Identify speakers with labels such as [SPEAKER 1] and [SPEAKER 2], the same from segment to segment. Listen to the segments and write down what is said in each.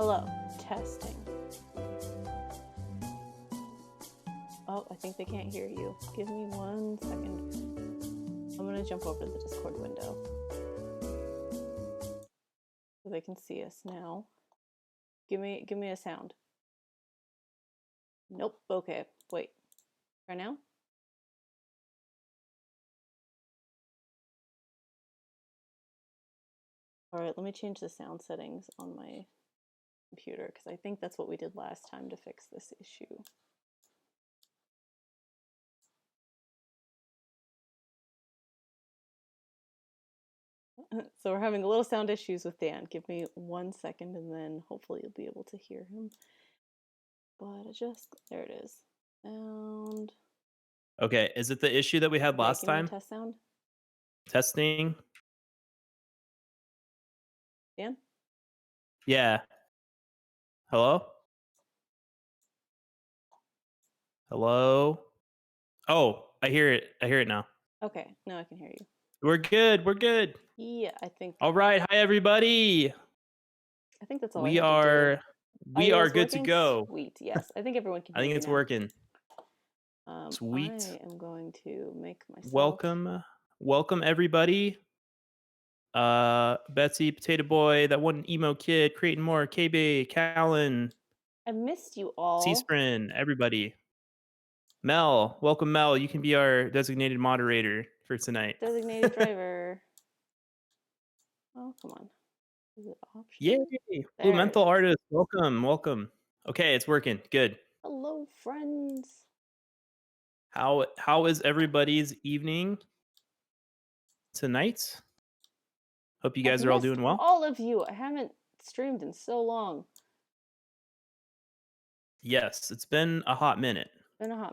[SPEAKER 1] Hello, testing. Oh, I think they can't hear you. Give me 1 second. I'm gonna jump over to the Discord window so they can see us now. Give me a sound. Nope. Okay. Wait. Try now. All right. Let me change the sound settings on my computer because I think that's what we did last time to fix this issue. So we're having a little sound issues with Dan. Give me 1 second and then hopefully you'll be able to hear him. But there it is. Sound.
[SPEAKER 2] Okay, is it the issue that we had last time?
[SPEAKER 1] Test sound.
[SPEAKER 2] Testing.
[SPEAKER 1] Dan?
[SPEAKER 2] Yeah. Hello? Hello? Oh, I hear it. I hear it now.
[SPEAKER 1] Okay, now I can hear you.
[SPEAKER 2] We're good. We're good.
[SPEAKER 1] Yeah, I think.
[SPEAKER 2] All right. Hi, everybody.
[SPEAKER 1] I think that's all
[SPEAKER 2] We
[SPEAKER 1] I have to do.
[SPEAKER 2] We are good
[SPEAKER 1] working?
[SPEAKER 2] to go.
[SPEAKER 1] Sweet. Yes, I think everyone can
[SPEAKER 2] I
[SPEAKER 1] hear
[SPEAKER 2] think
[SPEAKER 1] me
[SPEAKER 2] it's
[SPEAKER 1] now.
[SPEAKER 2] working. Sweet.
[SPEAKER 1] I am going to make myself.
[SPEAKER 2] Welcome everybody. Betsy, Potato Boy, that one emo kid, creating more, KB, Callan.
[SPEAKER 1] I missed you all.
[SPEAKER 2] C-Sprin, everybody. Mel, welcome Mel. You can be our designated moderator for tonight.
[SPEAKER 1] Designated driver. Oh, come on. Is it option?
[SPEAKER 2] Yay! Blue Mental Artist, welcome. Okay, it's working. Good.
[SPEAKER 1] Hello, friends.
[SPEAKER 2] How is everybody's evening tonight? Hope you guys are all doing well.
[SPEAKER 1] All of you. I haven't streamed in so long.
[SPEAKER 2] Yes, it's been a hot minute.
[SPEAKER 1] Yeah,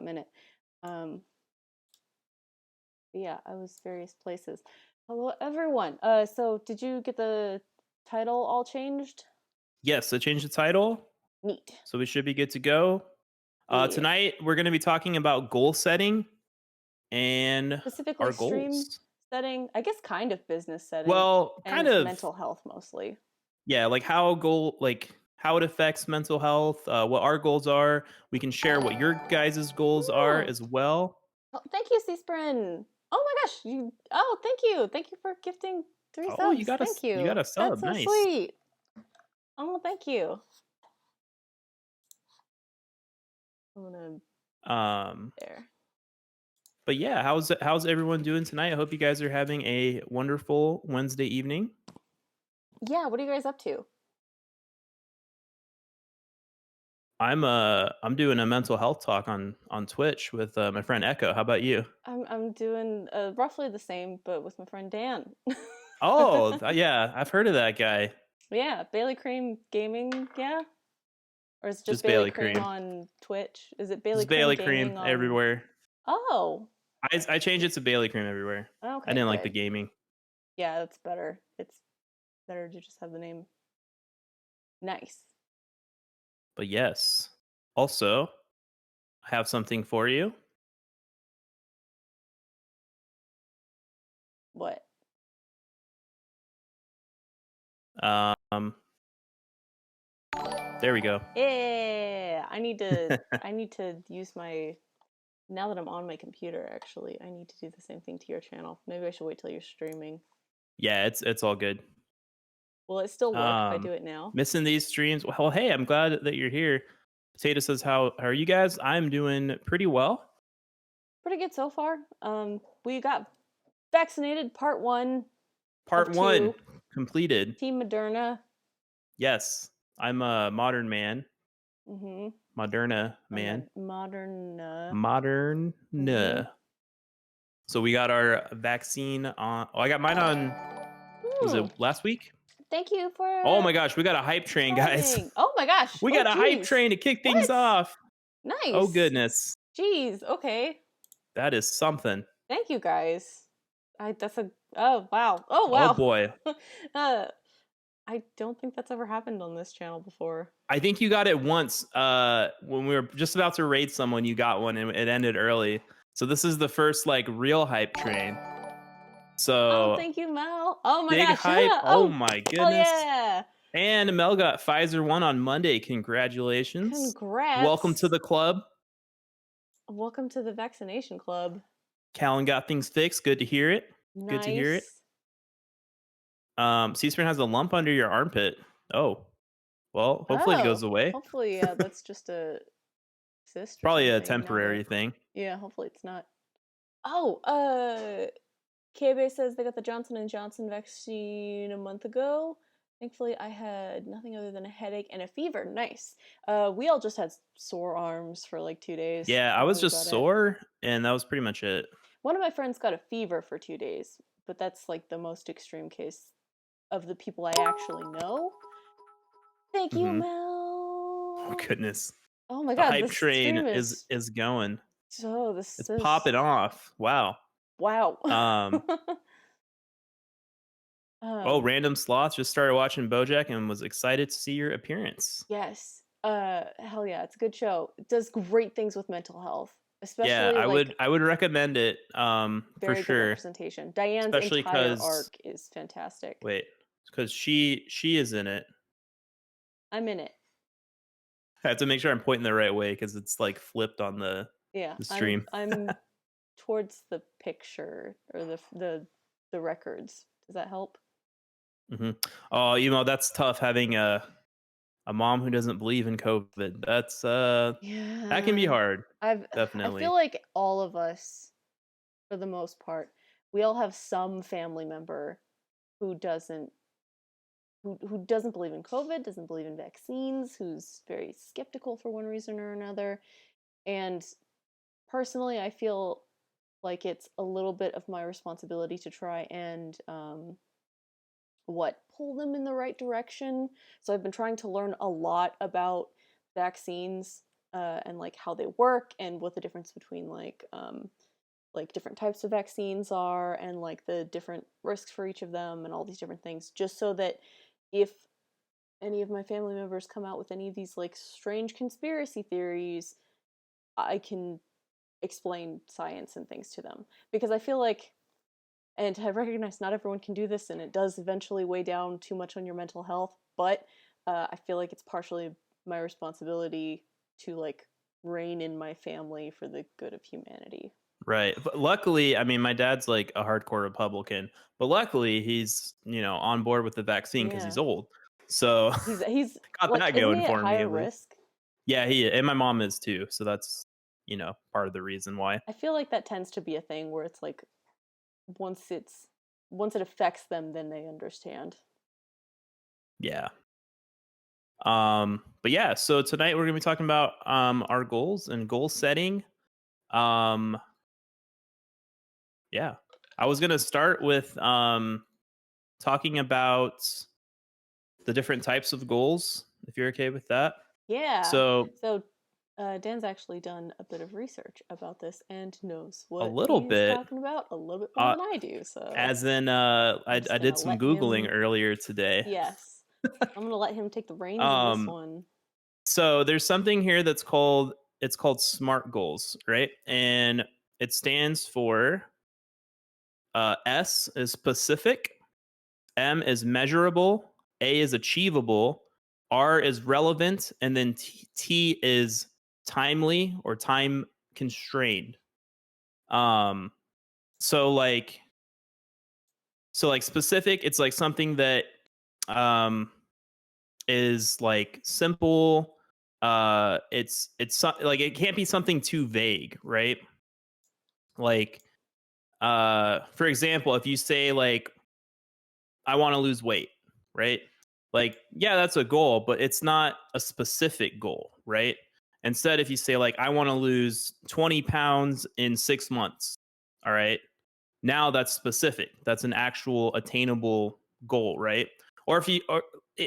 [SPEAKER 1] I was various places. Hello, everyone. So did you get the title all changed?
[SPEAKER 2] Yes, I changed the title.
[SPEAKER 1] Neat.
[SPEAKER 2] So we should be good to go.
[SPEAKER 1] Yeah.
[SPEAKER 2] Tonight we're going to be talking about goal setting and
[SPEAKER 1] specifically
[SPEAKER 2] our
[SPEAKER 1] stream
[SPEAKER 2] goals.
[SPEAKER 1] setting. I guess kind of business setting.
[SPEAKER 2] Well, kind of
[SPEAKER 1] mental health mostly.
[SPEAKER 2] Yeah, like how it affects mental health, what our goals are. We can share what your guys' goals are as well.
[SPEAKER 1] Oh, thank you, C-Sprin. Oh my gosh! Thank you. Thank you for gifting 3 subs.
[SPEAKER 2] Oh, you got
[SPEAKER 1] you.
[SPEAKER 2] You got a sub.
[SPEAKER 1] That's so
[SPEAKER 2] nice.
[SPEAKER 1] Sweet. Oh, thank you. I'm gonna there.
[SPEAKER 2] But yeah, how's everyone doing tonight? I hope you guys are having a wonderful Wednesday evening.
[SPEAKER 1] Yeah, what are you guys up to?
[SPEAKER 2] I'm doing a mental health talk on Twitch with my friend Echo. How about you?
[SPEAKER 1] I'm doing roughly the same, but with my friend Dan.
[SPEAKER 2] Oh, yeah, I've heard of that guy.
[SPEAKER 1] Yeah, Baileycream Gaming, yeah? Or is it just
[SPEAKER 2] Baileycream
[SPEAKER 1] on Twitch? Is it Baileycream
[SPEAKER 2] Baileycream
[SPEAKER 1] Gaming
[SPEAKER 2] everywhere?
[SPEAKER 1] Oh.
[SPEAKER 2] I changed it to Baileycream everywhere.
[SPEAKER 1] Okay,
[SPEAKER 2] I didn't like the gaming.
[SPEAKER 1] Yeah, that's better. It's better to just have the name. Nice.
[SPEAKER 2] But yes, also, I have something for you.
[SPEAKER 1] What?
[SPEAKER 2] There we go.
[SPEAKER 1] Yeah, I need to use my. Now that I'm on my computer, actually, I need to do the same thing to your channel. Maybe I should wait till you're streaming.
[SPEAKER 2] Yeah, it's all good.
[SPEAKER 1] Will it still work if I do it now?
[SPEAKER 2] Missing these streams. Well, hey, I'm glad that you're here. Potato says, how are you guys? I'm doing pretty well.
[SPEAKER 1] Pretty good so far. We got vaccinated, part 1.
[SPEAKER 2] Part 1 completed.
[SPEAKER 1] Team Moderna.
[SPEAKER 2] Yes, I'm a modern man.
[SPEAKER 1] Mm-hmm.
[SPEAKER 2] Moderna man.
[SPEAKER 1] Moderna.
[SPEAKER 2] Mm-hmm. So we got our vaccine on. Oh, I got mine on. Was it last week?
[SPEAKER 1] Thank you for.
[SPEAKER 2] Oh my gosh, we got a hype train, guys.
[SPEAKER 1] Oh my gosh,
[SPEAKER 2] we got a hype train to kick things off.
[SPEAKER 1] Nice.
[SPEAKER 2] Oh goodness.
[SPEAKER 1] Jeez. Okay.
[SPEAKER 2] That is something.
[SPEAKER 1] Thank you, guys. Oh wow.
[SPEAKER 2] Oh boy.
[SPEAKER 1] I don't think that's ever happened on this channel before.
[SPEAKER 2] I think you got it once when we were just about to raid someone. You got one and it ended early. So this is the first like real hype train. So
[SPEAKER 1] thank you, Mel. Oh my
[SPEAKER 2] big
[SPEAKER 1] gosh.
[SPEAKER 2] hype. Oh my goodness.
[SPEAKER 1] Oh yeah.
[SPEAKER 2] And Mel got Pfizer 1 on Monday. Congratulations. Welcome to
[SPEAKER 1] Congrats.
[SPEAKER 2] the club.
[SPEAKER 1] Welcome to the vaccination club.
[SPEAKER 2] Callan got things fixed. Good to hear it. Good to hear it.
[SPEAKER 1] Nice.
[SPEAKER 2] C-SPAN has a lump under your armpit. Oh, well, hopefully it goes
[SPEAKER 1] Oh,
[SPEAKER 2] away.
[SPEAKER 1] hopefully, yeah, that's just a cyst or
[SPEAKER 2] Probably a
[SPEAKER 1] something. Not
[SPEAKER 2] temporary
[SPEAKER 1] a.
[SPEAKER 2] thing.
[SPEAKER 1] Yeah, hopefully it's not. Oh, KB says they got the Johnson and Johnson vaccine a month ago. Thankfully, I had nothing other than a headache and a fever. Nice. We all just had sore arms for like 2 days.
[SPEAKER 2] Yeah, I
[SPEAKER 1] That
[SPEAKER 2] was
[SPEAKER 1] was
[SPEAKER 2] just
[SPEAKER 1] about it.
[SPEAKER 2] sore, and that was pretty much it.
[SPEAKER 1] One of my friends got a fever for 2 days, but that's like the most extreme case of the people I actually know. Thank you,
[SPEAKER 2] Hmm. Oh
[SPEAKER 1] Mel.
[SPEAKER 2] goodness,
[SPEAKER 1] Oh my
[SPEAKER 2] the
[SPEAKER 1] god,
[SPEAKER 2] hype
[SPEAKER 1] this
[SPEAKER 2] train
[SPEAKER 1] stream
[SPEAKER 2] is going.
[SPEAKER 1] so this
[SPEAKER 2] It's
[SPEAKER 1] is
[SPEAKER 2] popping off. Wow.
[SPEAKER 1] wow.
[SPEAKER 2] Um. Well,
[SPEAKER 1] um
[SPEAKER 2] random sloths just started watching BoJack and was excited to see your appearance.
[SPEAKER 1] yes. Hell yeah, it's a good show. It does great things with mental health,
[SPEAKER 2] Yeah,
[SPEAKER 1] especially like
[SPEAKER 2] I would recommend it. For
[SPEAKER 1] very good
[SPEAKER 2] sure.
[SPEAKER 1] representation. Diane's
[SPEAKER 2] Especially
[SPEAKER 1] entire
[SPEAKER 2] because
[SPEAKER 1] arc is fantastic.
[SPEAKER 2] wait, because she is in it.
[SPEAKER 1] I'm in it.
[SPEAKER 2] I have to make sure I'm pointing the right way because it's like flipped on
[SPEAKER 1] Yeah,
[SPEAKER 2] the
[SPEAKER 1] I'm
[SPEAKER 2] stream.
[SPEAKER 1] I'm towards the picture or the records. Does that help?
[SPEAKER 2] Hmm. Oh, that's tough having a mom who doesn't believe in COVID. That's that can be
[SPEAKER 1] Yeah.
[SPEAKER 2] hard.
[SPEAKER 1] I feel
[SPEAKER 2] Definitely.
[SPEAKER 1] like all of us, for the most part, we all have some family member who doesn't believe in COVID, doesn't believe in vaccines, who's very skeptical for one reason or another. And personally, I feel like it's a little bit of my responsibility to try and pull them in the right direction. So I've been trying to learn a lot about vaccines and like how they work and what the difference between like different types of vaccines are and like the different risks for each of them and all these different things, just so that if any of my family members come out with any of these like strange conspiracy theories, I can explain science and things to them, because I feel like, and I recognize not everyone can do this and it does eventually weigh down too much on your mental health, but I feel like it's partially my responsibility to like rein in my family for the good of humanity.
[SPEAKER 2] Right. But luckily, I mean, my dad's like a hardcore Republican, but luckily he's, on board with the vaccine because he's
[SPEAKER 1] Yeah,
[SPEAKER 2] old. So
[SPEAKER 1] he's
[SPEAKER 2] got
[SPEAKER 1] like,
[SPEAKER 2] that
[SPEAKER 1] isn't
[SPEAKER 2] going
[SPEAKER 1] he at
[SPEAKER 2] for me
[SPEAKER 1] higher
[SPEAKER 2] at least.
[SPEAKER 1] risk?
[SPEAKER 2] Yeah, and my mom is too. So that's, part of the reason why.
[SPEAKER 1] I feel like that tends to be a thing where it's like once it's once it affects them, then they understand.
[SPEAKER 2] Yeah. But yeah, so tonight we're gonna be talking about our goals and goal setting. Um, yeah. I was gonna start with talking about the different types of goals, if you're okay with that.
[SPEAKER 1] Yeah.
[SPEAKER 2] So
[SPEAKER 1] So Dan's actually done a bit of research about this and knows
[SPEAKER 2] a
[SPEAKER 1] what
[SPEAKER 2] little
[SPEAKER 1] he's
[SPEAKER 2] bit,
[SPEAKER 1] talking about a little bit more
[SPEAKER 2] uh,
[SPEAKER 1] than I do. So
[SPEAKER 2] as in,
[SPEAKER 1] I'm
[SPEAKER 2] I
[SPEAKER 1] just
[SPEAKER 2] did
[SPEAKER 1] gonna
[SPEAKER 2] some
[SPEAKER 1] let
[SPEAKER 2] googling
[SPEAKER 1] him.
[SPEAKER 2] earlier today.
[SPEAKER 1] Yes, I'm gonna let him take the reins of this
[SPEAKER 2] Um,
[SPEAKER 1] one.
[SPEAKER 2] so there's something here that's called SMART goals, right? And it stands for S is specific, M is measurable, A is achievable, R is relevant, and then T is timely or time constrained. Um, so like specific, it's like something that um is like simple. Like it can't be something too vague, right? Like for example, if you say like I want to lose weight, right? Like, yeah, that's a goal, but it's not a specific goal, right? Instead, if you say, like, I want to lose 20 pounds in 6 months, all right, now that's specific. That's an actual attainable goal, right? Or an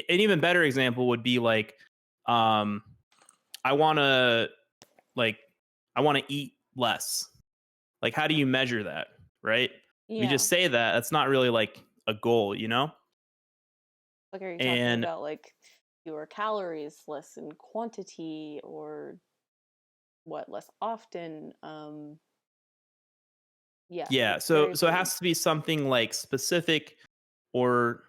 [SPEAKER 2] even better example would be like, um, I want to, like, I want to eat less. Like, how do you measure that, right? If you
[SPEAKER 1] Yeah.
[SPEAKER 2] just say that, that's not really like a goal, you know?
[SPEAKER 1] Like, are you talking
[SPEAKER 2] And
[SPEAKER 1] about like fewer calories, less in quantity, or what, less often? Yeah,
[SPEAKER 2] yeah,
[SPEAKER 1] it's very
[SPEAKER 2] so it
[SPEAKER 1] vague.
[SPEAKER 2] has to be something like specific or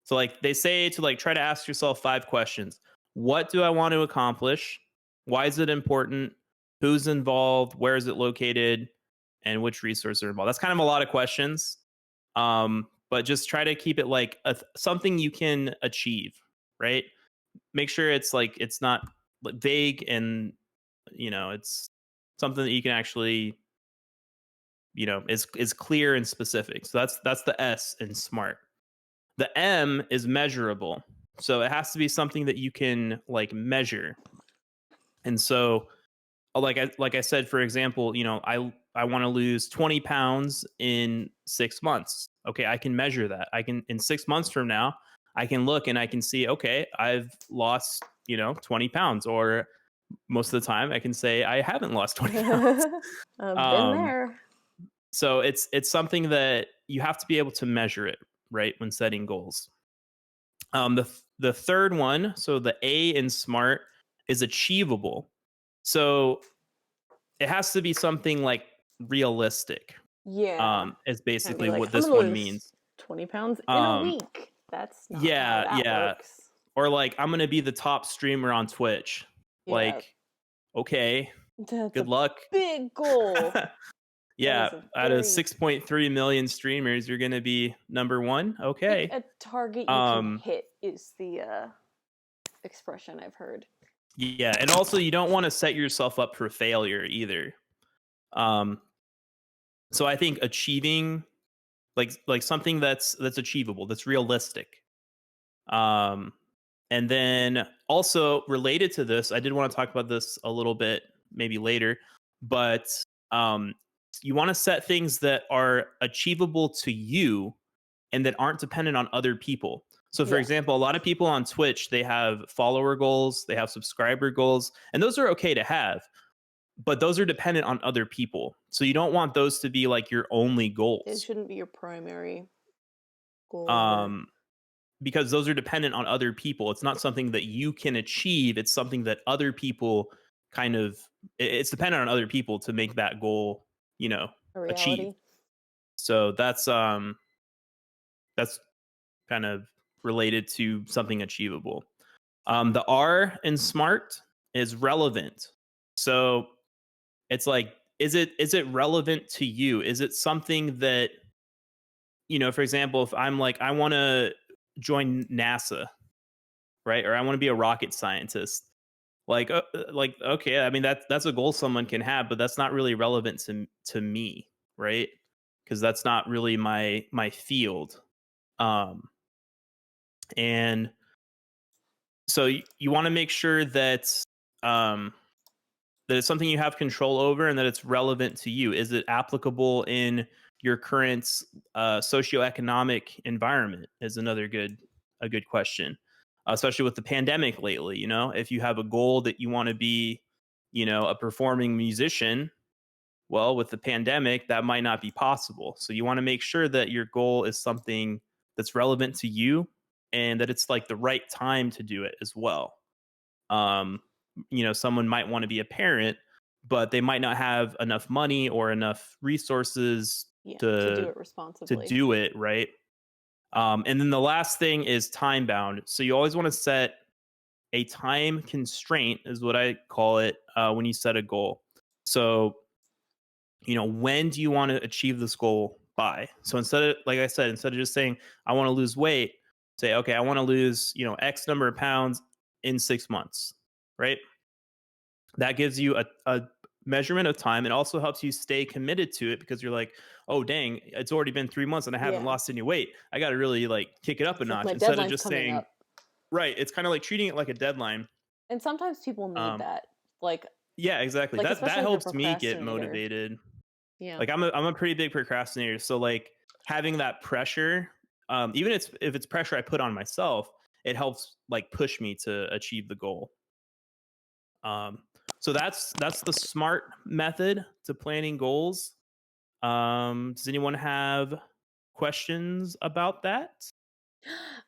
[SPEAKER 2] So like they say to like try to ask yourself 5 questions. What do I want to accomplish? Why is it important? Who's involved? Where is it located? And which resources are involved? That's kind of a lot of questions. But just try to keep it like something you can achieve, right? Make sure it's like it's not vague and it's something that you can actually is clear and specific. So that's the S in smart. The M is measurable. So it has to be something that you can like measure. And so like I said, for example, I want to lose 20 pounds in 6 months. Okay, I can measure that. I can in 6 months from now, I can look and I can see, okay, I've lost, 20 pounds. Or most of the time I can say I haven't lost 20 pounds.
[SPEAKER 1] I've been
[SPEAKER 2] Um,
[SPEAKER 1] there.
[SPEAKER 2] so it's something that you have to be able to measure it, right, when setting goals. The third one, so the A in smart, is achievable. So it has to be something like realistic.
[SPEAKER 1] Yeah.
[SPEAKER 2] Is
[SPEAKER 1] Can't be
[SPEAKER 2] basically
[SPEAKER 1] like,
[SPEAKER 2] what
[SPEAKER 1] I'm
[SPEAKER 2] this
[SPEAKER 1] gonna
[SPEAKER 2] one
[SPEAKER 1] lose
[SPEAKER 2] means.
[SPEAKER 1] 20 pounds in a
[SPEAKER 2] Um,
[SPEAKER 1] week. That's not how
[SPEAKER 2] yeah,
[SPEAKER 1] that
[SPEAKER 2] yeah.
[SPEAKER 1] works.
[SPEAKER 2] Or like I'm gonna be the top streamer on Twitch.
[SPEAKER 1] Yeah.
[SPEAKER 2] Like, okay,
[SPEAKER 1] That's
[SPEAKER 2] good
[SPEAKER 1] a
[SPEAKER 2] luck.
[SPEAKER 1] big goal. That
[SPEAKER 2] Yeah,
[SPEAKER 1] is a
[SPEAKER 2] out of
[SPEAKER 1] very
[SPEAKER 2] 6.3 million streamers, you're gonna be number one.
[SPEAKER 1] pick
[SPEAKER 2] Okay.
[SPEAKER 1] a target you can
[SPEAKER 2] Um,
[SPEAKER 1] hit is the expression I've heard.
[SPEAKER 2] yeah, and also you don't want to set yourself up for failure either. Um, so I think achieving like something that's achievable, that's realistic. Um, and then also related to this, I did want to talk about this a little bit maybe later, but um, you want to set things that are achievable to you and that aren't dependent on other people. So, for
[SPEAKER 1] Yeah.
[SPEAKER 2] example, a lot of people on Twitch, they have follower goals, they have subscriber goals, and those are okay to have, but those are dependent on other people. So, you don't want those to be like your only
[SPEAKER 1] It
[SPEAKER 2] goals.
[SPEAKER 1] shouldn't be your primary goal ever.
[SPEAKER 2] Um, because those are dependent on other people. It's not something that you can achieve. It's something that other people kind of it's dependent on other people to make that goal,
[SPEAKER 1] A
[SPEAKER 2] achieved.
[SPEAKER 1] reality.
[SPEAKER 2] So that's kind of related to something achievable. The R in smart is relevant. So it's like, is it relevant to you? Is it something that, for example, if I'm like, I want to join NASA, right? Or I want to be a rocket scientist. Like okay, I mean that's a goal someone can have, but that's not really relevant to me, right? Because that's not really my field. Um, and so you want to make sure um, that it's something you have control over and that it's relevant to you. Is it applicable in your current socioeconomic environment? Is another a good question, especially with the pandemic lately. If you have a goal that you want to be, a performing musician, well, with the pandemic, that might not be possible. So you want to make sure that your goal is something that's relevant to you and that it's like the right time to do it as well. Um, someone might want to be a parent, but they might not have enough money or enough resources
[SPEAKER 1] Yeah. To do
[SPEAKER 2] to
[SPEAKER 1] it
[SPEAKER 2] to
[SPEAKER 1] responsibly.
[SPEAKER 2] do it, right? And then the last thing is time bound. So you always want to set a time constraint, is what I call it, when you set a goal. So when do you want to achieve this goal by? So instead of, like I said, instead of just saying I want to lose weight, say, okay, I want to lose X number of pounds in 6 months, right? That gives you a measurement of time. It also helps you stay committed to it because you're like, oh dang, it's already been 3 months and I haven't
[SPEAKER 1] Yeah.
[SPEAKER 2] lost any weight. I got to really like kick it up a
[SPEAKER 1] It's like
[SPEAKER 2] notch
[SPEAKER 1] my
[SPEAKER 2] instead of
[SPEAKER 1] deadline's
[SPEAKER 2] just
[SPEAKER 1] coming
[SPEAKER 2] saying,
[SPEAKER 1] up.
[SPEAKER 2] right. It's kind of like treating it like a deadline.
[SPEAKER 1] And sometimes people need
[SPEAKER 2] um
[SPEAKER 1] that. Like
[SPEAKER 2] yeah, exactly. That
[SPEAKER 1] especially if you're a
[SPEAKER 2] helps me get
[SPEAKER 1] procrastinator.
[SPEAKER 2] motivated.
[SPEAKER 1] Yeah.
[SPEAKER 2] Like I'm a pretty big procrastinator, so like having that pressure, even if it's pressure I put on myself, it helps like push me to achieve the goal. um so that's the smart method to planning goals. Does anyone have questions about that?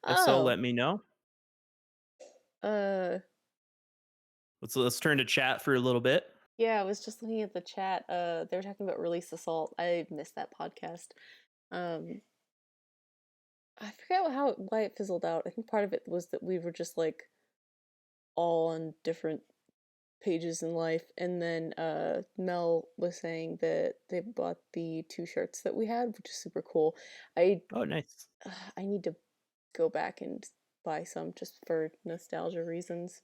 [SPEAKER 2] If so,
[SPEAKER 1] Oh.
[SPEAKER 2] let me know.
[SPEAKER 1] Uh
[SPEAKER 2] Let's turn to chat for a little bit.
[SPEAKER 1] yeah, I was just looking at the chat. They were talking about Release Assault. I missed that podcast. Um I forget why it fizzled out. I think part of it was that we were just like all on different pages in life, and then Mel was saying that they bought the 2 shirts that we had, which is super cool. I
[SPEAKER 2] Oh, nice.
[SPEAKER 1] I need to go back and buy some just for nostalgia reasons.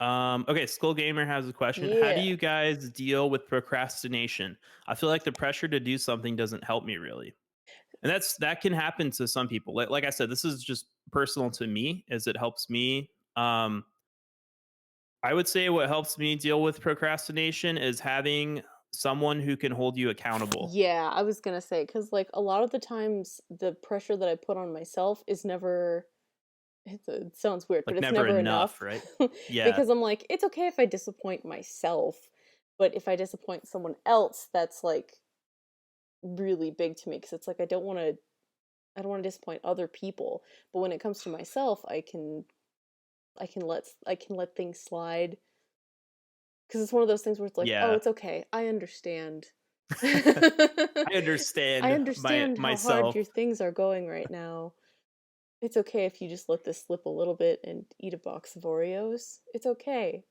[SPEAKER 2] Okay, Skull Gamer has a question. How do
[SPEAKER 1] Yeah.
[SPEAKER 2] you guys deal with procrastination? I feel like the pressure to do something doesn't help me really. And that can happen to some people. Like I said, this is just personal to me as it helps me. I would say what helps me deal with procrastination is having someone who can hold you accountable.
[SPEAKER 1] Yeah, I was gonna say, because like a lot of the times the pressure that I put on myself is never, it sounds weird, but
[SPEAKER 2] Like
[SPEAKER 1] it's
[SPEAKER 2] never
[SPEAKER 1] never
[SPEAKER 2] enough,
[SPEAKER 1] enough.
[SPEAKER 2] right? Yeah.
[SPEAKER 1] Because I'm like, it's okay if I disappoint myself, but if I disappoint someone else, that's like really big to me, because it's like I don't want to disappoint other people. But when it comes to myself, I can let things slide, because it's one of those things where it's like, oh,
[SPEAKER 2] Yeah.
[SPEAKER 1] it's okay. I understand.
[SPEAKER 2] I
[SPEAKER 1] I
[SPEAKER 2] understand
[SPEAKER 1] understand how hard
[SPEAKER 2] myself.
[SPEAKER 1] your things are going right now. It's okay if you just let this slip a little bit and eat a box of Oreos. It's okay.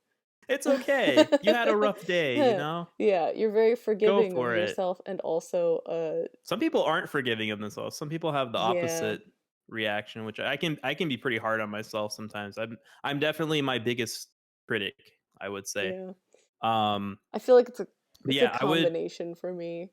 [SPEAKER 2] It's okay. You had a rough day, you know?
[SPEAKER 1] Yeah, you're very
[SPEAKER 2] Go
[SPEAKER 1] forgiving of
[SPEAKER 2] for it.
[SPEAKER 1] yourself, and also
[SPEAKER 2] Some people aren't forgiving of themselves. Some people have the
[SPEAKER 1] yeah,
[SPEAKER 2] opposite reaction, which I can be pretty hard on myself sometimes. I'm definitely my biggest critic, I would say.
[SPEAKER 1] yeah.
[SPEAKER 2] Um
[SPEAKER 1] I feel like
[SPEAKER 2] but
[SPEAKER 1] it's a
[SPEAKER 2] yeah,
[SPEAKER 1] combination for me.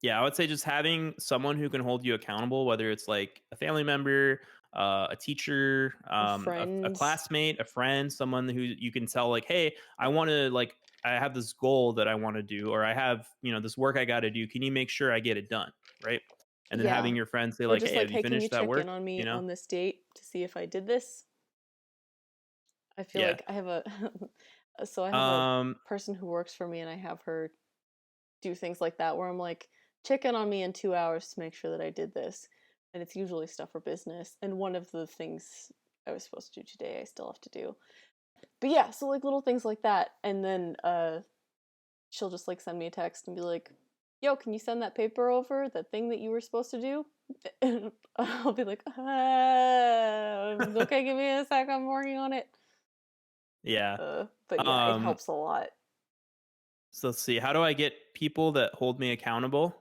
[SPEAKER 2] I would say just having someone who can hold you accountable, whether it's like a family member, a teacher, a
[SPEAKER 1] Friends.
[SPEAKER 2] classmate, a friend, someone who you can tell like, hey, I want to like I have this goal that I want to do, or I have this work I got to do. Can you make sure I get it done, right? And then
[SPEAKER 1] Yeah.
[SPEAKER 2] having your friend say
[SPEAKER 1] Or
[SPEAKER 2] like,
[SPEAKER 1] just
[SPEAKER 2] hey,
[SPEAKER 1] like,
[SPEAKER 2] have you
[SPEAKER 1] hey, can you
[SPEAKER 2] finished that
[SPEAKER 1] check in
[SPEAKER 2] work?
[SPEAKER 1] on
[SPEAKER 2] You
[SPEAKER 1] me
[SPEAKER 2] know?
[SPEAKER 1] on this date to see if I did this? I feel
[SPEAKER 2] Yeah.
[SPEAKER 1] like I have a so I have a
[SPEAKER 2] Um.
[SPEAKER 1] person who works for me, and I have her do things like that where I'm like, check in on me in 2 hours to make sure that I did this. And it's usually stuff for business. And one of the things I was supposed to do today, I still have to do. But yeah, so like little things like that. And then she'll just like send me a text and be like, yo, can you send that paper over? That thing that you were supposed to do? And I'll be like, okay, give me a sec, I'm working on it.
[SPEAKER 2] Yeah.
[SPEAKER 1] But yeah, it
[SPEAKER 2] Um.
[SPEAKER 1] helps a lot.
[SPEAKER 2] So let's see. How do I get people that hold me accountable?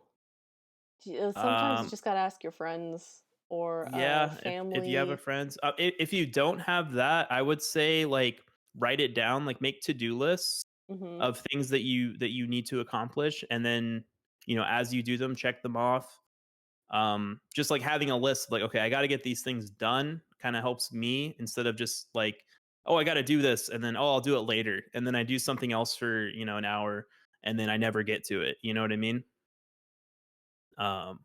[SPEAKER 1] Sometimes you
[SPEAKER 2] Um.
[SPEAKER 1] just gotta ask your friends or
[SPEAKER 2] Yeah, if you have a
[SPEAKER 1] family.
[SPEAKER 2] friends, if you don't have that, I would say like write it down, like make to-do lists
[SPEAKER 1] Hmm.
[SPEAKER 2] of things that you need to accomplish, and then as you do them, check them off. Just like having a list, like okay, I got to get these things done, kind of helps me instead of just like oh I got to do this and then oh I'll do it later, and then I do something else for an hour, and then I never get to it. You know what I mean? Um,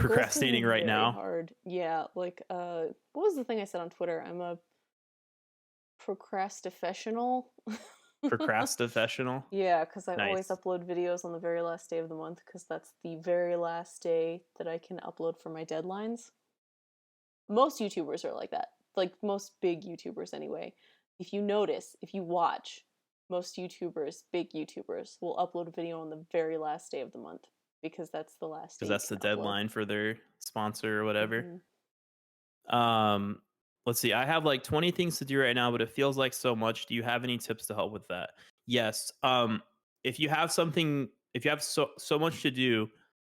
[SPEAKER 1] Goals can be
[SPEAKER 2] procrastinating right
[SPEAKER 1] very
[SPEAKER 2] now.
[SPEAKER 1] hard. Yeah, like what was the thing I said on Twitter? I'm a procrastinational.
[SPEAKER 2] Procrastinational.
[SPEAKER 1] Yeah, because I always
[SPEAKER 2] Nice.
[SPEAKER 1] upload videos on the very last day of the month, because that's the very last day that I can upload for my deadlines. Most YouTubers are like that. Like most big YouTubers anyway. If you notice, if you watch, most YouTubers, big YouTubers, will upload a video on the very last day of the month, because that's the last day
[SPEAKER 2] Because
[SPEAKER 1] you
[SPEAKER 2] that's
[SPEAKER 1] can
[SPEAKER 2] the
[SPEAKER 1] upload.
[SPEAKER 2] deadline for their sponsor or whatever.
[SPEAKER 1] Hmm.
[SPEAKER 2] Um, let's see. I have like 20 things to do right now, but it feels like so much. Do you have any tips to help with that? Yes. If you have something, if you have so much to do,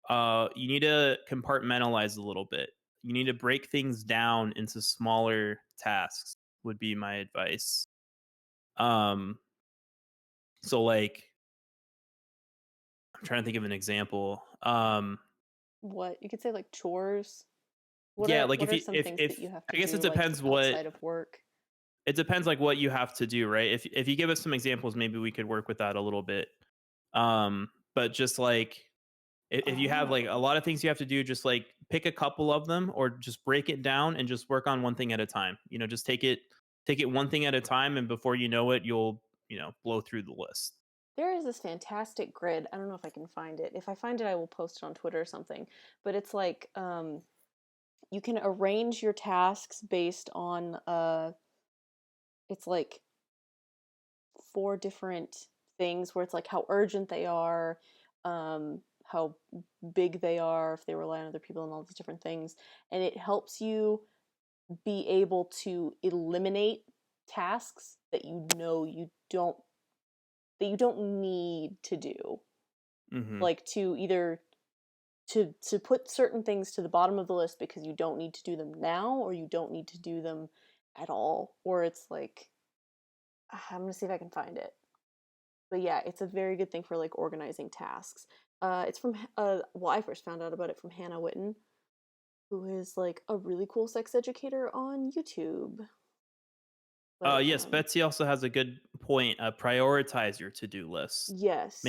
[SPEAKER 2] you need to compartmentalize a little bit. You need to break things down into smaller tasks. Would be my advice. Um, so like I'm trying to think of an example.
[SPEAKER 1] What you could say, like chores.
[SPEAKER 2] Yeah, like
[SPEAKER 1] What
[SPEAKER 2] if
[SPEAKER 1] are
[SPEAKER 2] you
[SPEAKER 1] some things that
[SPEAKER 2] if
[SPEAKER 1] you have to
[SPEAKER 2] I guess it
[SPEAKER 1] do like
[SPEAKER 2] depends what
[SPEAKER 1] outside of work?
[SPEAKER 2] it depends like what you have to do, right? If you give us some examples, maybe we could work with that a little bit. But just like if you have like
[SPEAKER 1] Oh,
[SPEAKER 2] a lot of things you have to do, just like pick a couple of them or just break it down and just work on one thing at a time. Just take it one thing at a time, and before you know it, you'll blow through the list.
[SPEAKER 1] there is this fantastic grid. I don't know if I can find it. If I find it, I will post it on Twitter or something. But it's like you can arrange your tasks based on it's like 4 different things, where it's like how urgent they are, how big they are, if they rely on other people, and all these different things. And it helps you be able to eliminate tasks that you know you don't need to do.
[SPEAKER 2] Mm-hmm.
[SPEAKER 1] Like to either to put certain things to the bottom of the list because you don't need to do them now, or you don't need to do them at all, or it's like, I'm gonna see if I can find it. But yeah, it's a very good thing for like organizing tasks. It's from well, I first found out about it from Hannah Witten, who is like a really cool sex educator on YouTube. But
[SPEAKER 2] Yes, Betsy also has a good point. Prioritize your to-do list. Ma-
[SPEAKER 1] yes.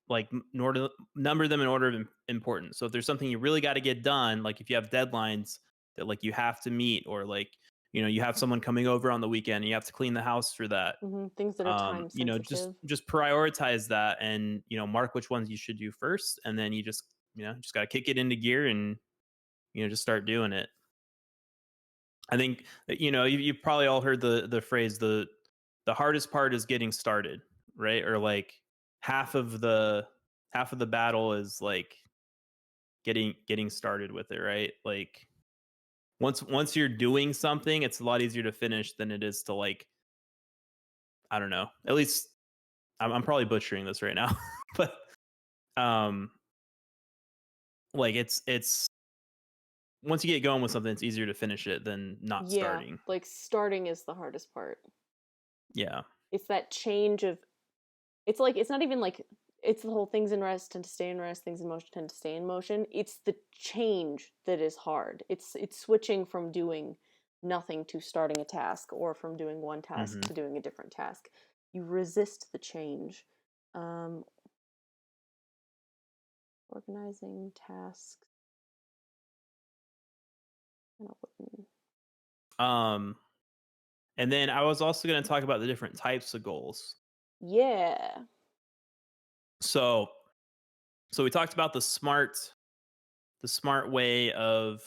[SPEAKER 2] Like number them in order of importance. So if there's something you really got to get done, like if you have deadlines that like you have to meet, or like you have someone coming over on the weekend and you have to clean the house for that.
[SPEAKER 1] Things that are time
[SPEAKER 2] Just
[SPEAKER 1] sensitive.
[SPEAKER 2] prioritize that, and mark which ones you should do first, and then you just got to kick it into gear and just start doing it. I think that, you've probably all heard the phrase, the hardest part is getting started, right? Or like half of the half of the battle is like getting started with it, right? Like once you're doing something, it's a lot easier to finish than it is to, like, I don't know. At least I'm probably butchering this right now, but um like it's once you get going with something, it's easier to finish it than not
[SPEAKER 1] Yeah,
[SPEAKER 2] starting.
[SPEAKER 1] like starting is the hardest part.
[SPEAKER 2] Yeah.
[SPEAKER 1] It's that change of, it's like, it's not even like, it's the whole things in rest tend to stay in rest, things in motion tend to stay in motion. It's the change that is hard. It's switching from doing nothing to starting a task, or from doing one task
[SPEAKER 2] Mhm.
[SPEAKER 1] to doing a different task. You resist the change. Um, Organizing tasks.
[SPEAKER 2] Um and then I was also going to talk about the different types of goals.
[SPEAKER 1] Yeah.
[SPEAKER 2] So we talked about the smart way of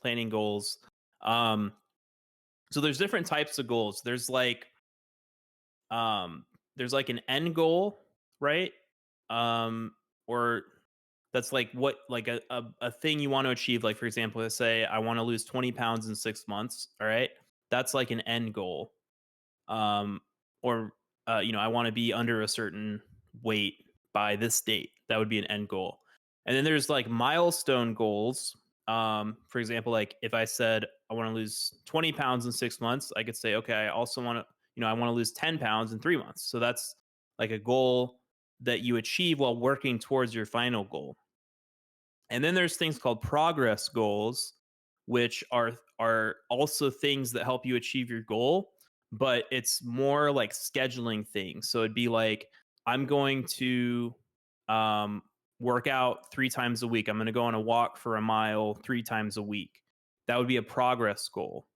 [SPEAKER 2] planning goals. Um so there's different types of goals. Um there's like an end goal, right? Or that's like what, like a thing you want to achieve. Like, for example, let's say I want to lose 20 pounds in 6 months. All right. That's like an end goal. Or I want to be under a certain weight by this date. That would be an end goal. And then there's like milestone goals. For example, like if I said I want to lose 20 pounds in 6 months, I could say, okay, I also want to, I want to lose 10 pounds in 3 months. So that's like a goal that you achieve while working towards your final goal. And then there's things called progress goals, which are also things that help you achieve your goal, but it's more like scheduling things. So it'd be like, I'm going to um, work out 3 times a week. I'm going to go on a walk for a mile 3 times a week. That would be a progress goal.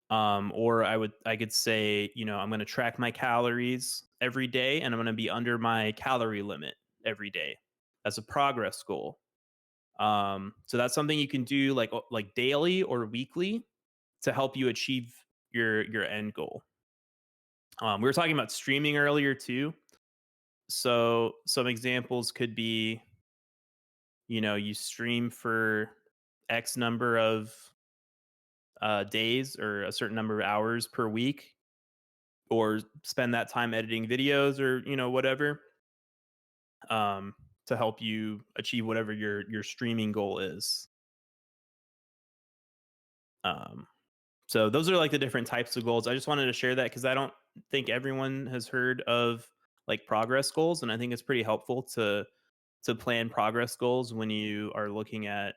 [SPEAKER 2] Or I could say, I'm going to track my calories every day, and I'm going to be under my calorie limit every day. That's a progress goal. So that's something you can do like daily or weekly to help you achieve your end goal. We were talking about streaming earlier too. So some examples could be, you stream for X number of days, or a certain number of hours per week, or spend that time editing videos, or whatever, um, to help you achieve whatever your streaming goal is. Um, So those are like the different types of goals. I just wanted to share that because I don't think everyone has heard of like progress goals, and I think it's pretty helpful to plan progress goals when you are looking at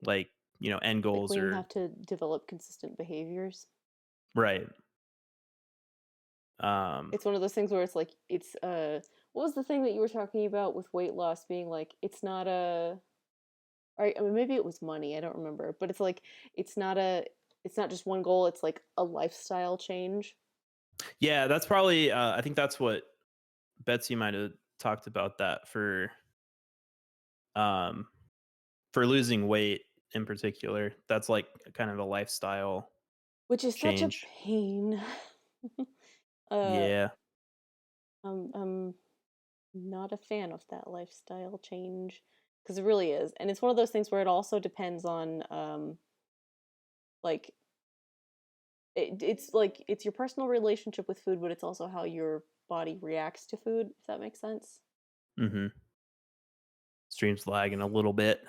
[SPEAKER 2] like end
[SPEAKER 1] Like
[SPEAKER 2] goals,
[SPEAKER 1] when you
[SPEAKER 2] or
[SPEAKER 1] have to develop consistent behaviors.
[SPEAKER 2] right. Um,
[SPEAKER 1] It's one of those things where it's like, what was the thing that you were talking about with weight loss being like, it's not a, or I mean, maybe it was money, I don't remember, but it's like, it's not a, it's not just one goal, it's like a lifestyle change.
[SPEAKER 2] yeah, that's probably. I think that's what Betsy might have talked about, that um, for losing weight in particular. That's like kind of a lifestyle
[SPEAKER 1] Which is such a
[SPEAKER 2] change.
[SPEAKER 1] pain. uh,
[SPEAKER 2] Yeah.
[SPEAKER 1] I'm not a fan of that lifestyle change. because it really is. And it's one of those things where it also depends on like it's like it's your personal relationship with food, but it's also how your body reacts to food, if that makes sense.
[SPEAKER 2] Mm-hmm. Stream's lagging a little bit.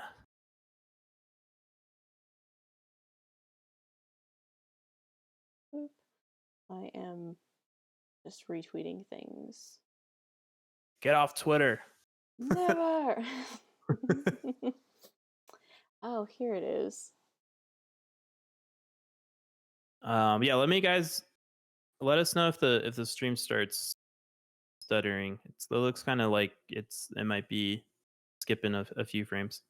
[SPEAKER 1] I am just retweeting things.
[SPEAKER 2] Get off Twitter.
[SPEAKER 1] Never. Oh, here it is.
[SPEAKER 2] Yeah, let us know if the stream starts stuttering. It looks kind of like it might be skipping a few frames.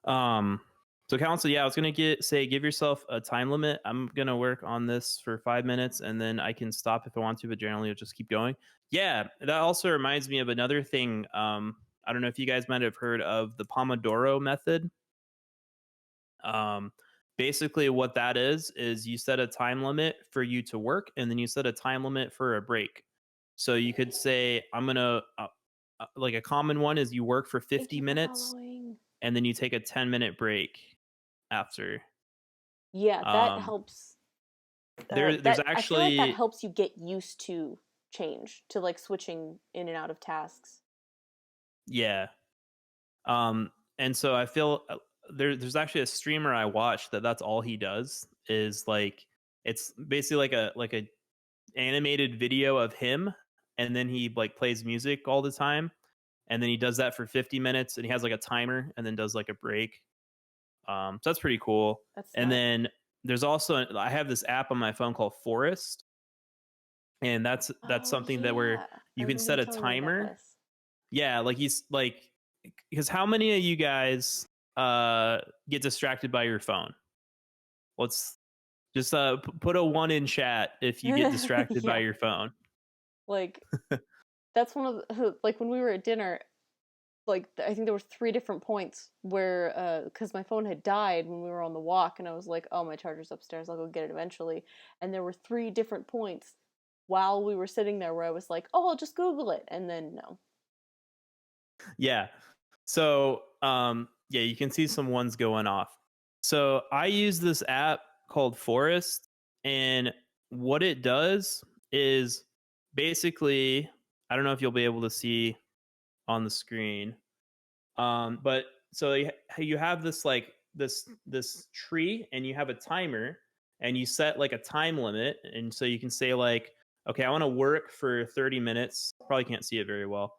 [SPEAKER 2] So council, yeah, I was gonna give yourself a time limit. I'm gonna work on this for 5 minutes and then I can stop if I want to, but generally I'll just keep going. Yeah, that also reminds me of another thing. I don't know if you guys might have heard of the Pomodoro method. Um, Basically what that is you set a time limit for you to work and then you set a time limit for a break. So you could say, I'm gonna like a common one is you work for
[SPEAKER 1] Thank
[SPEAKER 2] 50
[SPEAKER 1] you for
[SPEAKER 2] minutes
[SPEAKER 1] following.
[SPEAKER 2] and then you take a 10-minute break after.
[SPEAKER 1] Yeah, that
[SPEAKER 2] Um,
[SPEAKER 1] helps.
[SPEAKER 2] there's
[SPEAKER 1] I feel like that
[SPEAKER 2] actually,
[SPEAKER 1] helps you get used to change, to like switching in and out of tasks.
[SPEAKER 2] yeah. And so I feel there's actually a streamer I watch that's all he does is like it's basically like a animated video of him, and then he like plays music all the time, and then he does that for 50 minutes, and he has like a timer, and then does like a break. So that's pretty cool.
[SPEAKER 1] That's
[SPEAKER 2] And
[SPEAKER 1] nuts.
[SPEAKER 2] then there's also I have this app on my phone called Forest, and that's
[SPEAKER 1] Oh
[SPEAKER 2] something that where
[SPEAKER 1] yeah, I
[SPEAKER 2] you can
[SPEAKER 1] remember you
[SPEAKER 2] set a
[SPEAKER 1] telling me about
[SPEAKER 2] timer.
[SPEAKER 1] this.
[SPEAKER 2] Yeah, like he's like, because how many of you guys get distracted by your phone? Let's just put a 1 in chat if you get distracted by
[SPEAKER 1] Yeah,
[SPEAKER 2] your phone.
[SPEAKER 1] like that's one of the, like when we were at dinner, like I think there were three different points where because my phone had died when we were on the walk, and I was like, oh, my charger's upstairs, I'll go get it eventually. And there were three different points while we were sitting there where I was like, oh, I'll just Google it, and then no.
[SPEAKER 2] Yeah. So yeah, you can see some ones going off. So I use this app called Forest, and what it does is basically, I don't know if you'll be able to see on the screen. But so you have this like this tree, and you have a timer, and you set like a time limit, and so you can say like, okay, I want to work for 30 minutes. Probably can't see it very well.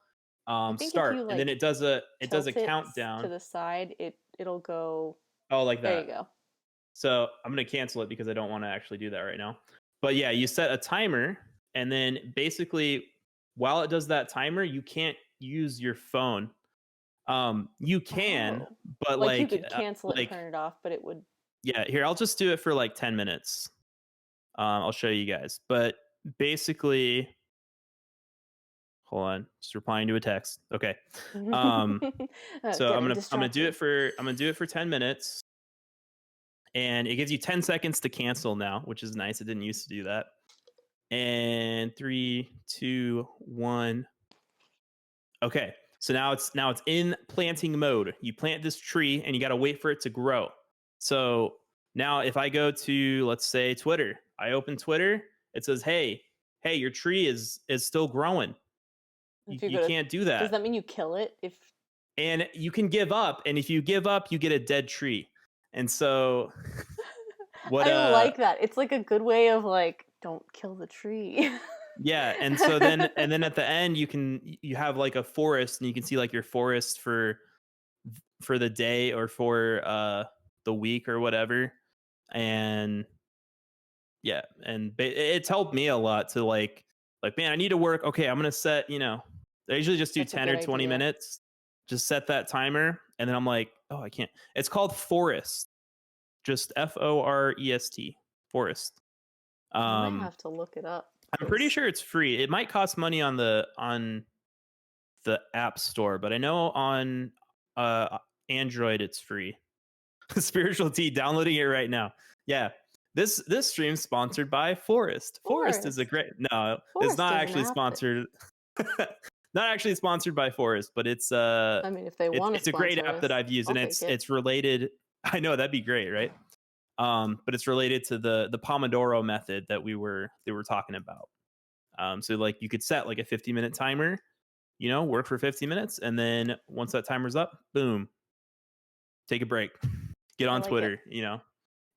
[SPEAKER 1] I think if
[SPEAKER 2] Start,
[SPEAKER 1] you
[SPEAKER 2] and then
[SPEAKER 1] like
[SPEAKER 2] it does a
[SPEAKER 1] tilt it to
[SPEAKER 2] countdown.
[SPEAKER 1] the side, it'll go.
[SPEAKER 2] Oh, like
[SPEAKER 1] There you
[SPEAKER 2] that.
[SPEAKER 1] go.
[SPEAKER 2] So I'm gonna cancel it because I don't want to actually do that right now. But yeah, you set a timer, and then basically while it does that timer, you can't use your phone. You can,
[SPEAKER 1] Oh,
[SPEAKER 2] but
[SPEAKER 1] like you could cancel it and
[SPEAKER 2] like
[SPEAKER 1] turn it off, but it would.
[SPEAKER 2] yeah. Here, I'll just do it for like 10 minutes. I'll show you guys. But basically, hold on, just replying to a text. Okay. Um, so
[SPEAKER 1] Getting distracted.
[SPEAKER 2] I'm gonna do it for 10 minutes, and it gives you 10 seconds to cancel now, which is nice. It didn't used to do that. And 3, 2, 1. Okay. So now it's in planting mode. You plant this tree and you got to wait for it to grow. So now if I go to, let's say, Twitter, I open Twitter, it says, hey, your tree is still growing.
[SPEAKER 1] If you
[SPEAKER 2] You
[SPEAKER 1] go to,
[SPEAKER 2] can't do
[SPEAKER 1] does
[SPEAKER 2] that.
[SPEAKER 1] that mean you kill it? If
[SPEAKER 2] And you can give up, and if you give up, you get a dead tree. And so what
[SPEAKER 1] I like that. It's like a good way of like, don't kill the tree.
[SPEAKER 2] yeah, and so then at the end you have like a forest, and you can see like your forest for the day or for the week or whatever. And yeah, and it's helped me a lot to like man, I need to work. Okay, I'm gonna set, I usually just do
[SPEAKER 1] That's a
[SPEAKER 2] 10
[SPEAKER 1] good
[SPEAKER 2] or 20
[SPEAKER 1] idea.
[SPEAKER 2] minutes, just set that timer, and then I'm like, oh, I can't. It's called Forest, just Forest, Forest.
[SPEAKER 1] I might
[SPEAKER 2] um
[SPEAKER 1] have to look it up
[SPEAKER 2] I'm pretty
[SPEAKER 1] because
[SPEAKER 2] sure it's free. It might cost money on the app store, but I know on Android it's free. Spiritual Tea, downloading it right now. Yeah. This stream sponsored by Forest. Forest is a
[SPEAKER 1] Forest.
[SPEAKER 2] great. No, it's
[SPEAKER 1] Forest
[SPEAKER 2] not
[SPEAKER 1] is an
[SPEAKER 2] actually
[SPEAKER 1] app that
[SPEAKER 2] sponsored. Not actually sponsored by Forest, but
[SPEAKER 1] I mean, if they want to
[SPEAKER 2] it's a great
[SPEAKER 1] sponsor
[SPEAKER 2] app that
[SPEAKER 1] us,
[SPEAKER 2] I've used,
[SPEAKER 1] I'll
[SPEAKER 2] and
[SPEAKER 1] take it.
[SPEAKER 2] it's related. I know that'd be great, right? But it's related to the Pomodoro method that they were talking about. So like you could set like a 50-minute timer, work for 50 minutes, and then once that timer's up, boom, take a break, get
[SPEAKER 1] I
[SPEAKER 2] on
[SPEAKER 1] like it.
[SPEAKER 2] Twitter.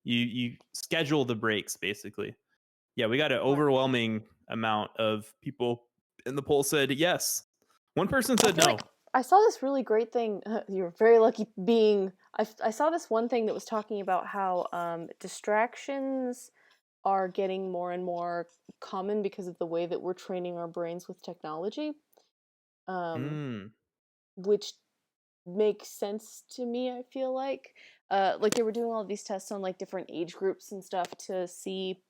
[SPEAKER 2] You schedule the breaks basically. Yeah, we got an
[SPEAKER 1] Smart.
[SPEAKER 2] overwhelming amount of people in the poll said yes. One person
[SPEAKER 1] I
[SPEAKER 2] said
[SPEAKER 1] feel
[SPEAKER 2] no.
[SPEAKER 1] like I saw this really great thing. You're very lucky being. I saw this one thing that was talking about how distractions are getting more and more common because of the way that we're training our brains with technology, um,
[SPEAKER 2] Mm,
[SPEAKER 1] which makes sense to me. I feel like they were doing all of these tests on like different age groups and stuff to see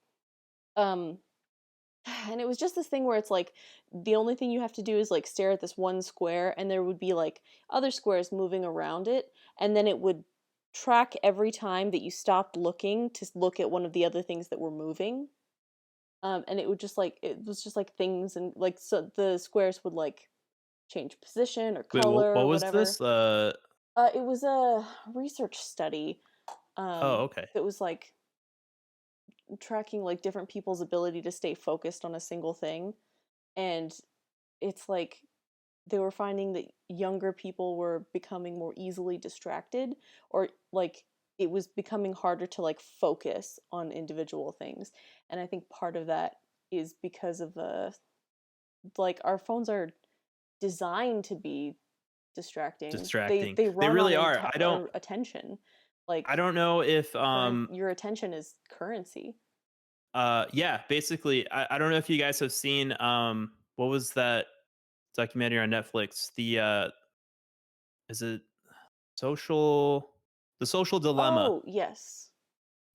[SPEAKER 1] um and it was just this thing where it's like the only thing you have to do is like stare at this one square and there would be like other squares moving around it, and then it would track every time that you stopped looking to look at one of the other things that were moving. And it was just like things, and like so the squares would like change position or
[SPEAKER 2] wait,
[SPEAKER 1] color
[SPEAKER 2] what
[SPEAKER 1] or
[SPEAKER 2] was
[SPEAKER 1] whatever.
[SPEAKER 2] this?
[SPEAKER 1] It was a research study
[SPEAKER 2] Oh, okay.
[SPEAKER 1] that was like tracking like different people's ability to stay focused on a single thing, and it's like they were finding that younger people were becoming more easily distracted, or like it was becoming harder to like focus on individual things. And I think part of that is because of like our phones are designed to be distracting. they
[SPEAKER 2] Distracting.
[SPEAKER 1] they
[SPEAKER 2] They
[SPEAKER 1] run on
[SPEAKER 2] really are.
[SPEAKER 1] our attention,
[SPEAKER 2] I
[SPEAKER 1] like
[SPEAKER 2] don't know if
[SPEAKER 1] your attention is currency.
[SPEAKER 2] yeah, basically I don't know if you guys have seen what was that documentary on Netflix? The is it social the social dilemma.
[SPEAKER 1] Oh yes,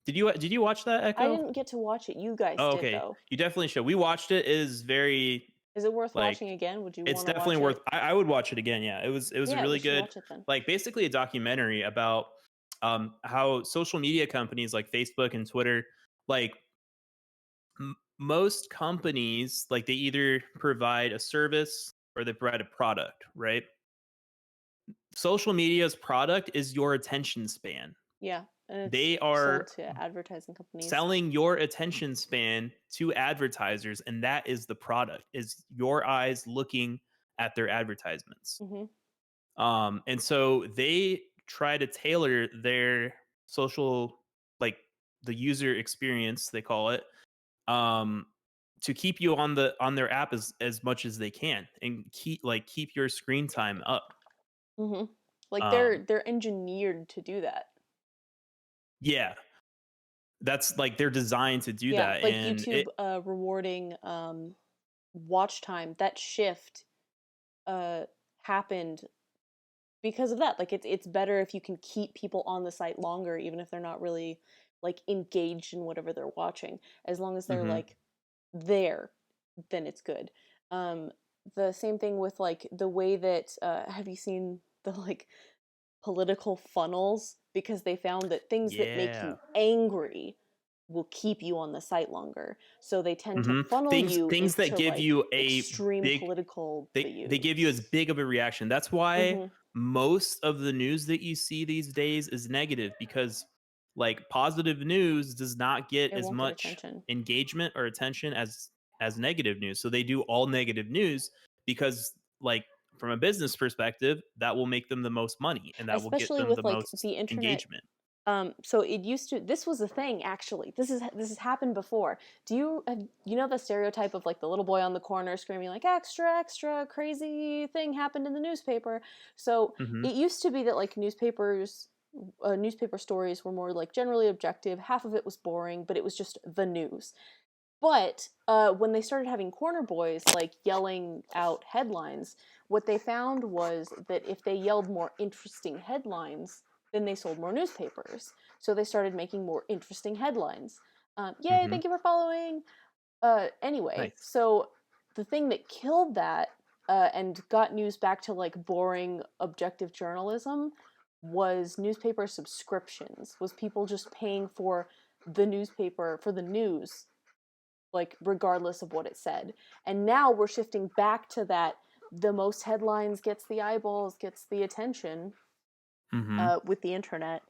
[SPEAKER 2] Did you watch that,
[SPEAKER 1] I
[SPEAKER 2] Echo?
[SPEAKER 1] didn't get to watch it. You guys
[SPEAKER 2] Oh,
[SPEAKER 1] did
[SPEAKER 2] okay.
[SPEAKER 1] though.
[SPEAKER 2] You definitely should. We watched it. It is very
[SPEAKER 1] Is it worth
[SPEAKER 2] like
[SPEAKER 1] watching again? Would you
[SPEAKER 2] it's
[SPEAKER 1] want to
[SPEAKER 2] definitely
[SPEAKER 1] watch
[SPEAKER 2] worth
[SPEAKER 1] it?
[SPEAKER 2] I would watch it again. Yeah. It was a
[SPEAKER 1] Yeah, we
[SPEAKER 2] really
[SPEAKER 1] should
[SPEAKER 2] good
[SPEAKER 1] watch it then.
[SPEAKER 2] like basically a documentary about how social media companies like Facebook and Twitter like most companies like they either provide a service or they provide a product, right? Social media's product is your attention span.
[SPEAKER 1] Yeah, and it's
[SPEAKER 2] They
[SPEAKER 1] sold
[SPEAKER 2] are
[SPEAKER 1] to advertising companies.
[SPEAKER 2] selling your attention span to advertisers, and that is the product, is your eyes looking at their advertisements.
[SPEAKER 1] Hmm.
[SPEAKER 2] And so they try to tailor their social, like the user experience, they call it, um, to keep you on their app as much as they can, and keep your screen time up.
[SPEAKER 1] Hmm. Like
[SPEAKER 2] Um,
[SPEAKER 1] they're engineered to do that.
[SPEAKER 2] yeah, that's like they're designed to do
[SPEAKER 1] Yeah,
[SPEAKER 2] that,
[SPEAKER 1] like
[SPEAKER 2] and
[SPEAKER 1] YouTube
[SPEAKER 2] it.
[SPEAKER 1] rewarding watch time. That shift uh happened because of that. Like it's better if you can keep people on the site longer, even if they're not really like engaged in whatever they're watching. As long as they're
[SPEAKER 2] Mhm.
[SPEAKER 1] like there, then it's good. Um, the same thing with like the way that have you seen the like political funnels, because they found that things that make
[SPEAKER 2] Yeah.
[SPEAKER 1] you angry will keep you on the site longer. So they tend to
[SPEAKER 2] Mhm.
[SPEAKER 1] funnel you
[SPEAKER 2] Things that
[SPEAKER 1] into
[SPEAKER 2] give
[SPEAKER 1] like
[SPEAKER 2] you a
[SPEAKER 1] extreme
[SPEAKER 2] big
[SPEAKER 1] political
[SPEAKER 2] they give you as
[SPEAKER 1] views.
[SPEAKER 2] big of a reaction. That's why
[SPEAKER 1] Hmm.
[SPEAKER 2] most of the news that you see these days is negative because like positive news does not get
[SPEAKER 1] It
[SPEAKER 2] as
[SPEAKER 1] won't get
[SPEAKER 2] much
[SPEAKER 1] attention.
[SPEAKER 2] engagement or attention as negative news. So they do all negative news because like from a business perspective, that will make them the most money and that will get
[SPEAKER 1] Especially
[SPEAKER 2] them
[SPEAKER 1] with
[SPEAKER 2] the
[SPEAKER 1] like
[SPEAKER 2] most
[SPEAKER 1] the internet.
[SPEAKER 2] engagement.
[SPEAKER 1] So it used to. This was a thing actually. This has happened before. Do you know the stereotype of like the little boy on the corner screaming like extra extra crazy thing happened in the newspaper? So
[SPEAKER 2] Mhm.
[SPEAKER 1] it used to be that like newspaper stories were more like generally objective. Half of it was boring, but it was just the news. But when they started having corner boys like yelling out headlines, what they found was that if they yelled more interesting headlines, then they sold more newspapers. So they started making more interesting headlines. Yay,
[SPEAKER 2] Mhm.
[SPEAKER 1] thank you for following. Anyway,
[SPEAKER 2] Nice.
[SPEAKER 1] so the thing that killed that and got news back to like boring objective journalism was newspaper subscriptions, was people just paying for the newspaper for the news, like regardless of what it said. And now we're shifting back to that the most headlines gets the eyeballs, gets the attention
[SPEAKER 2] Mm-hmm.
[SPEAKER 1] with the internet.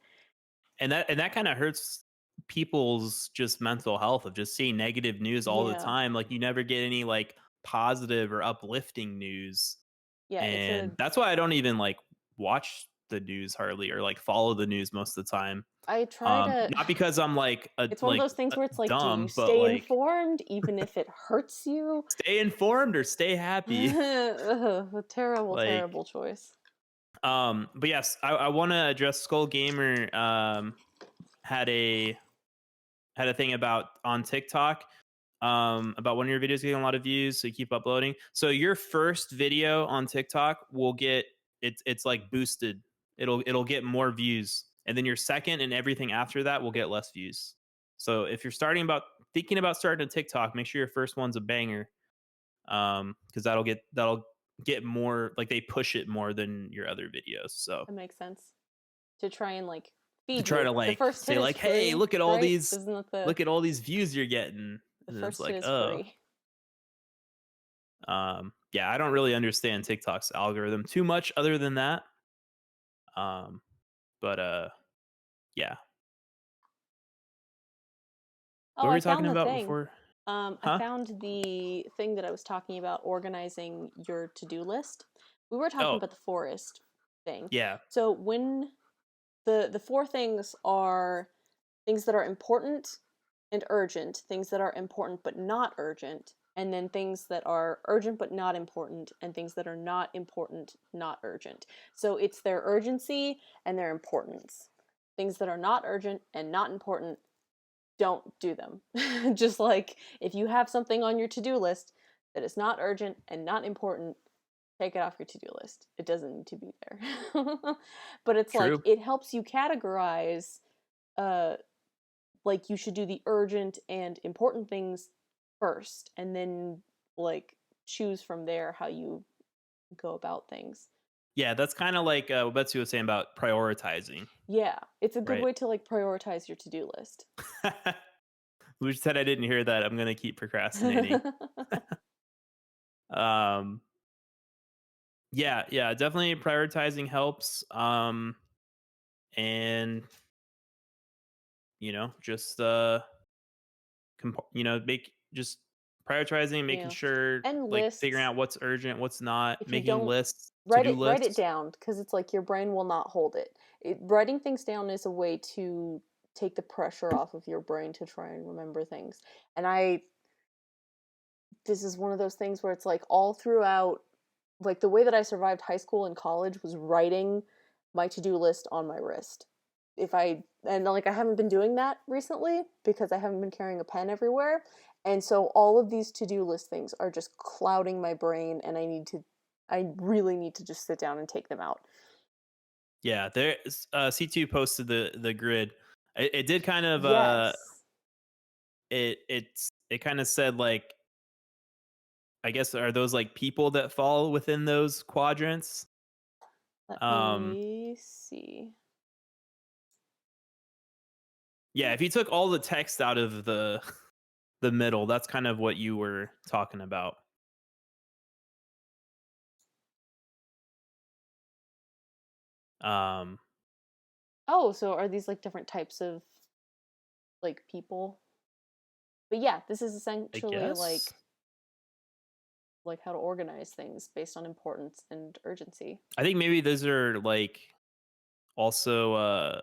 [SPEAKER 2] And that kind of hurts people's just mental health of just seeing negative news all the
[SPEAKER 1] Yeah.
[SPEAKER 2] time. Like you never get any like positive or uplifting news.
[SPEAKER 1] Yeah, it's a
[SPEAKER 2] And that's why I don't even like watch the news hardly or like follow the news most of the time.
[SPEAKER 1] I try to
[SPEAKER 2] Not because I'm like
[SPEAKER 1] it's one of those things where it's like, do you
[SPEAKER 2] dumb, but
[SPEAKER 1] stay
[SPEAKER 2] like
[SPEAKER 1] informed even if it hurts you?
[SPEAKER 2] stay informed or stay happy.
[SPEAKER 1] Ugh, a terrible,
[SPEAKER 2] Like
[SPEAKER 1] terrible choice.
[SPEAKER 2] but yes, I want to address Skull Gamer had a had a thing about on TikTok about one of your videos getting a lot of views, so you keep uploading. So your first video on TikTok will get it's like boosted. It'll get more views, and then your second and everything after that will get less views. So if you're thinking about starting a TikTok, make sure your first one's a banger, because that'll get more, like they push it more than your other videos. So
[SPEAKER 1] That makes sense. To try and like
[SPEAKER 2] to
[SPEAKER 1] feed
[SPEAKER 2] try
[SPEAKER 1] you.
[SPEAKER 2] to
[SPEAKER 1] The
[SPEAKER 2] like
[SPEAKER 1] first hit
[SPEAKER 2] say
[SPEAKER 1] is
[SPEAKER 2] like, hey,
[SPEAKER 1] free, right? Isn't that
[SPEAKER 2] look at all these views you're getting,
[SPEAKER 1] the
[SPEAKER 2] and it's
[SPEAKER 1] first hit
[SPEAKER 2] like,
[SPEAKER 1] is
[SPEAKER 2] oh,
[SPEAKER 1] free?
[SPEAKER 2] yeah, I don't really understand TikTok's algorithm too much other than that. Um, but yeah. What
[SPEAKER 1] Oh,
[SPEAKER 2] were
[SPEAKER 1] I
[SPEAKER 2] we talking
[SPEAKER 1] found the
[SPEAKER 2] about
[SPEAKER 1] thing.
[SPEAKER 2] before?
[SPEAKER 1] I
[SPEAKER 2] Huh?
[SPEAKER 1] found the thing that I was talking about organizing your to-do list. We were talking
[SPEAKER 2] Oh,
[SPEAKER 1] about the forest thing.
[SPEAKER 2] yeah.
[SPEAKER 1] So when the four things are things that are important and urgent, things that are important but not urgent, and then things that are urgent but not important, and things that are not important, not urgent. So it's their urgency and their importance. Things that are not urgent and not important, don't do them. Just like if you have something on your to-do list that is not urgent and not important, take it off your to-do list. It doesn't need to be there. But it's like
[SPEAKER 2] True.
[SPEAKER 1] it helps you categorize uh like you should do the urgent and important things first and then like choose from there how you go about things.
[SPEAKER 2] Yeah, that's kind of like what Betsy was saying about prioritizing,
[SPEAKER 1] Yeah, it's a good
[SPEAKER 2] right?
[SPEAKER 1] way to like prioritize your to-do list.
[SPEAKER 2] Which said I didn't hear that. I'm gonna keep procrastinating. Um, yeah, definitely prioritizing helps. And just make just prioritizing, making
[SPEAKER 1] Yeah.
[SPEAKER 2] sure,
[SPEAKER 1] And
[SPEAKER 2] like figuring
[SPEAKER 1] lists,
[SPEAKER 2] out what's urgent, what's not,
[SPEAKER 1] if you
[SPEAKER 2] making
[SPEAKER 1] don't
[SPEAKER 2] lists,
[SPEAKER 1] write
[SPEAKER 2] to-do
[SPEAKER 1] it
[SPEAKER 2] lists.
[SPEAKER 1] down because it's like your brain will not hold it. Writing things down is a way to take the pressure off of your brain to try and remember things. And I this is one of those things where it's like all throughout, like the way that I survived high school and college was writing my to-do list on my wrist. If I and like I haven't been doing that recently because I haven't been carrying a pen everywhere. And so all of these to-do list things are just clouding my brain and I really need to just sit down and take them out.
[SPEAKER 2] Yeah, there. C2 posted the grid. It did kind of
[SPEAKER 1] Yes.
[SPEAKER 2] it kind of said like, I guess, are those like people that fall within those quadrants?
[SPEAKER 1] Let
[SPEAKER 2] Um,
[SPEAKER 1] me see.
[SPEAKER 2] yeah, if you took all the text out of the middle, that's kind of what you were talking about. Um,
[SPEAKER 1] Oh, so are these like different types of like people? But yeah, this is
[SPEAKER 2] I
[SPEAKER 1] essentially
[SPEAKER 2] guess.
[SPEAKER 1] like how to organize things based on importance and urgency.
[SPEAKER 2] I think maybe those are like also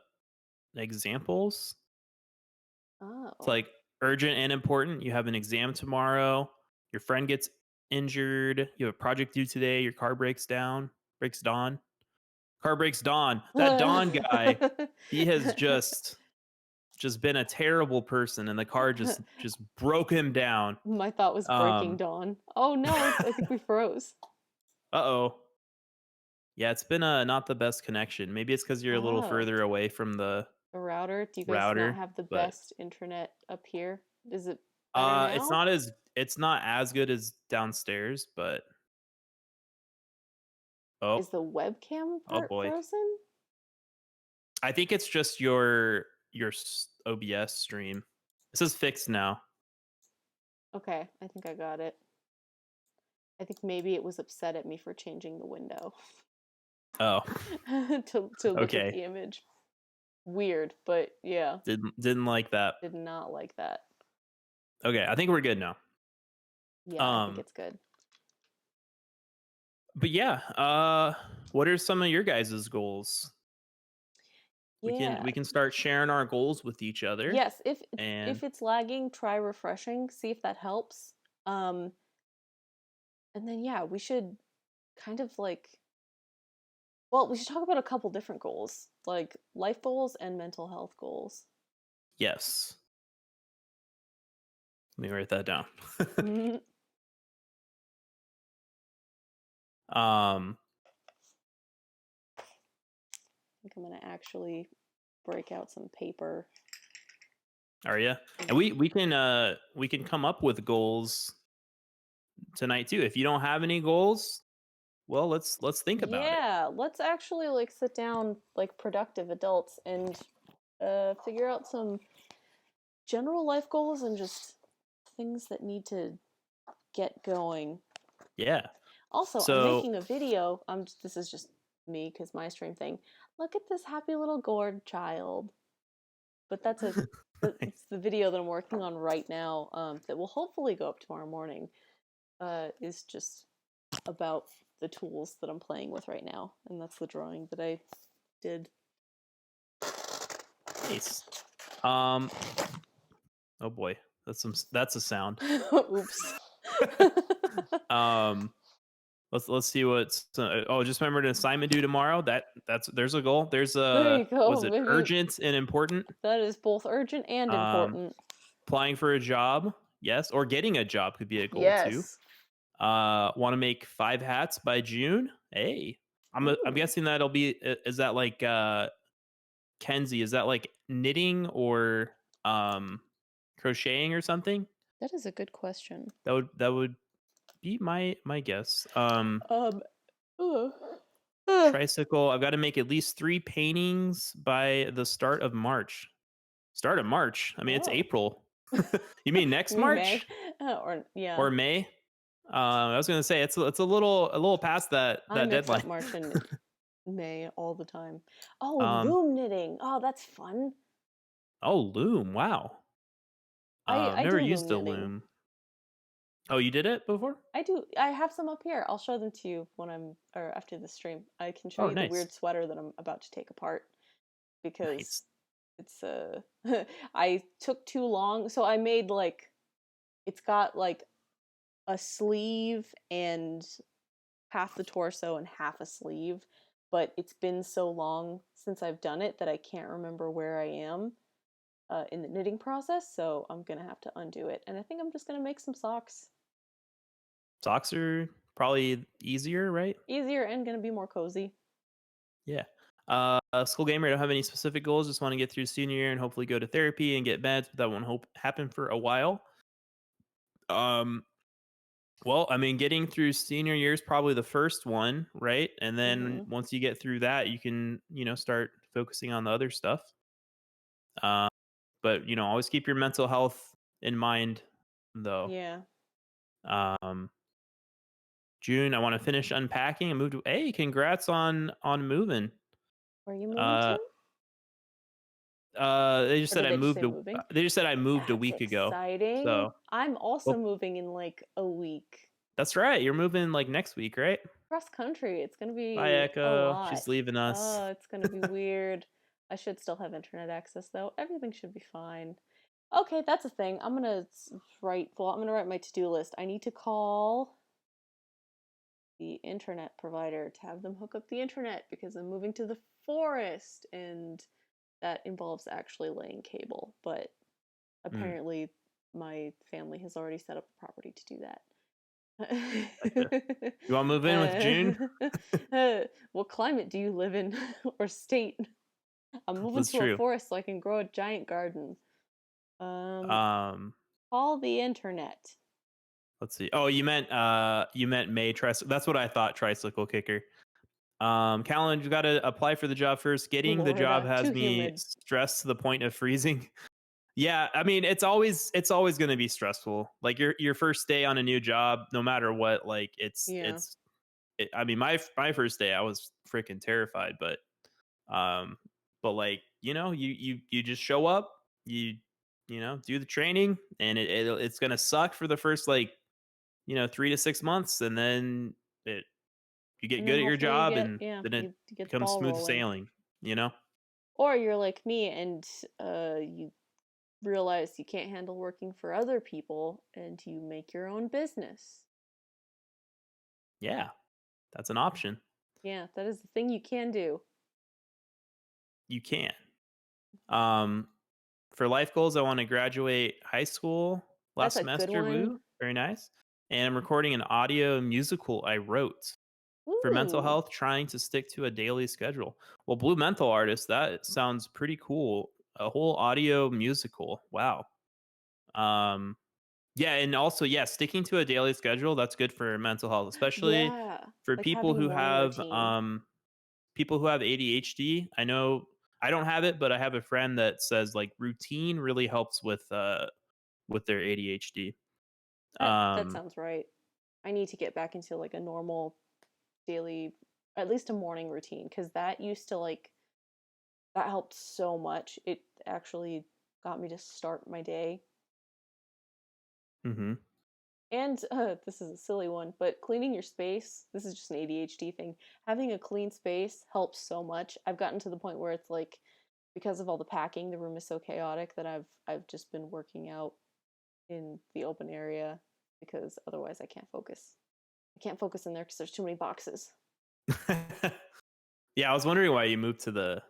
[SPEAKER 2] examples. It's
[SPEAKER 1] Oh.
[SPEAKER 2] like urgent and important. You have an exam tomorrow. Your friend gets injured. You have a project due today. Your car breaks down. Car breaks Don. That Don guy, he has just been a terrible person, and the car just broke him down.
[SPEAKER 1] My thought was Breaking
[SPEAKER 2] Um,
[SPEAKER 1] Dawn. Oh no, I think we froze.
[SPEAKER 2] uh-oh. Yeah, it's been not the best connection. Maybe it's because you're a little
[SPEAKER 1] Oh,
[SPEAKER 2] further away from the
[SPEAKER 1] the router. Do you guys not
[SPEAKER 2] router,
[SPEAKER 1] have the
[SPEAKER 2] but
[SPEAKER 1] best internet up here? Is it better
[SPEAKER 2] it's
[SPEAKER 1] now?
[SPEAKER 2] not as good as downstairs, but oh,
[SPEAKER 1] Is the webcam
[SPEAKER 2] oh
[SPEAKER 1] part
[SPEAKER 2] boy.
[SPEAKER 1] frozen?
[SPEAKER 2] I think it's just your OBS stream. This is fixed now.
[SPEAKER 1] Okay, I think I got it. I think maybe it was upset at me for changing the window
[SPEAKER 2] Oh,
[SPEAKER 1] to look at
[SPEAKER 2] okay.
[SPEAKER 1] the image. Weird, but yeah,
[SPEAKER 2] Didn't like that.
[SPEAKER 1] did not like that.
[SPEAKER 2] Okay, I think we're good now.
[SPEAKER 1] Yeah, I think
[SPEAKER 2] Um,
[SPEAKER 1] it's good.
[SPEAKER 2] but yeah, what are some of your guys' goals?
[SPEAKER 1] Yeah.
[SPEAKER 2] We can start sharing our goals with each other,
[SPEAKER 1] Yes,
[SPEAKER 2] and
[SPEAKER 1] if it's lagging, try refreshing, see if that helps. Um and then yeah, we should kind of like well, we should talk about a couple different goals, like life goals and mental health goals.
[SPEAKER 2] yes, let me write that down.
[SPEAKER 1] Mhm.
[SPEAKER 2] um,
[SPEAKER 1] I think I'm gonna actually break out some paper.
[SPEAKER 2] are you? And
[SPEAKER 1] And
[SPEAKER 2] we can come up with goals tonight too. If you don't have any goals, well, let's think about it.
[SPEAKER 1] yeah, let's actually like sit down like productive adults and figure out some general life goals and just things that need to get going.
[SPEAKER 2] Yeah.
[SPEAKER 1] Also, I'm
[SPEAKER 2] So
[SPEAKER 1] making a video. This is just me because my stream thing. Look at this happy little gourd child. But it's the video that I'm working on right now. That will hopefully go up tomorrow morning. Is just about the tools that I'm playing with right now, and that's the drawing that I did.
[SPEAKER 2] nice. Oh boy, that's a sound.
[SPEAKER 1] Oops.
[SPEAKER 2] um, let's see what's. Oh, just remembered an assignment due tomorrow. That's there's a goal. There's
[SPEAKER 1] There
[SPEAKER 2] a
[SPEAKER 1] you go.
[SPEAKER 2] was it
[SPEAKER 1] Maybe
[SPEAKER 2] urgent and important?
[SPEAKER 1] that is both urgent and
[SPEAKER 2] Um,
[SPEAKER 1] important.
[SPEAKER 2] applying for a job, yes, or getting a job could be a goal too.
[SPEAKER 1] Yes.
[SPEAKER 2] Want to make 5 hats by June? Hey, I'm
[SPEAKER 1] Ooh,
[SPEAKER 2] guessing that'll be. Is that like Kenzie? Is that like knitting or um crocheting or something?
[SPEAKER 1] that is a good question.
[SPEAKER 2] That would be my guess.
[SPEAKER 1] Um. Ugh. Ugh.
[SPEAKER 2] Tricycle. I've got to make at least 3 paintings by the start of March. Start of March. I mean, it's
[SPEAKER 1] Oh.
[SPEAKER 2] April. You mean next
[SPEAKER 1] Me May.
[SPEAKER 2] March
[SPEAKER 1] Or yeah.
[SPEAKER 2] or May? I was gonna say it's a little past
[SPEAKER 1] I
[SPEAKER 2] that
[SPEAKER 1] mix up
[SPEAKER 2] deadline.
[SPEAKER 1] March and May all the time. Oh,
[SPEAKER 2] um.
[SPEAKER 1] loom knitting. Oh, that's fun.
[SPEAKER 2] Oh, loom. Wow.
[SPEAKER 1] I
[SPEAKER 2] Never
[SPEAKER 1] do loom
[SPEAKER 2] used a
[SPEAKER 1] knitting.
[SPEAKER 2] loom. Oh, you did it before?
[SPEAKER 1] I do. I have some up here. I'll show them to you when I'm or after the stream. I can show
[SPEAKER 2] Oh,
[SPEAKER 1] you the
[SPEAKER 2] nice,
[SPEAKER 1] weird sweater that I'm about to take apart because
[SPEAKER 2] nice.
[SPEAKER 1] it's I took too long. So I made like it's got like a sleeve and half the torso and half a sleeve, but it's been so long since I've done it that I can't remember where I am in the knitting process. So I'm gonna have to undo it, and I think I'm just gonna make some socks.
[SPEAKER 2] Socks are probably easier, right?
[SPEAKER 1] Easier and gonna be more cozy.
[SPEAKER 2] Yeah. School gamer, I don't have any specific goals. Just want to get through senior year and hopefully go to therapy and get meds, but that won't hope happen for a while. Um, well, I mean, getting through senior year is probably the first one, right? And then
[SPEAKER 1] Mm-hmm.
[SPEAKER 2] once you get through that, you can, start focusing on the other stuff. Uh, but always keep your mental health in mind, though.
[SPEAKER 1] Yeah.
[SPEAKER 2] Um, June, I want to finish unpacking and move to. Hey, congrats on moving.
[SPEAKER 1] Where are you moving
[SPEAKER 2] Uh,
[SPEAKER 1] to?
[SPEAKER 2] they just
[SPEAKER 1] Or
[SPEAKER 2] said
[SPEAKER 1] did
[SPEAKER 2] I
[SPEAKER 1] they just
[SPEAKER 2] moved.
[SPEAKER 1] say moving?
[SPEAKER 2] They just said I moved a
[SPEAKER 1] That's
[SPEAKER 2] week ago.
[SPEAKER 1] exciting.
[SPEAKER 2] So,
[SPEAKER 1] I'm also
[SPEAKER 2] well,
[SPEAKER 1] moving in like a week.
[SPEAKER 2] that's right. You're moving like next week, right?
[SPEAKER 1] Cross country. It's gonna
[SPEAKER 2] Bye,
[SPEAKER 1] be a
[SPEAKER 2] Echo.
[SPEAKER 1] lot.
[SPEAKER 2] She's leaving us.
[SPEAKER 1] Oh, it's gonna be weird. I should still have internet access though. Everything should be fine. Okay, that's a thing. I'm gonna write my to-do list. I need to call the internet provider to have them hook up the internet because I'm moving to the forest and that involves actually laying cable, but
[SPEAKER 2] Mm,
[SPEAKER 1] apparently my family has already set up a property to do
[SPEAKER 2] gotcha.
[SPEAKER 1] that.
[SPEAKER 2] You want to move in with June?
[SPEAKER 1] What climate do you live in or state? I'm moving
[SPEAKER 2] That's
[SPEAKER 1] to a
[SPEAKER 2] true.
[SPEAKER 1] forest so I can grow a giant garden. Um,
[SPEAKER 2] Um,
[SPEAKER 1] call the internet.
[SPEAKER 2] let's see. Oh, you meant May tricycle. That's what I thought. Tricycle kicker. Callan, you got to apply for the job first. Getting the
[SPEAKER 1] Lord,
[SPEAKER 2] job has
[SPEAKER 1] too
[SPEAKER 2] me
[SPEAKER 1] humid.
[SPEAKER 2] stressed to the point of freezing. Yeah, I mean, it's always going to be stressful. Like your first day on a new job, no matter what, like
[SPEAKER 1] Yeah.
[SPEAKER 2] I mean, my first day, I was freaking terrified, um, but like you just show up, do the training, and it's gonna suck for the first like 3 to 6 months, and then it you get
[SPEAKER 1] And then
[SPEAKER 2] good at your
[SPEAKER 1] hopefully you
[SPEAKER 2] job,
[SPEAKER 1] get,
[SPEAKER 2] and
[SPEAKER 1] yeah,
[SPEAKER 2] then it
[SPEAKER 1] you get the
[SPEAKER 2] becomes
[SPEAKER 1] ball
[SPEAKER 2] smooth
[SPEAKER 1] rolling.
[SPEAKER 2] sailing. You know?
[SPEAKER 1] Or you're like me and you realize you can't handle working for other people and you make your own business.
[SPEAKER 2] Yeah, that's an option.
[SPEAKER 1] Yeah, that is the thing you can do.
[SPEAKER 2] You can. Um, for life goals, I want to graduate high school
[SPEAKER 1] That's
[SPEAKER 2] last
[SPEAKER 1] a good
[SPEAKER 2] semester.
[SPEAKER 1] one.
[SPEAKER 2] Woo, very nice. And I'm recording an audio musical I wrote for mental
[SPEAKER 1] Ooh.
[SPEAKER 2] health, trying to stick to a daily schedule. Well, Blue Mental Artist, that sounds pretty cool. A whole audio musical. Wow. Um, yeah, and also, yeah, sticking to a daily schedule, that's good for mental health, especially
[SPEAKER 1] Yeah,
[SPEAKER 2] for
[SPEAKER 1] like having a morning routine.
[SPEAKER 2] people who have ADHD. I know I don't have it, but I have a friend that says like routine really helps with their ADHD.
[SPEAKER 1] That
[SPEAKER 2] Um,
[SPEAKER 1] sounds right. I need to get back into like a normal daily, at least a morning routine, because that used to like that helped so much. It actually got me to start my day.
[SPEAKER 2] mhm.
[SPEAKER 1] And this is a silly one, but cleaning your space, this is just an ADHD thing. Having a clean space helps so much. I've gotten to the point where it's like because of all the packing, the room is so chaotic that I've just been working out in the open area because otherwise I can't focus. I can't focus in there because there's too many boxes.
[SPEAKER 2] Yeah, I was wondering why you moved to the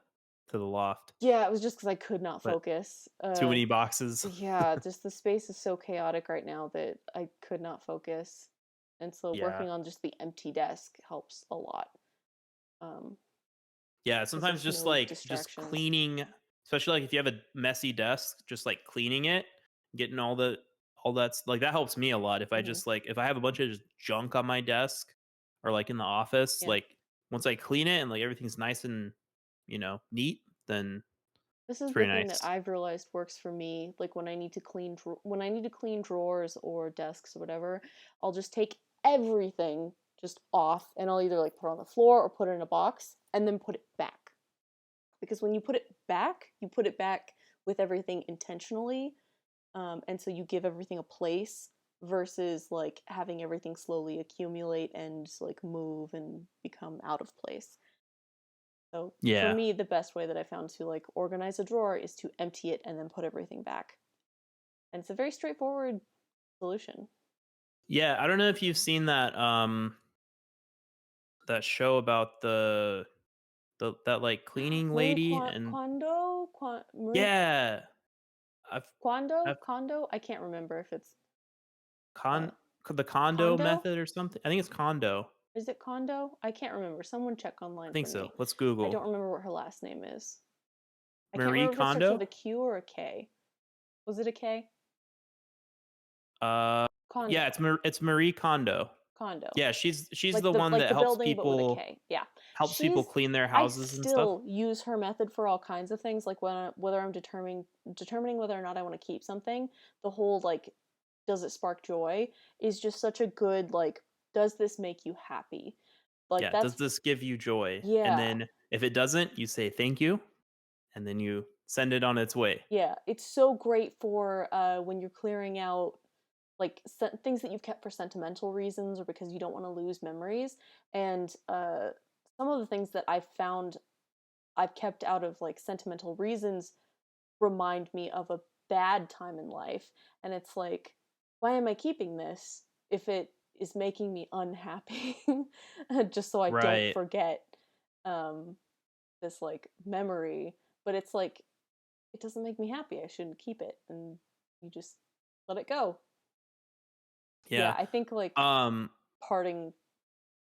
[SPEAKER 2] loft.
[SPEAKER 1] Yeah, it was just because I could not
[SPEAKER 2] But
[SPEAKER 1] focus.
[SPEAKER 2] too many boxes.
[SPEAKER 1] Yeah, just the space is so chaotic right now that I could not focus. And so
[SPEAKER 2] Yeah.
[SPEAKER 1] working on just the empty desk helps a lot. Um,
[SPEAKER 2] Yeah,
[SPEAKER 1] because
[SPEAKER 2] sometimes
[SPEAKER 1] there's
[SPEAKER 2] just
[SPEAKER 1] no
[SPEAKER 2] like just
[SPEAKER 1] distractions.
[SPEAKER 2] cleaning, especially like if you have a messy desk, just like cleaning it, getting all that's like that helps me a lot. If I
[SPEAKER 1] Hmm.
[SPEAKER 2] just like if I have a bunch of just junk on my desk or like in the office,
[SPEAKER 1] Yeah.
[SPEAKER 2] like once I clean it and like everything's nice and neat, then
[SPEAKER 1] This
[SPEAKER 2] it's
[SPEAKER 1] is the
[SPEAKER 2] pretty
[SPEAKER 1] thing that
[SPEAKER 2] nice.
[SPEAKER 1] I've realized works for me. Like when I need to clean when I need to clean drawers or desks or whatever, I'll just take everything just off and I'll either like put it on the floor or put it in a box and then put it back. Because when you put it back with everything intentionally, and so you give everything a place versus like having everything slowly accumulate and like move and become out of place. So for
[SPEAKER 2] Yeah.
[SPEAKER 1] me, the best way that I found to like organize a drawer is to empty it and then put everything back. And it's a very straightforward solution.
[SPEAKER 2] Yeah, I don't know if you've seen that show about the that like cleaning
[SPEAKER 1] Marie
[SPEAKER 2] lady and
[SPEAKER 1] Kondo, Marie
[SPEAKER 2] yeah, I've
[SPEAKER 1] Kondo,
[SPEAKER 2] I've
[SPEAKER 1] Kondo. I can't remember if it's uh,
[SPEAKER 2] con the condo
[SPEAKER 1] Kondo.
[SPEAKER 2] method or something. I think it's condo.
[SPEAKER 1] Is it Kondo? I can't remember. Someone check
[SPEAKER 2] I
[SPEAKER 1] online
[SPEAKER 2] think
[SPEAKER 1] for
[SPEAKER 2] so.
[SPEAKER 1] me.
[SPEAKER 2] Let's
[SPEAKER 1] I
[SPEAKER 2] Google
[SPEAKER 1] don't remember what her last name is. I can't
[SPEAKER 2] Marie
[SPEAKER 1] remember if it starts with
[SPEAKER 2] Kondo.
[SPEAKER 1] a Q or a K. Was it a K?
[SPEAKER 2] Uh, yeah,
[SPEAKER 1] Kondo.
[SPEAKER 2] it's Marie Kondo.
[SPEAKER 1] Condo.
[SPEAKER 2] Yeah, she's the one
[SPEAKER 1] Like
[SPEAKER 2] that
[SPEAKER 1] the building but with a K. Yeah.
[SPEAKER 2] helps people clean their
[SPEAKER 1] I
[SPEAKER 2] houses and stuff.
[SPEAKER 1] still use her method for all kinds of things like whether I'm determining whether or not I want to keep something, the whole like does it spark joy is just such a good like does this make you happy? Like
[SPEAKER 2] Yeah, does
[SPEAKER 1] that's
[SPEAKER 2] this give you joy? And
[SPEAKER 1] yeah.
[SPEAKER 2] then if it doesn't, you say thank you, and then you send it on its way.
[SPEAKER 1] Yeah, it's so great for when you're clearing out like things that you've kept for sentimental reasons or because you don't want to lose memories. And some of the things that I've found I've kept out of like sentimental reasons remind me of a bad time in life. And it's like, why am I keeping this if it is making me unhappy? Just so I don't
[SPEAKER 2] Right.
[SPEAKER 1] forget um, this like memory. But it's like, it doesn't make me happy. I shouldn't keep it. And you just let it go. Yeah,
[SPEAKER 2] Yeah.
[SPEAKER 1] I think like
[SPEAKER 2] Um,
[SPEAKER 1] parting,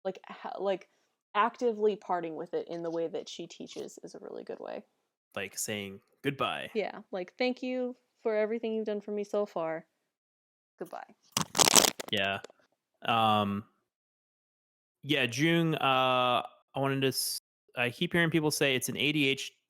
[SPEAKER 1] like actively parting with it in the way that she teaches is a really good way.
[SPEAKER 2] like saying goodbye.
[SPEAKER 1] Yeah, like thank you for everything you've done for me so far. Goodbye.
[SPEAKER 2] Yeah. Um, yeah, Jung, I keep hearing people say it's an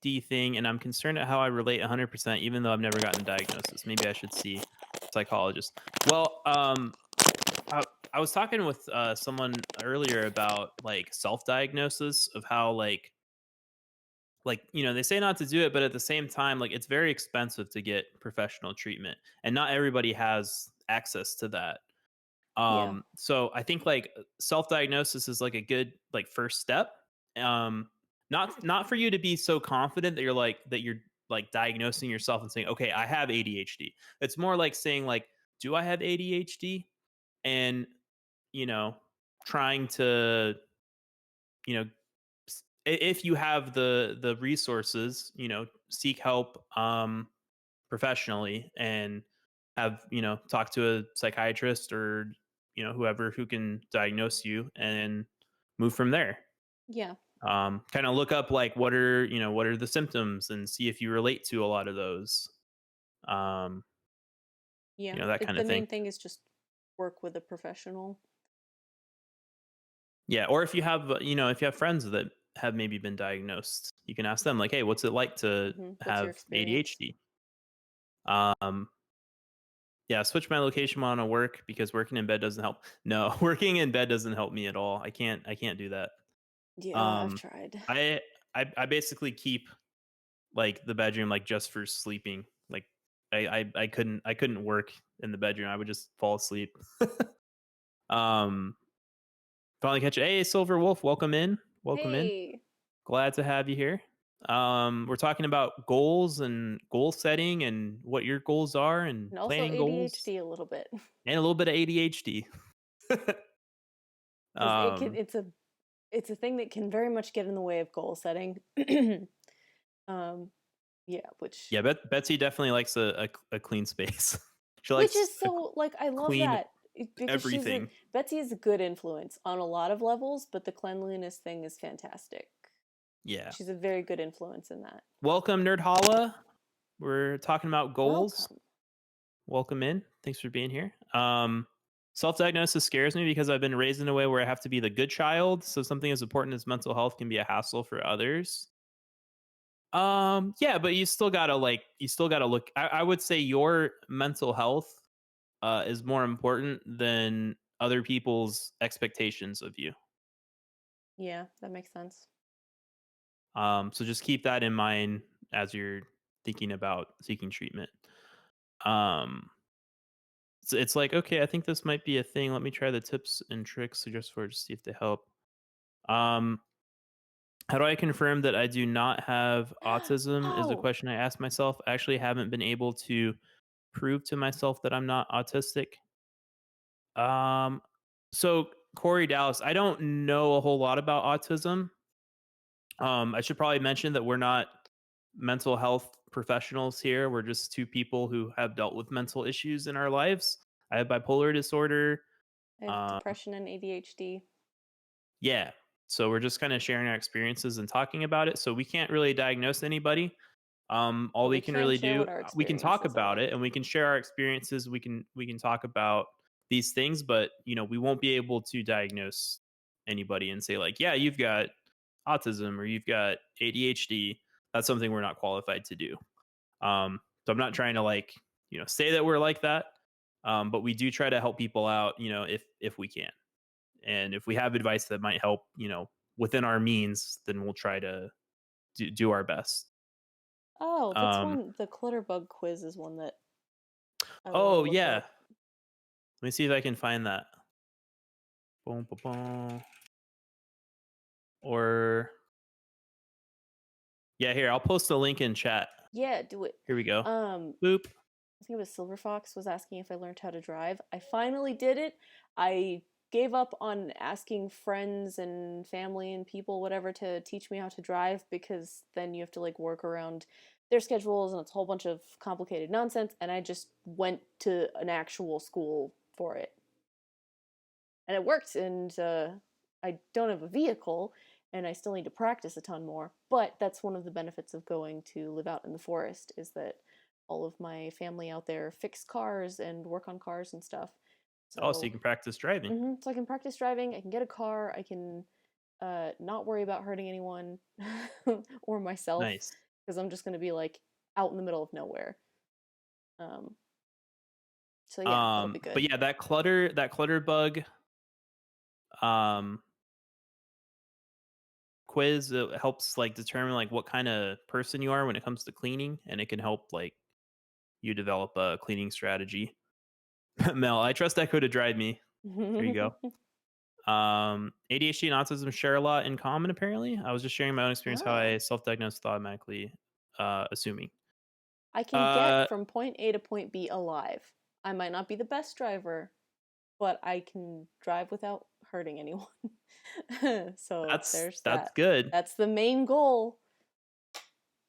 [SPEAKER 2] ADHD thing, and I'm concerned at how I relate 100%, even though I've never gotten a diagnosis. Maybe I should see a psychologist. Well, I, I was talking with someone earlier about like self-diagnosis of how they say not to do it, but at the same time, like it's very expensive to get professional treatment, and not everybody has access to that.
[SPEAKER 1] Yeah.
[SPEAKER 2] So I think like self-diagnosis is like a good like first step. Um, not for you to be so confident that you're like diagnosing yourself and saying, okay, I have ADHD. It's more like saying like, do I have ADHD? And you know, trying to, you know, if you have the resources, seek help professionally, and have, talk to a psychiatrist or, whoever who can diagnose you, and move from there.
[SPEAKER 1] Yeah.
[SPEAKER 2] Kind of look up like what are the symptoms and see if you relate to a lot of those. Um,
[SPEAKER 1] Yeah.
[SPEAKER 2] that kind
[SPEAKER 1] The
[SPEAKER 2] of thing.
[SPEAKER 1] main thing is just work with a professional.
[SPEAKER 2] Yeah, or if you have friends that have maybe been diagnosed, you can ask them like, "Hey, what's it like to
[SPEAKER 1] What's your
[SPEAKER 2] have
[SPEAKER 1] experience?
[SPEAKER 2] ADHD?" Um, yeah, switch my location while I work because working in bed doesn't help. No, working in bed doesn't help me at all. I can't do that.
[SPEAKER 1] Yeah, I've
[SPEAKER 2] Um,
[SPEAKER 1] tried.
[SPEAKER 2] I I basically keep like the bedroom like just for sleeping. Like I couldn't work in the bedroom. I would just fall asleep. um, Finally catch. Hey, Silver Wolf, welcome in. Welcome in.
[SPEAKER 1] Hey.
[SPEAKER 2] Glad to have you here. We're talking about goals and goal setting and what your goals are and
[SPEAKER 1] And also
[SPEAKER 2] planning goals
[SPEAKER 1] ADHD a little bit.
[SPEAKER 2] and a little bit of ADHD.
[SPEAKER 1] Because
[SPEAKER 2] um,
[SPEAKER 1] it's a thing that can very much get in the way of goal setting. um, yeah,
[SPEAKER 2] yeah, Betsy definitely likes a clean space. She
[SPEAKER 1] which
[SPEAKER 2] likes
[SPEAKER 1] is so like I love
[SPEAKER 2] clean
[SPEAKER 1] that because
[SPEAKER 2] everything.
[SPEAKER 1] Betsy is a good influence on a lot of levels, but the cleanliness thing is fantastic.
[SPEAKER 2] Yeah.
[SPEAKER 1] She's a very good influence in that.
[SPEAKER 2] Welcome, Nerd Holla. We're talking about goals.
[SPEAKER 1] Welcome.
[SPEAKER 2] Welcome in. Thanks for being here. Self-diagnosis scares me because I've been raised in a way where I have to be the good child. So something as important as mental health can be a hassle for others. Yeah, but you still gotta look. I would say your mental health is more important than other people's expectations of you.
[SPEAKER 1] Yeah, that makes sense.
[SPEAKER 2] So just keep that in mind as you're thinking about seeking treatment. Um, it's like, okay, I think this might be a thing. Let me try the tips and tricks suggest for it to see if they help. Um, how do I confirm that I do not have autism? Is a
[SPEAKER 1] Oh,
[SPEAKER 2] question I ask myself. I actually haven't been able to prove to myself that I'm not autistic. Um, so Corey Dallas, I don't know a whole lot about autism. I should probably mention that we're not mental health professionals here. We're just two people who have dealt with mental issues in our lives. I have bipolar disorder.
[SPEAKER 1] I have
[SPEAKER 2] Um,
[SPEAKER 1] depression and ADHD.
[SPEAKER 2] yeah. So we're just kind of sharing our experiences and talking about it. So we can't really diagnose anybody. All
[SPEAKER 1] But
[SPEAKER 2] we
[SPEAKER 1] we
[SPEAKER 2] can
[SPEAKER 1] can
[SPEAKER 2] really
[SPEAKER 1] share
[SPEAKER 2] do,
[SPEAKER 1] what our
[SPEAKER 2] we can talk
[SPEAKER 1] experiences
[SPEAKER 2] about
[SPEAKER 1] are.
[SPEAKER 2] it and we can share our experiences. We can talk about these things, but we won't be able to diagnose anybody and say like, yeah, you've got autism or you've got ADHD. That's something we're not qualified to do. So I'm not trying to like, say that we're like that. But we do try to help people out, if we can. And if we have advice that might help, within our means, then we'll try to do our best.
[SPEAKER 1] Oh, that's
[SPEAKER 2] Um,
[SPEAKER 1] one. The Clutter Bug Quiz is one that I want to
[SPEAKER 2] oh
[SPEAKER 1] look
[SPEAKER 2] yeah.
[SPEAKER 1] up.
[SPEAKER 2] Let me see if I can find that. Boom, boom, boom. Or yeah, here, I'll post the link in chat.
[SPEAKER 1] Yeah, do it.
[SPEAKER 2] Here we go.
[SPEAKER 1] Um,
[SPEAKER 2] Boop.
[SPEAKER 1] I think it was Silver Fox was asking if I learned how to drive. I finally did it. I gave up on asking friends and family and people whatever to teach me how to drive because then you have to like work around their schedules and it's a whole bunch of complicated nonsense and I just went to an actual school for it. And it worked and I don't have a vehicle and I still need to practice a ton more, but that's one of the benefits of going to live out in the forest is that all of my family out there fix cars and work on cars and stuff.
[SPEAKER 2] Oh, so you
[SPEAKER 1] So,
[SPEAKER 2] can practice driving.
[SPEAKER 1] so I can practice driving. I can get a car. I can not worry about hurting anyone or myself.
[SPEAKER 2] Nice.
[SPEAKER 1] because I'm just going to be like out in the middle of nowhere. Um, so yeah, that'll be
[SPEAKER 2] But
[SPEAKER 1] good.
[SPEAKER 2] yeah, that clutter bug um quiz helps like determine like what kind of person you are when it comes to cleaning, and it can help like you develop a cleaning strategy. Mel, I trust Echo to drive me. There you go. ADHD and autism share a lot in common. Apparently, I was just sharing my own experience how I
[SPEAKER 1] Oh,
[SPEAKER 2] self-diagnosed automatically, assuming.
[SPEAKER 1] I can get
[SPEAKER 2] Uh,
[SPEAKER 1] from point A to point B alive. I might not be the best driver, but I can drive without hurting anyone. So there's
[SPEAKER 2] that's
[SPEAKER 1] that.
[SPEAKER 2] good.
[SPEAKER 1] That's the main goal.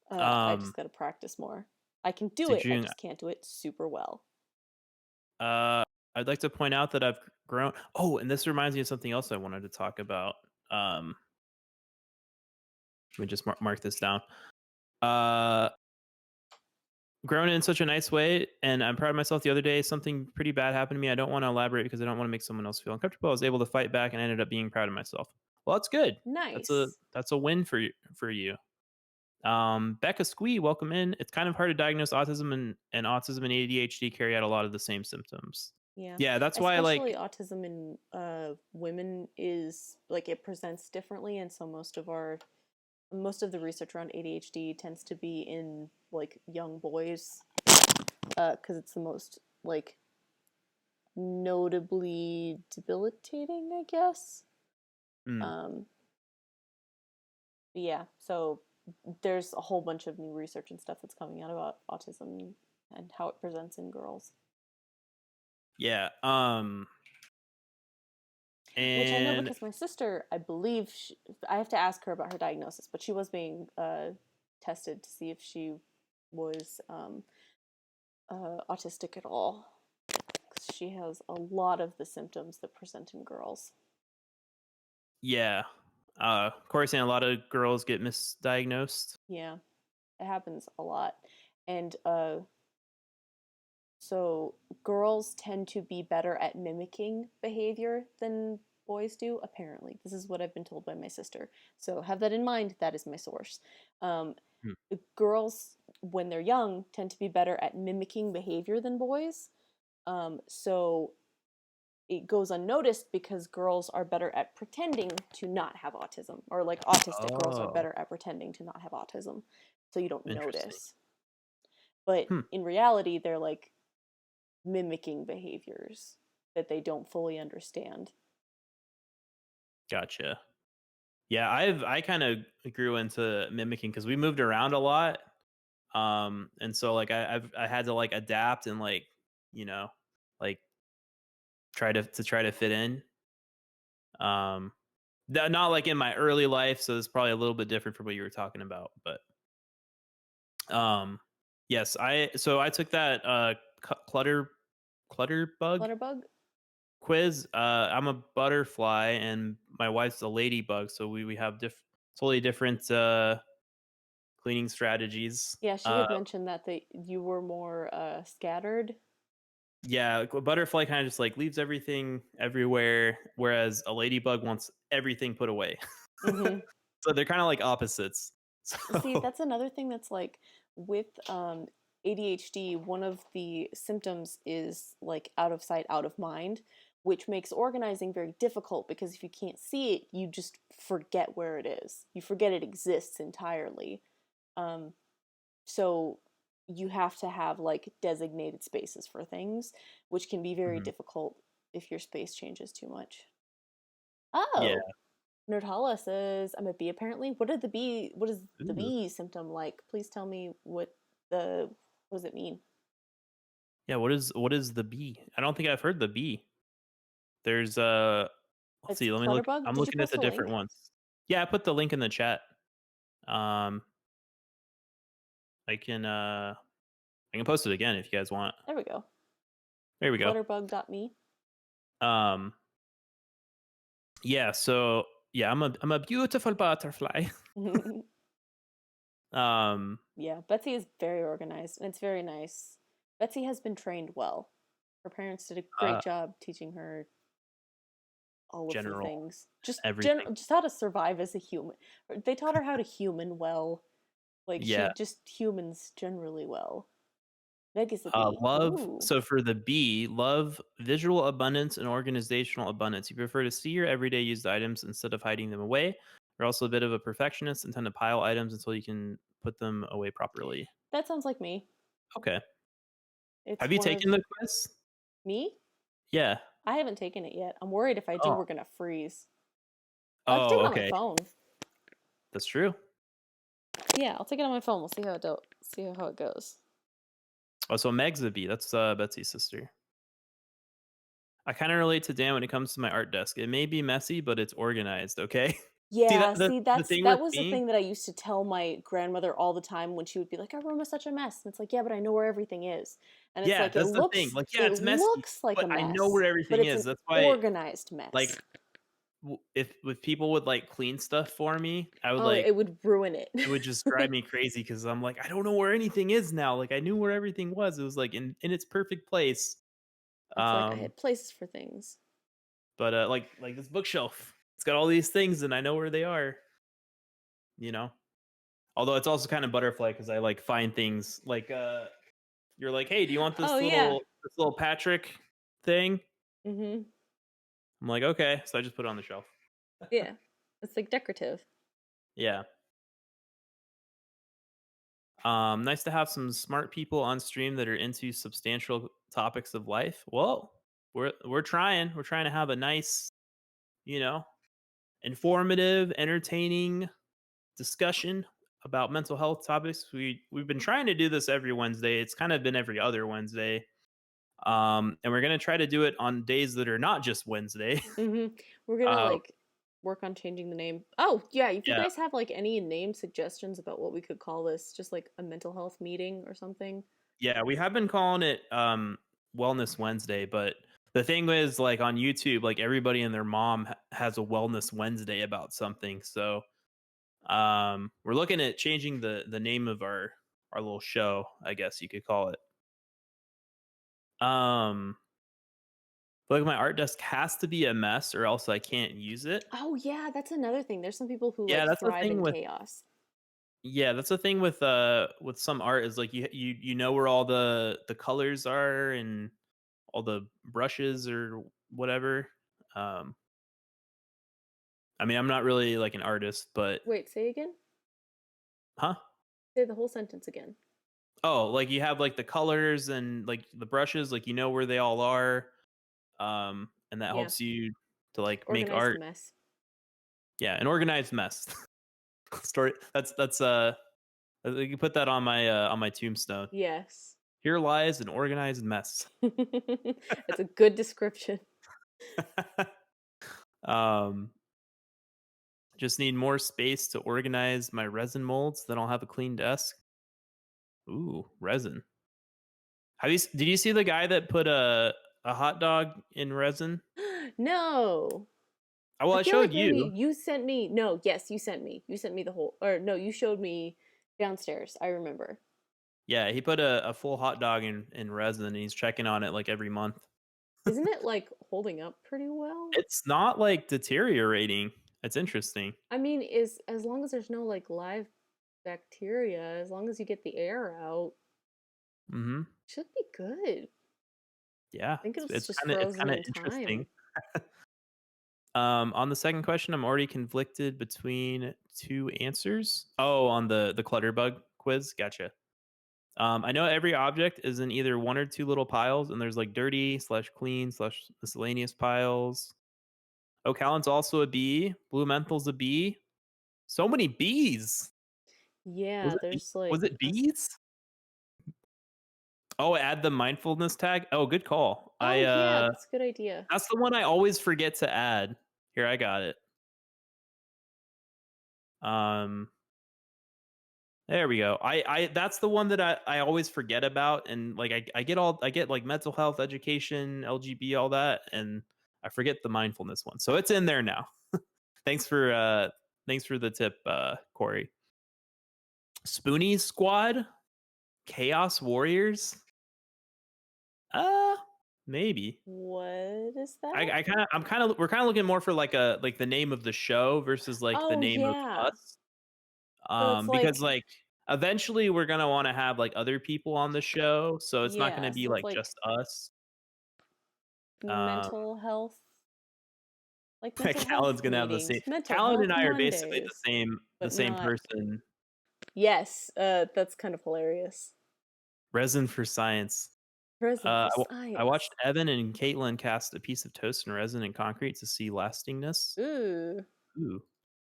[SPEAKER 1] I
[SPEAKER 2] Um,
[SPEAKER 1] just got to practice more. I can do
[SPEAKER 2] did
[SPEAKER 1] it. I
[SPEAKER 2] you?
[SPEAKER 1] just can't do it super well.
[SPEAKER 2] Uh, I'd like to point out that I've grown. Oh, and this reminds me of something else I wanted to talk about. Um, Let me just mark this down. Uh, Grown in such a nice way, and I'm proud of myself. The other day, something pretty bad happened to me. I don't want to elaborate because I don't want to make someone else feel uncomfortable. I was able to fight back and ended up being proud of myself. Well, that's good.
[SPEAKER 1] Nice.
[SPEAKER 2] That's a win for you. Becca Squee, welcome in. It's kind of hard to diagnose autism, and autism and ADHD carry out a lot of the same symptoms.
[SPEAKER 1] Yeah.
[SPEAKER 2] Yeah, that's why I
[SPEAKER 1] Especially
[SPEAKER 2] like.
[SPEAKER 1] autism in women is like it presents differently, and so most of the research around ADHD tends to be in like young boys, because it's the most like notably debilitating, I guess.
[SPEAKER 2] Mm,
[SPEAKER 1] Um, yeah, so there's a whole bunch of new research and stuff that's coming out about autism and how it presents in girls.
[SPEAKER 2] yeah.
[SPEAKER 1] Which I know
[SPEAKER 2] And
[SPEAKER 1] because my sister, I believe, I have to ask her about her diagnosis, but she was being tested to see if she was autistic at all. Because she has a lot of the symptoms that present in girls.
[SPEAKER 2] yeah, of course, and a lot of girls get misdiagnosed.
[SPEAKER 1] Yeah, it happens a lot. And so girls tend to be better at mimicking behavior than boys do, apparently. This is what I've been told by my sister. So have that in mind. That is my source. Um,
[SPEAKER 2] Hmm.
[SPEAKER 1] Girls, when they're young, tend to be better at mimicking behavior than boys. So it goes unnoticed because girls are better at pretending to not have autism, or like autistic girls are
[SPEAKER 2] Oh,
[SPEAKER 1] better at pretending to not have autism. So you don't
[SPEAKER 2] interesting.
[SPEAKER 1] notice. But
[SPEAKER 2] Hmm.
[SPEAKER 1] in reality, they're like mimicking behaviors that they don't fully understand.
[SPEAKER 2] Gotcha. Yeah, I kind of grew into mimicking because we moved around a lot. And so like I had to like adapt and like, you know, like try to fit in. Um, not like in my early life, so it's probably a little bit different from what you were talking about. But um, yes, I took that clutter bug
[SPEAKER 1] Clutterbug?
[SPEAKER 2] quiz. I'm a butterfly and my wife's a ladybug, so we have totally different cleaning strategies.
[SPEAKER 1] Yeah, she
[SPEAKER 2] Uh,
[SPEAKER 1] had mentioned that you were more scattered.
[SPEAKER 2] yeah, like, a butterfly kind of just like leaves everything everywhere, whereas a ladybug wants everything put away.
[SPEAKER 1] Mm-hmm.
[SPEAKER 2] So they're kind of like opposites.
[SPEAKER 1] See,
[SPEAKER 2] So
[SPEAKER 1] that's another thing that's like with ADHD, one of the symptoms is like out of sight, out of mind, which makes organizing very difficult because if you can't see it, you just forget where it is. You forget it exists entirely. Um, so you have to have like designated spaces for things, which can be very
[SPEAKER 2] mhm.
[SPEAKER 1] difficult if your space changes too much.
[SPEAKER 2] Yeah.
[SPEAKER 1] Oh, Nerdhala says I'm a bee apparently. What is the
[SPEAKER 2] Ooh.
[SPEAKER 1] bee symptom like? Please tell me the what does it mean?
[SPEAKER 2] Yeah, what is the bee? I don't think I've heard the bee. There's let's
[SPEAKER 1] It's
[SPEAKER 2] see, let me look.
[SPEAKER 1] Clutterbug.
[SPEAKER 2] I'm
[SPEAKER 1] Did you
[SPEAKER 2] looking at
[SPEAKER 1] post
[SPEAKER 2] the
[SPEAKER 1] a
[SPEAKER 2] different
[SPEAKER 1] link?
[SPEAKER 2] ones. Yeah, I put the link in the chat. Um I can I can post it again if you guys want.
[SPEAKER 1] There we go.
[SPEAKER 2] There we go.
[SPEAKER 1] Clutterbug.me.
[SPEAKER 2] Um yeah, so yeah, I'm a beautiful butterfly. um
[SPEAKER 1] Yeah, Betsy is very organized and it's very nice. Betsy has been trained well. Her parents did a great
[SPEAKER 2] uh
[SPEAKER 1] job teaching her all of the
[SPEAKER 2] general
[SPEAKER 1] things. Just
[SPEAKER 2] everything.
[SPEAKER 1] just how to survive as a human. They taught her how to human well. Like
[SPEAKER 2] Yeah.
[SPEAKER 1] she just humans generally well. Meg is the bee.
[SPEAKER 2] Love.
[SPEAKER 1] Ooh.
[SPEAKER 2] So for the B, love visual abundance and organizational abundance. You prefer to see your everyday used items instead of hiding them away. You're also a bit of a perfectionist and tend to pile items until you can put them away properly.
[SPEAKER 1] That sounds like me.
[SPEAKER 2] Okay.
[SPEAKER 1] It's
[SPEAKER 2] Have you
[SPEAKER 1] one of
[SPEAKER 2] taken the quiz?
[SPEAKER 1] me?
[SPEAKER 2] Yeah.
[SPEAKER 1] I haven't taken it yet. I'm worried if I do,
[SPEAKER 2] Oh.
[SPEAKER 1] we're gonna freeze. I can take
[SPEAKER 2] Oh,
[SPEAKER 1] it on my
[SPEAKER 2] okay.
[SPEAKER 1] phone.
[SPEAKER 2] That's true.
[SPEAKER 1] Yeah, I'll take it on my phone. We'll see how it goes.
[SPEAKER 2] Oh, so Meg's a B. That's Betsy's sister. I kind of relate to Dan when it comes to my art desk. It may be messy, but it's organized. Okay. See
[SPEAKER 1] Yeah,
[SPEAKER 2] that
[SPEAKER 1] see,
[SPEAKER 2] the thing
[SPEAKER 1] that
[SPEAKER 2] with
[SPEAKER 1] was the
[SPEAKER 2] me.
[SPEAKER 1] thing that I used to tell my grandmother all the time when she would be like, "Our room is such a mess," and it's like, "Yeah, but I know where everything is," and it's
[SPEAKER 2] Yeah,
[SPEAKER 1] like
[SPEAKER 2] that's the thing. Like, yeah,
[SPEAKER 1] it
[SPEAKER 2] it's messy,
[SPEAKER 1] looks like
[SPEAKER 2] but
[SPEAKER 1] a
[SPEAKER 2] I know where
[SPEAKER 1] mess, but
[SPEAKER 2] everything
[SPEAKER 1] it's
[SPEAKER 2] is.
[SPEAKER 1] an
[SPEAKER 2] That's why,
[SPEAKER 1] organized
[SPEAKER 2] like,
[SPEAKER 1] mess.
[SPEAKER 2] if people would like clean stuff for me, I would
[SPEAKER 1] Oh,
[SPEAKER 2] like
[SPEAKER 1] it would ruin it.
[SPEAKER 2] it would just drive me crazy because I'm like, I don't know where anything is now. Like, I knew where everything was. It was like in its perfect place.
[SPEAKER 1] It's like I
[SPEAKER 2] Um,
[SPEAKER 1] had places for things.
[SPEAKER 2] but like this bookshelf, it's got all these things, and I know where they are. You know. Although it's also kind of butterfly because I like find things like you're like, hey, do you want
[SPEAKER 1] Oh yeah.
[SPEAKER 2] this little Patrick thing?
[SPEAKER 1] Mhm.
[SPEAKER 2] I'm like, okay, so I just put it on the shelf.
[SPEAKER 1] Yeah. It's like decorative.
[SPEAKER 2] Yeah. Nice to have some smart people on stream that are into substantial topics of life. Well, we're trying. We're trying to have a nice, you know, informative, entertaining discussion about mental health topics. We've been trying to do this every Wednesday. It's kind of been every other Wednesday. And we're gonna try to do it on days that are not just Wednesday.
[SPEAKER 1] We're gonna
[SPEAKER 2] uh,
[SPEAKER 1] like work on changing the name. Oh yeah, if you
[SPEAKER 2] yeah,
[SPEAKER 1] guys have like any name suggestions about what we could call this, just like a mental health meeting or something.
[SPEAKER 2] yeah, we have been calling it Wellness Wednesday, but the thing is, like on YouTube, like everybody and their mom has a Wellness Wednesday about something. So we're looking at changing the name of our little show, I guess you could call it. Um, like my art desk has to be a mess, or else I can't use it.
[SPEAKER 1] Oh yeah, that's another thing. There's some people who
[SPEAKER 2] Yeah,
[SPEAKER 1] like
[SPEAKER 2] that's the
[SPEAKER 1] thrive
[SPEAKER 2] thing
[SPEAKER 1] in
[SPEAKER 2] with
[SPEAKER 1] chaos.
[SPEAKER 2] Yeah, that's the thing with some art is like you know where all the colors are and all the brushes or whatever. Um I mean, I'm not really like an artist, but
[SPEAKER 1] Wait, say again?
[SPEAKER 2] huh?
[SPEAKER 1] Say the whole sentence again.
[SPEAKER 2] Oh, like you have like the colors and like the brushes, like you know where they all are. And that
[SPEAKER 1] Yeah,
[SPEAKER 2] helps you to like make
[SPEAKER 1] organized
[SPEAKER 2] art.
[SPEAKER 1] mess.
[SPEAKER 2] Yeah, an organized mess. Story that's you can put that on my tombstone.
[SPEAKER 1] Yes.
[SPEAKER 2] Here lies an organized mess.
[SPEAKER 1] It's a good description.
[SPEAKER 2] um just need more space to organize my resin molds, then I'll have a clean desk. Ooh, resin. Did you see the guy that put a hot dog in resin?
[SPEAKER 1] No.
[SPEAKER 2] Oh, well,
[SPEAKER 1] I
[SPEAKER 2] I
[SPEAKER 1] feel
[SPEAKER 2] showed
[SPEAKER 1] like maybe
[SPEAKER 2] you.
[SPEAKER 1] you sent me. No, yes, you sent me. You sent me the whole, or no, you showed me downstairs. I remember.
[SPEAKER 2] Yeah, he put a full hot dog in resin and he's checking on it like every month.
[SPEAKER 1] Isn't it like holding up pretty well?
[SPEAKER 2] It's not like deteriorating. It's interesting.
[SPEAKER 1] I mean, is as long as there's no like live bacteria, as long as you get the air out,
[SPEAKER 2] Mhm.
[SPEAKER 1] should be good.
[SPEAKER 2] Yeah,
[SPEAKER 1] I think it was
[SPEAKER 2] it's
[SPEAKER 1] just
[SPEAKER 2] it's
[SPEAKER 1] frozen
[SPEAKER 2] kind of
[SPEAKER 1] in
[SPEAKER 2] interesting.
[SPEAKER 1] time.
[SPEAKER 2] On the second question, I'm already conflicted between two answers. Oh, on the Clutter Bug Quiz, gotcha. I know every object is in either one or two little piles, and there's like dirty slash clean slash miscellaneous piles. Oh, Callan's also a B. Blue Menthal's a B. So many B's.
[SPEAKER 1] Yeah, there's like
[SPEAKER 2] Was it B's? Oh, add the mindfulness tag. Oh, good call.
[SPEAKER 1] oh yeah, that's a good idea.
[SPEAKER 2] That's the one I always forget to add. Here, I got it. Um, there we go. I that's the one that I always forget about, and like I get like mental health education, LGB, all that, and I forget the mindfulness one. So it's in there now. Thanks for thanks for the tip, Corey. Spoonie Squad, Chaos Warriors. Uh Maybe.
[SPEAKER 1] What is that?
[SPEAKER 2] We're kind of looking more for like the name of the show versus like the
[SPEAKER 1] Oh
[SPEAKER 2] name of
[SPEAKER 1] yeah.
[SPEAKER 2] us.
[SPEAKER 1] So it's
[SPEAKER 2] Because
[SPEAKER 1] like
[SPEAKER 2] like Eventually, we're gonna want to have like other people on the show, so it's not gonna
[SPEAKER 1] Yeah,
[SPEAKER 2] be
[SPEAKER 1] so it's
[SPEAKER 2] like
[SPEAKER 1] like
[SPEAKER 2] just us. Um,
[SPEAKER 1] mental health, like mental health
[SPEAKER 2] Callan's gonna have the same.
[SPEAKER 1] meetings, mental
[SPEAKER 2] Callan
[SPEAKER 1] health
[SPEAKER 2] and I are basically
[SPEAKER 1] Mondays,
[SPEAKER 2] the
[SPEAKER 1] but
[SPEAKER 2] same
[SPEAKER 1] not.
[SPEAKER 2] person.
[SPEAKER 1] Yes, that's kind of hilarious.
[SPEAKER 2] Resin for science.
[SPEAKER 1] Resin for
[SPEAKER 2] I watched
[SPEAKER 1] science.
[SPEAKER 2] Evan and Caitlin cast a piece of toast and resin and concrete to see lastingness.
[SPEAKER 1] Ooh,
[SPEAKER 2] Ooh.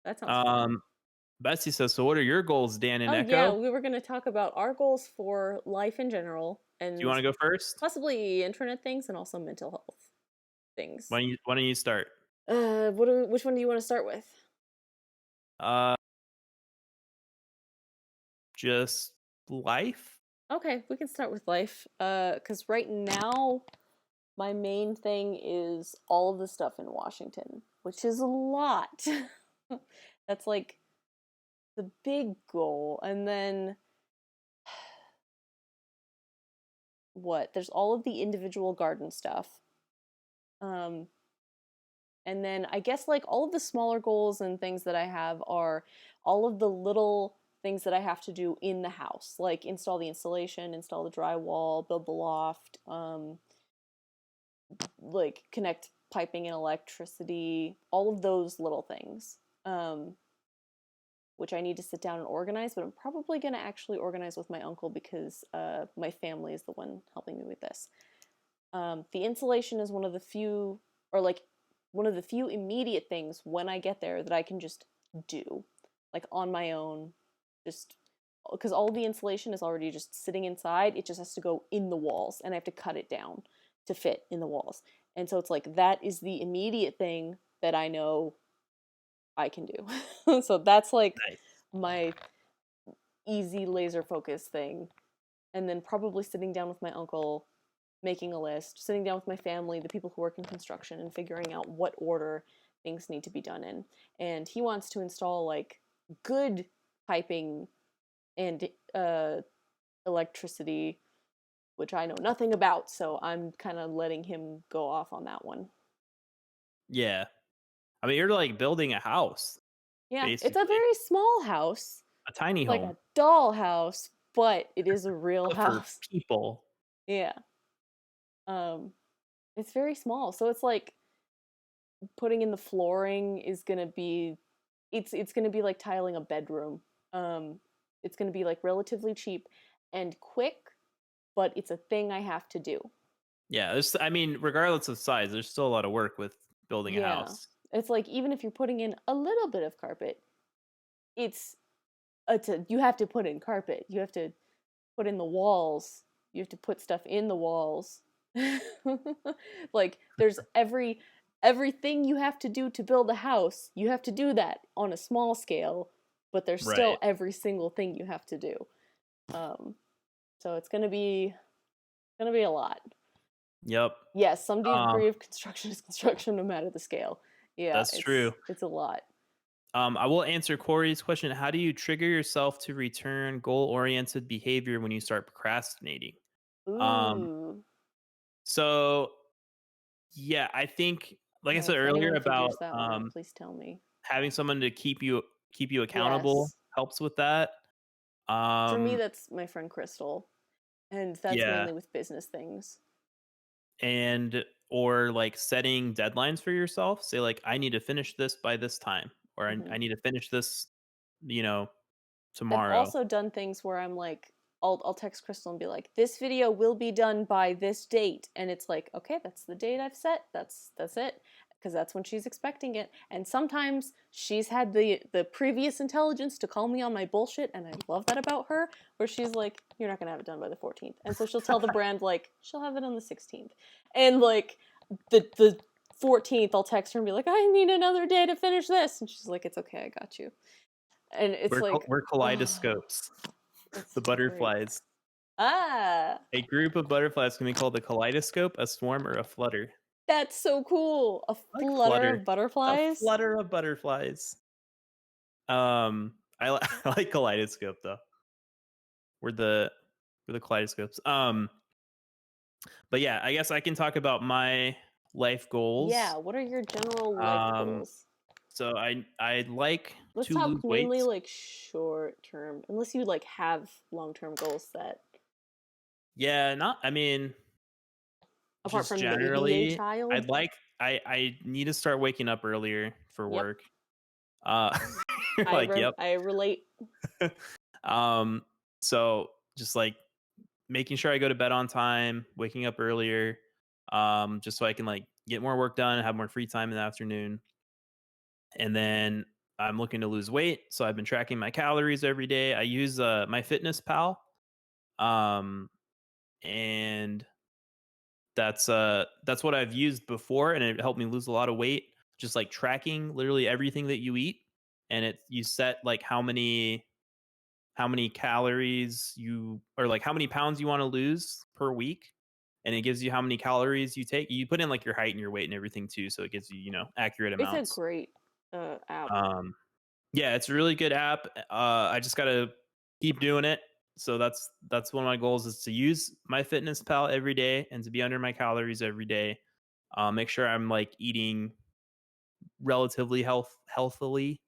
[SPEAKER 1] that sounds fun.
[SPEAKER 2] Um, Betsy says, "So, what are your goals, Dan and
[SPEAKER 1] Oh
[SPEAKER 2] Echo?
[SPEAKER 1] yeah,
[SPEAKER 2] Do
[SPEAKER 1] we were going to talk about our goals for life in general
[SPEAKER 2] you
[SPEAKER 1] and
[SPEAKER 2] want to go first?
[SPEAKER 1] possibly internet things and also mental health things.
[SPEAKER 2] Why don't you start?
[SPEAKER 1] Which one do you want to start with?
[SPEAKER 2] Uh, just life.
[SPEAKER 1] Okay, we can start with life. Cuz right now my main thing is all of the stuff in Washington, which is a lot. That's like the big goal. And then what? There's all of the individual garden stuff. Um and then I guess like all of the smaller goals and things that I have are all of the little things that I have to do in the house, like install the insulation, install the drywall, build the loft, like connect piping and electricity, all of those little things, which I need to sit down and organize. But I'm probably going to actually organize with my uncle because my family is the one helping me with this. The insulation is one of the few, or like one of the few immediate things when I get there that I can just do, like on my own, just because all the insulation is already just sitting inside. It just has to go in the walls, and I have to cut it down to fit in the walls. And so it's like that is the immediate thing that I know I can do. So that's like
[SPEAKER 2] Nice.
[SPEAKER 1] my easy laser focus thing. And then probably sitting down with my uncle, making a list, sitting down with my family, the people who work in construction, and figuring out what order things need to be done in. And he wants to install like good piping and electricity, which I know nothing about. So I'm kind of letting him go off on that one.
[SPEAKER 2] Yeah. I mean, you're like building a house,
[SPEAKER 1] Yeah, it's a
[SPEAKER 2] basically
[SPEAKER 1] very small house,
[SPEAKER 2] a tiny
[SPEAKER 1] like
[SPEAKER 2] home,
[SPEAKER 1] a doll house, but it is a real
[SPEAKER 2] but for
[SPEAKER 1] house.
[SPEAKER 2] people.
[SPEAKER 1] Yeah. Um, it's very small, so it's like putting in the flooring is gonna be, it's gonna be like tiling a bedroom. Um, it's gonna be like relatively cheap and quick, but it's a thing I have to do.
[SPEAKER 2] Yeah, I mean, regardless of size, there's still a lot of work with building a
[SPEAKER 1] Yeah,
[SPEAKER 2] house.
[SPEAKER 1] it's like even if you're putting in a little bit of carpet, it's you have to put in carpet. You have to put in the walls. You have to put stuff in the walls. Like there's everything you have to do to build a house. You have to do that on a small scale, but there's still
[SPEAKER 2] Right.
[SPEAKER 1] every single thing you have to do. Um, so it's gonna be a lot.
[SPEAKER 2] Yep.
[SPEAKER 1] Yes, some
[SPEAKER 2] Um,
[SPEAKER 1] degree of construction is construction no matter the scale. Yeah,
[SPEAKER 2] that's true.
[SPEAKER 1] it's a lot.
[SPEAKER 2] I will answer Corey's question. How do you trigger yourself to return goal-oriented behavior when you start procrastinating? Um,
[SPEAKER 1] Ooh.
[SPEAKER 2] so yeah, I think, like I
[SPEAKER 1] Okay,
[SPEAKER 2] said
[SPEAKER 1] if
[SPEAKER 2] earlier
[SPEAKER 1] anyone
[SPEAKER 2] about
[SPEAKER 1] figures that one out, please tell me.
[SPEAKER 2] having someone to keep you accountable
[SPEAKER 1] Yes.
[SPEAKER 2] helps with that.
[SPEAKER 1] For me,
[SPEAKER 2] Um,
[SPEAKER 1] that's my friend Crystal, and that's
[SPEAKER 2] yeah,
[SPEAKER 1] mainly with business things.
[SPEAKER 2] and or like setting deadlines for yourself. Say like, I need to finish this by this time, or
[SPEAKER 1] Hmm.
[SPEAKER 2] I need to finish this, you know,
[SPEAKER 1] I've
[SPEAKER 2] tomorrow.
[SPEAKER 1] also done things where I'm like, I'll text Crystal and be like, "This video will be done by this date," and it's like, okay, that's the date I've set. That's it, because that's when she's expecting it. And sometimes she's had the previous intelligence to call me on my bullshit, and I love that about her. Where she's like, "You're not gonna have it done by the 14th," and so she'll tell the brand like she'll have it on the 16th, and like the 14th, I'll text her and be like, "I need another day to finish this," and she's like, "It's okay, I got you." And it's like,
[SPEAKER 2] We're
[SPEAKER 1] oh,
[SPEAKER 2] kaleidoscopes.
[SPEAKER 1] that's
[SPEAKER 2] The
[SPEAKER 1] so great.
[SPEAKER 2] butterflies.
[SPEAKER 1] Ah,
[SPEAKER 2] A group of butterflies can be called a kaleidoscope, a swarm, or a flutter.
[SPEAKER 1] that's so cool. A
[SPEAKER 2] I like
[SPEAKER 1] flutter
[SPEAKER 2] flutter.
[SPEAKER 1] of
[SPEAKER 2] A
[SPEAKER 1] butterflies.
[SPEAKER 2] flutter of butterflies. I like kaleidoscope though. We're the we're the kaleidoscopes. But yeah, I guess I can talk about my life
[SPEAKER 1] Yeah,
[SPEAKER 2] goals.
[SPEAKER 1] what are your general life
[SPEAKER 2] Um,
[SPEAKER 1] goals?
[SPEAKER 2] so I like
[SPEAKER 1] Let's
[SPEAKER 2] to lose
[SPEAKER 1] talk mainly
[SPEAKER 2] weight.
[SPEAKER 1] like short term, unless you like have long term goals set.
[SPEAKER 2] Yeah, not. I mean,
[SPEAKER 1] Apart
[SPEAKER 2] just
[SPEAKER 1] from the ABA
[SPEAKER 2] generally,
[SPEAKER 1] child.
[SPEAKER 2] I'd like. I need to start waking up earlier for
[SPEAKER 1] Yep,
[SPEAKER 2] work. Uh, like, yep.
[SPEAKER 1] I relate.
[SPEAKER 2] um, so just like making sure I go to bed on time, waking up earlier, just so I can like get more work done, have more free time in the afternoon. And then I'm looking to lose weight, so I've been tracking my calories every day. I use my Fitness Pal, um, and that's what I've used before, and it helped me lose a lot of weight. Just like tracking literally everything that you eat, and you set like how many calories you or like how many pounds you want to lose per week, and it gives you how many calories you take. You put in like your height and your weight and everything too, so it gives you accurate
[SPEAKER 1] It's a
[SPEAKER 2] amounts.
[SPEAKER 1] great app.
[SPEAKER 2] Um, yeah, it's a really good app. I just gotta keep doing it. So that's one of my goals is to use my Fitness Pal every day and to be under my calories every day. Make sure I'm like eating relatively healthily,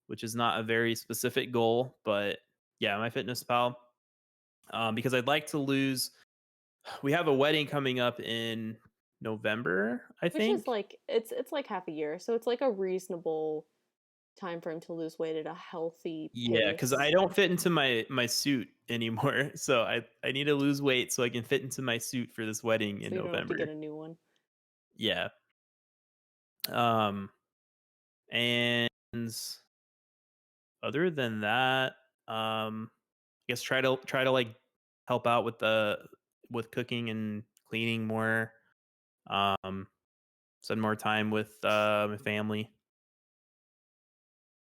[SPEAKER 2] which is not a very specific goal, but yeah, my Fitness Pal. Because I'd like to lose. We have a wedding coming up in November, I
[SPEAKER 1] Which is
[SPEAKER 2] think.
[SPEAKER 1] like it's like half a year, so it's like a reasonable time frame to lose weight at a healthy
[SPEAKER 2] Yeah, because I
[SPEAKER 1] pace.
[SPEAKER 2] don't fit into my suit anymore, so I need to lose weight so I can fit into my suit for this wedding in
[SPEAKER 1] So you don't have to
[SPEAKER 2] November.
[SPEAKER 1] get a new one.
[SPEAKER 2] Yeah. Um, and other than that, I guess try to like help out with cooking and cleaning more. Um, spend more time with my family,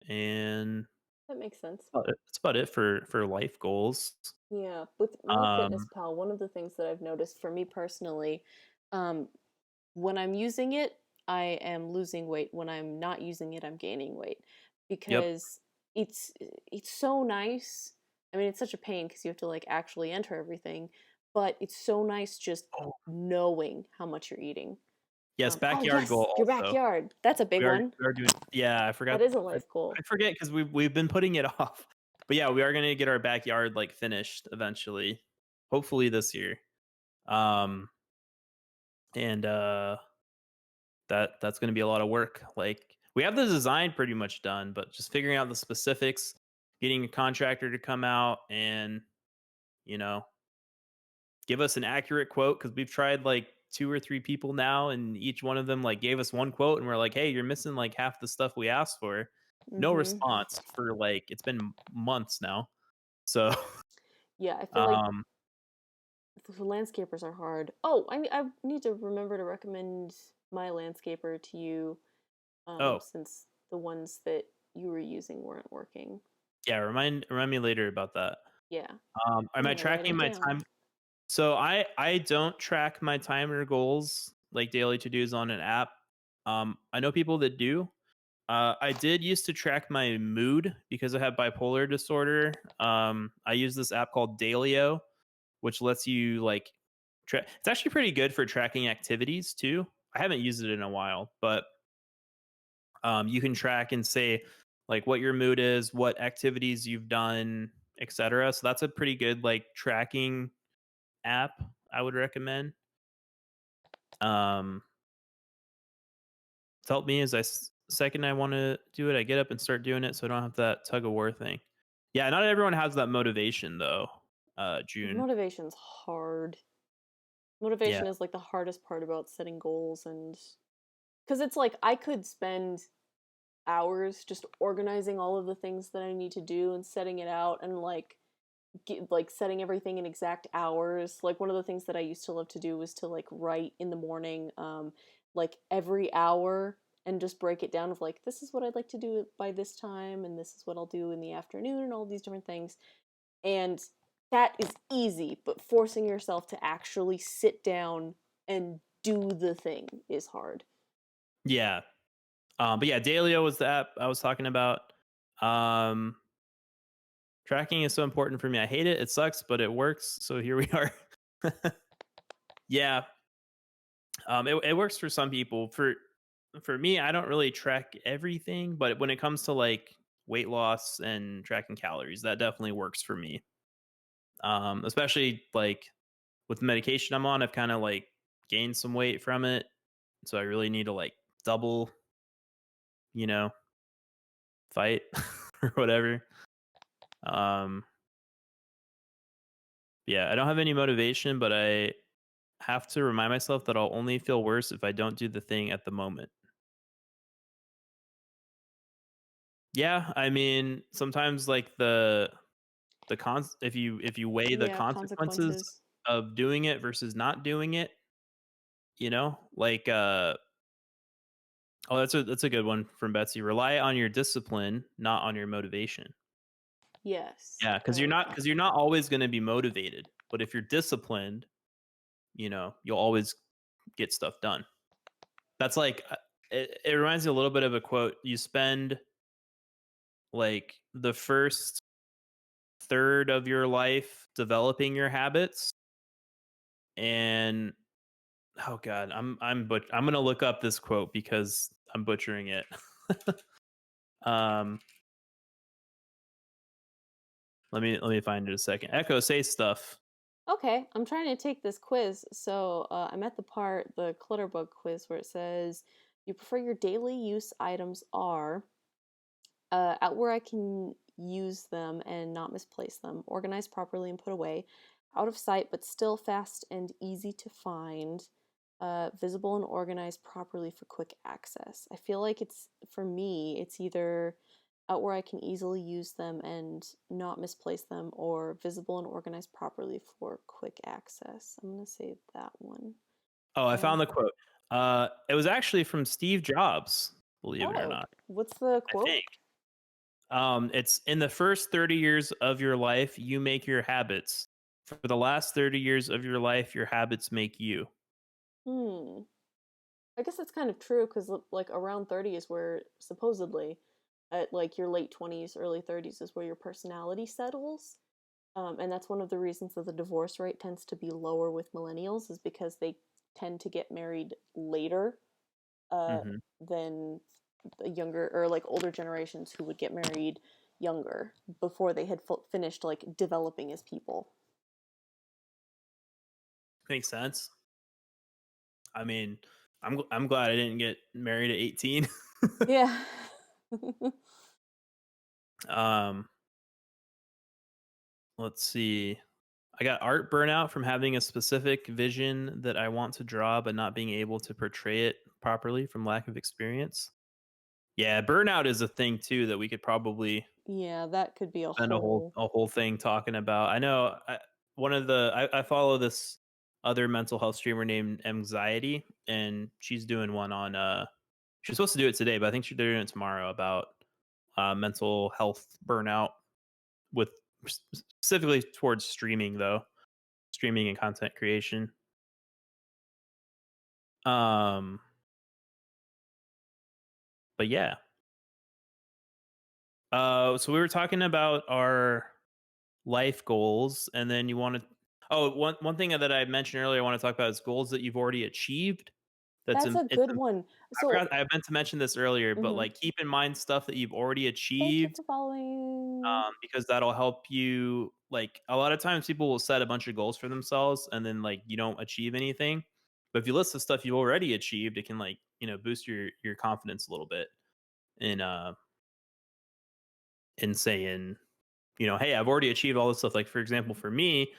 [SPEAKER 2] and
[SPEAKER 1] That makes sense.
[SPEAKER 2] that's about it for life goals.
[SPEAKER 1] Yeah, with
[SPEAKER 2] Um,
[SPEAKER 1] MyFitnessPal, one of the things that I've noticed for me personally, um, when I'm using it, I am losing weight. When I'm not using it, I'm gaining weight
[SPEAKER 2] yep.
[SPEAKER 1] because it's it's so nice. I mean, it's such a pain because you have to like actually enter everything, but it's so nice just
[SPEAKER 2] Oh,
[SPEAKER 1] knowing how much you're eating.
[SPEAKER 2] yes,
[SPEAKER 1] Oh
[SPEAKER 2] backyard goal
[SPEAKER 1] yes, your
[SPEAKER 2] also.
[SPEAKER 1] backyard. That's a big one.
[SPEAKER 2] We are doing. Yeah, I
[SPEAKER 1] That
[SPEAKER 2] forgot.
[SPEAKER 1] is a
[SPEAKER 2] I,
[SPEAKER 1] life goal.
[SPEAKER 2] I forget because we've been putting it off. But yeah, we are gonna get our backyard like finished eventually, hopefully this year. Um, and that's gonna be a lot of work. Like we have the design pretty much done, but just figuring out the specifics, getting a contractor to come out and you know give us an accurate quote because we've tried like two or three people now, and each one of them like gave us one quote, and we're like, "Hey, you're missing like half the stuff we asked for." No
[SPEAKER 1] Mhm.
[SPEAKER 2] response for like it's been months now. So,
[SPEAKER 1] Yeah, I feel like
[SPEAKER 2] um,
[SPEAKER 1] the landscapers are hard. Oh, I need to remember to recommend my landscaper to you,
[SPEAKER 2] oh
[SPEAKER 1] since the ones that you were using weren't working.
[SPEAKER 2] yeah, remind me later about that.
[SPEAKER 1] Yeah,
[SPEAKER 2] Am
[SPEAKER 1] I'm
[SPEAKER 2] I
[SPEAKER 1] gonna write
[SPEAKER 2] tracking
[SPEAKER 1] them
[SPEAKER 2] my
[SPEAKER 1] down.
[SPEAKER 2] time? So I don't track my timer goals like daily to dos on an app. I know people that do. I did used to track my mood because I have bipolar disorder. I use this app called Dailyo, which lets you like it's actually pretty good for tracking activities too. I haven't used it in a while, but you can track and say like what your mood is, what activities you've done, etc. So that's a pretty good like tracking app I would recommend. Um, it's helped me as second I want to do it, I get up and start doing it, so I don't have that tug of war thing. Yeah, not everyone has that motivation though. June.
[SPEAKER 1] Motivation's hard.
[SPEAKER 2] Yeah.
[SPEAKER 1] Motivation is like the hardest part about setting goals, and because it's like I could spend hours just organizing all of the things that I need to do and setting it out and like setting everything in exact hours. Like one of the things that I used to love to do was to like write in the morning, like every hour and just break it down of like this is what I'd like to do by this time and this is what I'll do in the afternoon and all these different things. And that is easy, but forcing yourself to actually sit down and do the thing is hard.
[SPEAKER 2] Yeah. But yeah, Dailyo was the app I was talking about. Um, tracking is so important for me. I hate it. It sucks, but it works. So here we are. Yeah. It works for some people. For me, I don't really track everything, but when it comes to like weight loss and tracking calories. That definitely works for me. Especially like with the medication I'm on, I've kind of like gained some weight from it. So I really need to like double, you know, fight or whatever. Um, yeah, I don't have any motivation, but I have to remind myself that I'll only feel worse if I don't do the thing at the moment. Yeah, I mean, sometimes like if you weigh the
[SPEAKER 1] Yeah,
[SPEAKER 2] consequences
[SPEAKER 1] consequences.
[SPEAKER 2] of doing it versus not doing it, like that's a good one from Betsy. Rely on your discipline, not on your motivation.
[SPEAKER 1] Yes,
[SPEAKER 2] Yeah,
[SPEAKER 1] I
[SPEAKER 2] because
[SPEAKER 1] like that.
[SPEAKER 2] you're not always going to be motivated, but if you're disciplined, you'll always get stuff done. That's like it reminds me a little bit of a quote. You spend like the first third of your life developing your habits, and oh god, I'm gonna look up this quote because I'm butchering it. um, let me find it a second. Echo, say stuff.
[SPEAKER 1] Okay, I'm trying to take this quiz. So I'm at the part, the Clutter Bug Quiz, where it says you prefer your daily use items are out where I can use them and not misplace them, organized properly and put away, out of sight but still fast and easy to find, visible and organized properly for quick access. I feel like it's, for me, it's either out where I can easily use them and not misplace them, or visible and organized properly for quick access. I'm gonna say that one.
[SPEAKER 2] Oh, I
[SPEAKER 1] Um,
[SPEAKER 2] found the quote. It was actually from Steve Jobs, believe it or
[SPEAKER 1] oh,
[SPEAKER 2] not.
[SPEAKER 1] what's the
[SPEAKER 2] I
[SPEAKER 1] quote?
[SPEAKER 2] think. It's in the first 30 years of your life, you make your habits. For the last 30 years of your life, your habits make you.
[SPEAKER 1] Hmm. I guess that's kind of true because like around 30 is where supposedly at like your late 20s, early 30s is where your personality settles. And that's one of the reasons that the divorce rate tends to be lower with millennials is because they tend to get married later uh,
[SPEAKER 2] Hmm.
[SPEAKER 1] than the younger or like older generations who would get married younger before they had finished like developing as people.
[SPEAKER 2] Makes sense. I mean, I'm glad I didn't get married at 18.
[SPEAKER 1] Yeah.
[SPEAKER 2] um, let's see. I got art burnout from having a specific vision that I want to draw, but not being able to portray it properly from lack of experience. Yeah, burnout is a thing too that we could probably
[SPEAKER 1] Yeah, that could be a
[SPEAKER 2] spend
[SPEAKER 1] whole.
[SPEAKER 2] a whole thing talking about. I know I follow this other mental health streamer named Anxiety, and she's doing one on she's supposed to do it today, but I think they're doing it tomorrow about mental health burnout with specifically towards streaming though, streaming and content creation. Um, but yeah. So we were talking about our life goals, and then you want to. Oh, one thing that I mentioned earlier, I want to talk about is goals that you've already achieved.
[SPEAKER 1] That's a
[SPEAKER 2] It's
[SPEAKER 1] good one.
[SPEAKER 2] I
[SPEAKER 1] So,
[SPEAKER 2] forgot I meant to mention this earlier, but
[SPEAKER 1] mhm.
[SPEAKER 2] like keep in mind stuff that you've already
[SPEAKER 1] Thank you
[SPEAKER 2] achieved,
[SPEAKER 1] for following.
[SPEAKER 2] because that'll help you. Like a lot of times, people will set a bunch of goals for themselves, and then like you don't achieve anything. But if you list the stuff you've already achieved, it can like boost your confidence a little bit in saying, hey, I've already achieved all this stuff. Like for example, for me,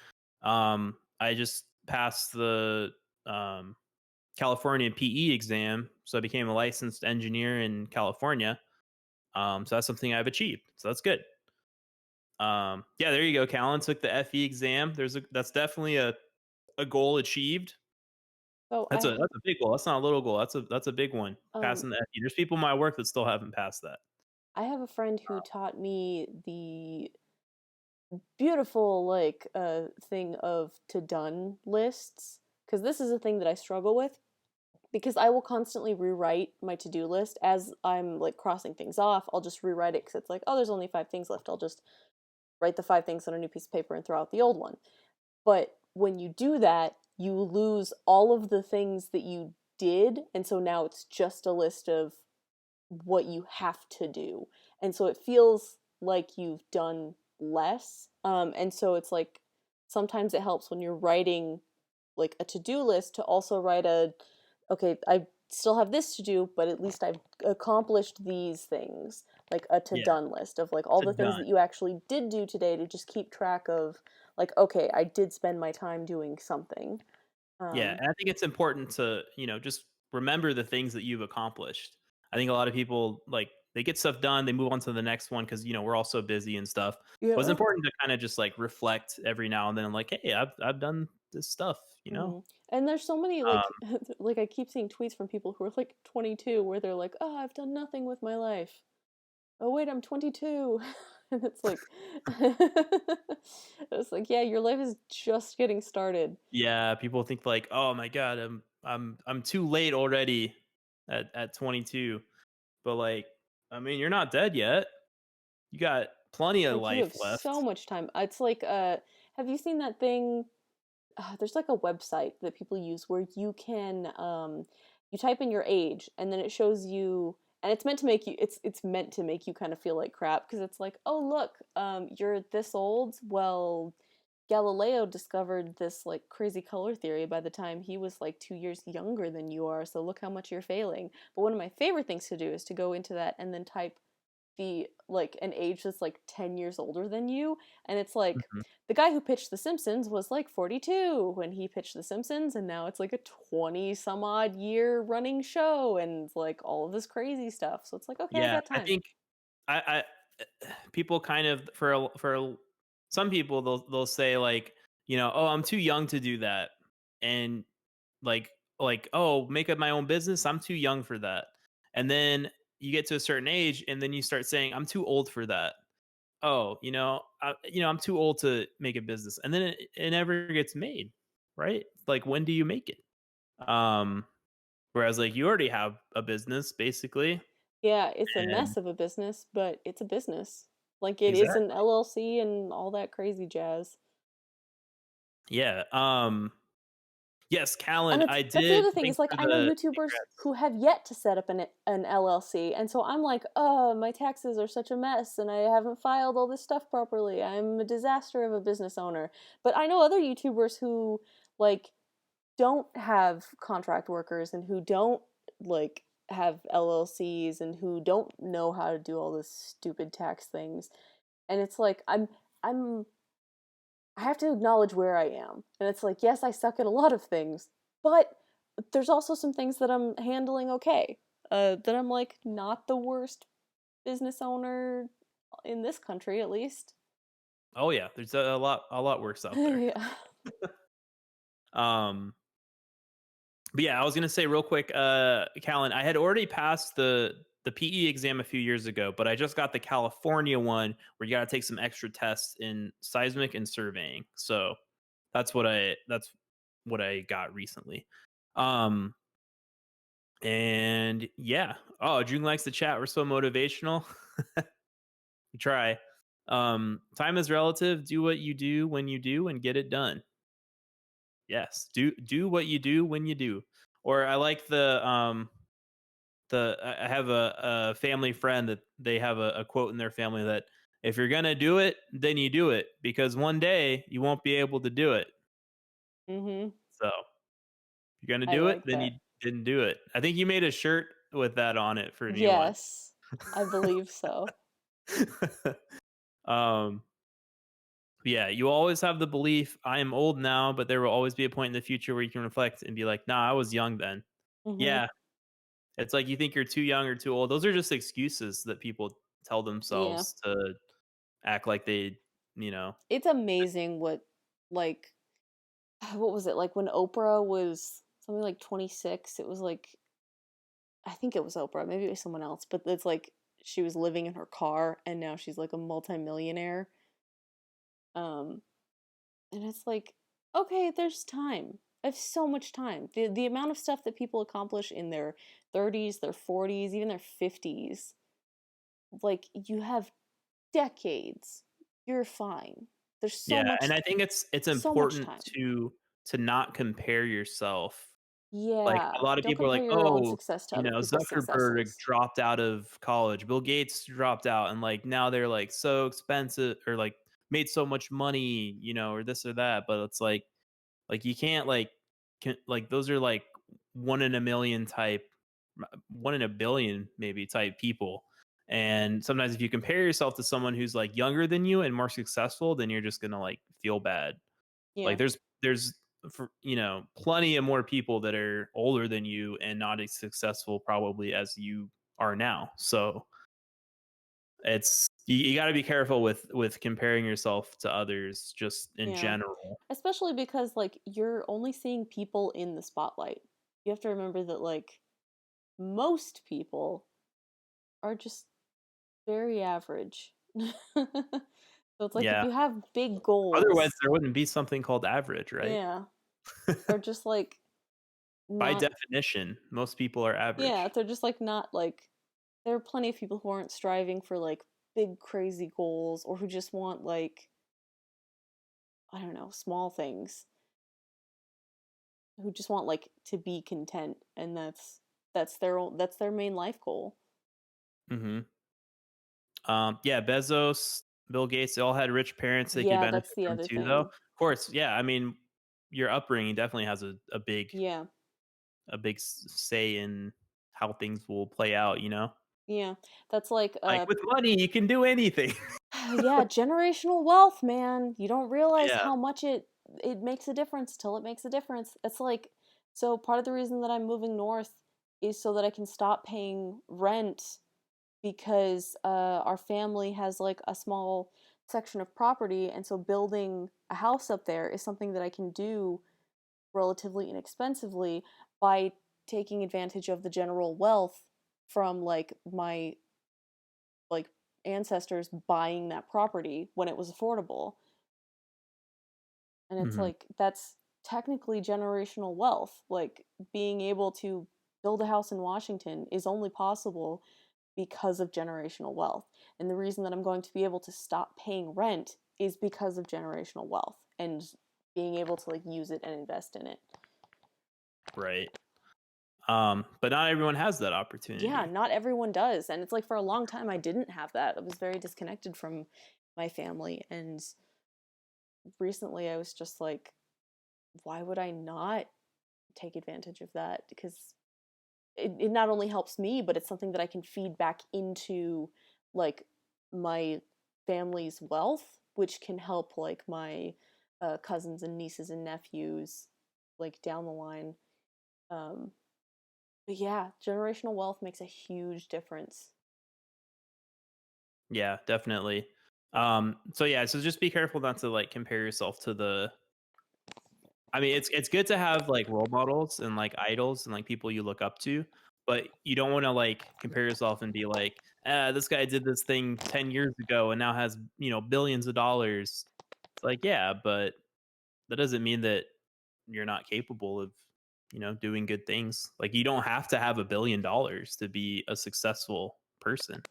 [SPEAKER 2] I just passed the um, California PE exam, so I became a licensed engineer in California. So that's something I've achieved. So that's good. Yeah, there you go. Callan took the FE exam. That's definitely a goal achieved.
[SPEAKER 1] So
[SPEAKER 2] That's a big goal. That's not a little goal. That's a big one.
[SPEAKER 1] um
[SPEAKER 2] Passing the FE. There's people in my work that still haven't passed that.
[SPEAKER 1] I have a friend who taught me the beautiful like thing of to done lists, because this is a thing that I struggle with because I will constantly rewrite my to-do list as I'm like crossing things off. I'll just rewrite it because it's like, oh, there's only 5 things left. I'll just write the 5 things on a new piece of paper and throw out the old one. But when you do that, you lose all of the things that you did, and so now it's just a list of what you have to do. and so it feels like you've done less. And so it's like sometimes it helps when you're writing like a to-do list to also write a, okay, I still have this to do, but at least I've accomplished these things, like a to
[SPEAKER 2] Yeah,
[SPEAKER 1] done list of like all
[SPEAKER 2] to
[SPEAKER 1] the things
[SPEAKER 2] done.
[SPEAKER 1] that you actually did do today, to just keep track of like, okay, I did spend my time doing something.
[SPEAKER 2] Yeah,
[SPEAKER 1] um
[SPEAKER 2] and I think it's important to, just remember the things that you've accomplished. I think a lot of people, like, they get stuff done, they move on to the next one because, we're all so busy and stuff. But it's
[SPEAKER 1] yeah.
[SPEAKER 2] important to kind of just like reflect every now and then. Like, hey, I've done this stuff, you know?
[SPEAKER 1] Mhm. And there's so many
[SPEAKER 2] Um,
[SPEAKER 1] like like I keep seeing tweets from people who are like 22 where they're like, "Oh, I've done nothing with my life. Oh wait, I'm 22." And it's like it's like, yeah, your life is just getting started.
[SPEAKER 2] yeah, people think like, oh my God, I'm too late already at 22. But like, I mean, you're not dead yet. You got plenty of
[SPEAKER 1] Like you
[SPEAKER 2] life
[SPEAKER 1] have so
[SPEAKER 2] left.
[SPEAKER 1] much time. It's like have you seen that thing? There's like a website that people use where you can you type in your age and then it shows you, and it's meant to make you, it's meant to make you kind of feel like crap because it's like, oh look, you're this old. Well, Galileo discovered this like crazy color theory by the time he was like 2 years younger than you are, so look how much you're failing. But one of my favorite things to do is to go into that and then type the like an age that's like 10 years older than you, and it's like
[SPEAKER 2] Mhm.
[SPEAKER 1] the guy who pitched the Simpsons was like 42 when he pitched the Simpsons, and now it's like a 20 some odd year running show and like all of this crazy stuff, so it's like, okay, I
[SPEAKER 2] Yeah,
[SPEAKER 1] got
[SPEAKER 2] I
[SPEAKER 1] time.
[SPEAKER 2] think I people kind of some people they'll say like, oh, I'm too young to do that, and like oh, make up my own business. I'm too young for that, and then you get to a certain age, and then you start saying I'm too old for that. Oh, I'm too old to make a business, and then it never gets made, right? Like when do you make it? Um, Whereas like you already have a business basically,
[SPEAKER 1] Yeah, it's a
[SPEAKER 2] and
[SPEAKER 1] mess of a business, but it's a business. Like it is an
[SPEAKER 2] exactly.
[SPEAKER 1] LLC and all that crazy jazz.
[SPEAKER 2] Yeah. Yes,
[SPEAKER 1] And
[SPEAKER 2] Callan, I
[SPEAKER 1] that's the
[SPEAKER 2] did.
[SPEAKER 1] other thing is
[SPEAKER 2] Thanks
[SPEAKER 1] like
[SPEAKER 2] for
[SPEAKER 1] I know
[SPEAKER 2] the
[SPEAKER 1] YouTubers
[SPEAKER 2] congrats.
[SPEAKER 1] who have yet to set up an LLC, and so I'm like, oh, my taxes are such a mess, and I haven't filed all this stuff properly. I'm a disaster of a business owner. But I know other YouTubers who like don't have contract workers and who don't like have LLCs and who don't know how to do all this stupid tax things. And it's like I'm I have to acknowledge where I am. And it's like, yes, I suck at a lot of things, but there's also some things that I'm handling okay. That I'm like not the worst business owner in this country, at least.
[SPEAKER 2] Oh yeah, there's a lot worse out there.
[SPEAKER 1] Yeah.
[SPEAKER 2] Um, but yeah, I was gonna say real quick, Callan, I had already passed the PE exam a few years ago, but I just got the California one where you got to take some extra tests in seismic and surveying. So that's what I got recently. Um, and yeah. Oh, June likes the chat. We're so motivational. We try. Time is relative. Do what you do when you do and get it done. Yes. Do what you do when you do. Or I like I have a family friend that they have a quote in their family that if you're gonna do it, then you do it because one day you won't be able to do it.
[SPEAKER 1] Mhm.
[SPEAKER 2] So if you're gonna
[SPEAKER 1] I
[SPEAKER 2] do it,
[SPEAKER 1] like
[SPEAKER 2] then you
[SPEAKER 1] that.
[SPEAKER 2] didn't do it. I think you made a shirt with that on it for me once.
[SPEAKER 1] Yes. I believe so.
[SPEAKER 2] um yeah, you always have the belief I am old now, but there will always be a point in the future where you can reflect and be like, nah, I was young then.
[SPEAKER 1] Mhm.
[SPEAKER 2] Yeah. It's like you think you're too young or too old. Those are just excuses that people tell
[SPEAKER 1] Yeah.
[SPEAKER 2] themselves to act like they, you know.
[SPEAKER 1] It's amazing what like what was it? Like when Oprah was something like 26, it was like I think it was Oprah, maybe it was someone else, but it's like she was living in her car and now she's like a multimillionaire. Um, and it's like, okay, there's time. I have so much time. The amount of stuff that people accomplish in their 30s, their 40s, even their 50s, like you have decades. You're fine. There's
[SPEAKER 2] Yeah, and I think it's
[SPEAKER 1] so much
[SPEAKER 2] important
[SPEAKER 1] time.
[SPEAKER 2] to not compare yourself. Like,
[SPEAKER 1] Yeah.
[SPEAKER 2] a lot of
[SPEAKER 1] Don't
[SPEAKER 2] people are
[SPEAKER 1] compare
[SPEAKER 2] like,
[SPEAKER 1] your own
[SPEAKER 2] "Oh,
[SPEAKER 1] success to
[SPEAKER 2] you
[SPEAKER 1] other
[SPEAKER 2] know,
[SPEAKER 1] people's
[SPEAKER 2] Zuckerberg
[SPEAKER 1] successes.
[SPEAKER 2] dropped out of college, Bill Gates dropped out, and, like, now they're, like, so expensive or, like, made so much money, you know, or this or that," but it's like, you can't, like, like, those are, like, 1 in a million type 1 in a billion maybe type people, and sometimes if you compare yourself to someone who's, like, younger than you and more successful, then you're just gonna, like, feel bad. Like,
[SPEAKER 1] Yeah.
[SPEAKER 2] there's for plenty of more people that are older than you and not as successful probably as you are now. So it's you got to be careful with comparing yourself to others just in
[SPEAKER 1] Yeah.
[SPEAKER 2] general.
[SPEAKER 1] Especially because like you're only seeing people in the spotlight. You have to remember that like most people are just very average. So it's like if
[SPEAKER 2] Yeah.
[SPEAKER 1] you have big
[SPEAKER 2] Otherwise,
[SPEAKER 1] goals,
[SPEAKER 2] there wouldn't be something called average, right?
[SPEAKER 1] yeah, they're just like
[SPEAKER 2] By
[SPEAKER 1] not,
[SPEAKER 2] definition, most people are
[SPEAKER 1] yeah,
[SPEAKER 2] average.
[SPEAKER 1] they're just like not like, there are plenty of people who aren't striving for like big crazy goals or who just want like, I don't know, small things, who just want like to be content, and that's their main life goal.
[SPEAKER 2] Mhm. Yeah, Bezos, Bill Gates, they all had rich parents they could
[SPEAKER 1] Yeah, that's
[SPEAKER 2] benefit
[SPEAKER 1] the
[SPEAKER 2] from
[SPEAKER 1] other
[SPEAKER 2] too, though.
[SPEAKER 1] thing.
[SPEAKER 2] Of course, yeah, I mean, your upbringing definitely has
[SPEAKER 1] Yeah.
[SPEAKER 2] a big say in how things will play out, you know?
[SPEAKER 1] Yeah. That's like
[SPEAKER 2] Like, with money, you can do anything.
[SPEAKER 1] yeah, generational wealth, man. You don't realize
[SPEAKER 2] Yeah.
[SPEAKER 1] how much it makes a difference till it makes a difference. It's like, so part of the reason that I'm moving north is so that I can stop paying rent because our family has like a small section of property, and so building a house up there is something that I can do relatively inexpensively by taking advantage of the general wealth from like my like ancestors buying that property when it was affordable. And it's
[SPEAKER 2] Mhm.
[SPEAKER 1] like that's technically generational wealth. Like being able to build a house in Washington is only possible because of generational wealth. And the reason that I'm going to be able to stop paying rent is because of generational wealth and being able to like use it and invest in it.
[SPEAKER 2] Right. But not everyone has that
[SPEAKER 1] Yeah,
[SPEAKER 2] opportunity.
[SPEAKER 1] not everyone does. And it's like for a long time I didn't have that. I was very disconnected from my family, and recently I was just like, why would I not take advantage of that? Because it not only helps me, but it's something that I can feed back into like my family's wealth, which can help like my cousins and nieces and nephews like down the line. Um, but yeah, generational wealth makes a huge difference.
[SPEAKER 2] Yeah, definitely. So yeah, so just be careful not to, like, compare yourself to the I mean, it's good to have, like, role models and, like, idols and, like, people you look up to, but you don't wanna, like, compare yourself and be like, "Ah, this guy did this thing 10 years ago and now has, billions of dollars." It's like, yeah, but that doesn't mean that you're not capable of, doing good things. Like, you don't have to have $1 billion to be a successful person.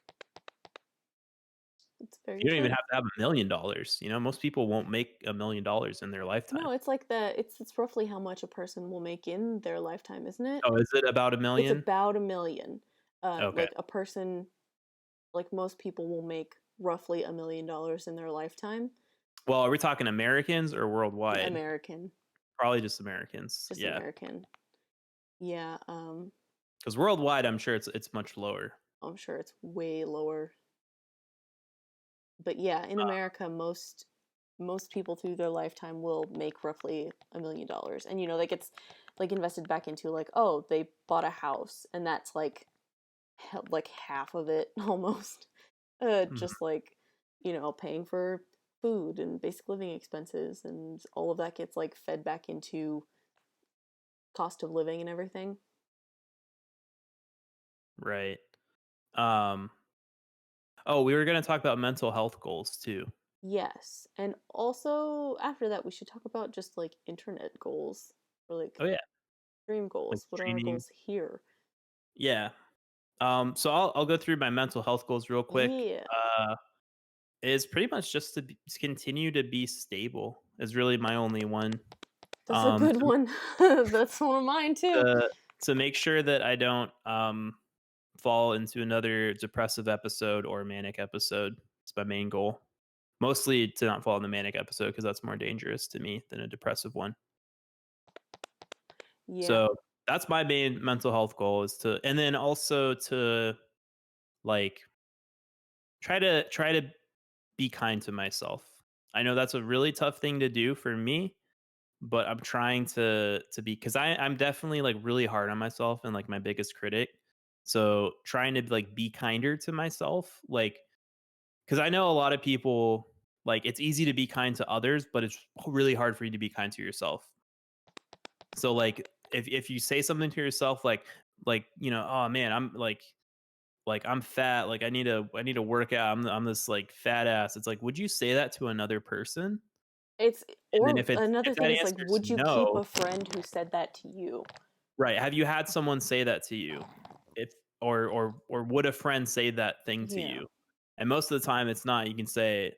[SPEAKER 1] It's very
[SPEAKER 2] You don't even
[SPEAKER 1] true.
[SPEAKER 2] have to have $1 million. Most people won't make $1 million in their lifetime.
[SPEAKER 1] No, it's like it's roughly how much a person will make in their lifetime, isn't it?
[SPEAKER 2] Oh, is it about a
[SPEAKER 1] It's
[SPEAKER 2] million?
[SPEAKER 1] about 1 million.
[SPEAKER 2] Okay.
[SPEAKER 1] Like a person, like most people will make roughly $1 million in their lifetime.
[SPEAKER 2] Well, are we talking Americans or worldwide?
[SPEAKER 1] American,
[SPEAKER 2] Probably just Americans.
[SPEAKER 1] just
[SPEAKER 2] Yeah,
[SPEAKER 1] American. Yeah,
[SPEAKER 2] because worldwide, I'm sure it's much lower.
[SPEAKER 1] I'm sure it's way lower. But yeah, in America, most people through their lifetime will make roughly $1 million, and that gets like invested back into like, oh, they bought a house, and that's like half of it almost.
[SPEAKER 2] Mhm.
[SPEAKER 1] Just like paying for food and basic living expenses, and all of that gets like fed back into cost of living and everything.
[SPEAKER 2] Right. Um. Oh, we were gonna talk about mental health goals too.
[SPEAKER 1] Yes. And also after that we should talk about just like internet goals, or like
[SPEAKER 2] Oh yeah,
[SPEAKER 1] dream
[SPEAKER 2] like
[SPEAKER 1] goals. What are our
[SPEAKER 2] streaming.
[SPEAKER 1] goals here?
[SPEAKER 2] Yeah. So I'll go through my mental health goals real quick.
[SPEAKER 1] Yeah.
[SPEAKER 2] Is pretty much just to continue to be stable is really my only one.
[SPEAKER 1] That's a good
[SPEAKER 2] to
[SPEAKER 1] one. That's one of mine too.
[SPEAKER 2] to make sure that I don't fall into another depressive episode or manic episode. It's my main goal. Mostly to not fall in the manic episode because that's more dangerous to me than a depressive one.
[SPEAKER 1] Yeah.
[SPEAKER 2] So that's my main mental health goal is to, and then also to like try to be kind to myself. I know that's a really tough thing to do for me, but I'm trying to be because I'm definitely like really hard on myself and like my biggest critic. So trying to like be kinder to myself, like because I know a lot of people like it's easy to be kind to others, but it's really hard for you to be kind to yourself. So like if you say something to yourself like oh man, I'm like I'm fat, like I need to work out. I'm this like fat ass. It's like, would you say that to another person?
[SPEAKER 1] It's
[SPEAKER 2] And then
[SPEAKER 1] or
[SPEAKER 2] if
[SPEAKER 1] another
[SPEAKER 2] that
[SPEAKER 1] thing is like,
[SPEAKER 2] answer is
[SPEAKER 1] would you keep
[SPEAKER 2] no,
[SPEAKER 1] a friend who said that to you?
[SPEAKER 2] right? Have you had someone say that to you? If or would a friend say that thing to
[SPEAKER 1] Yeah.
[SPEAKER 2] you? And most of the time, it's not. You can say,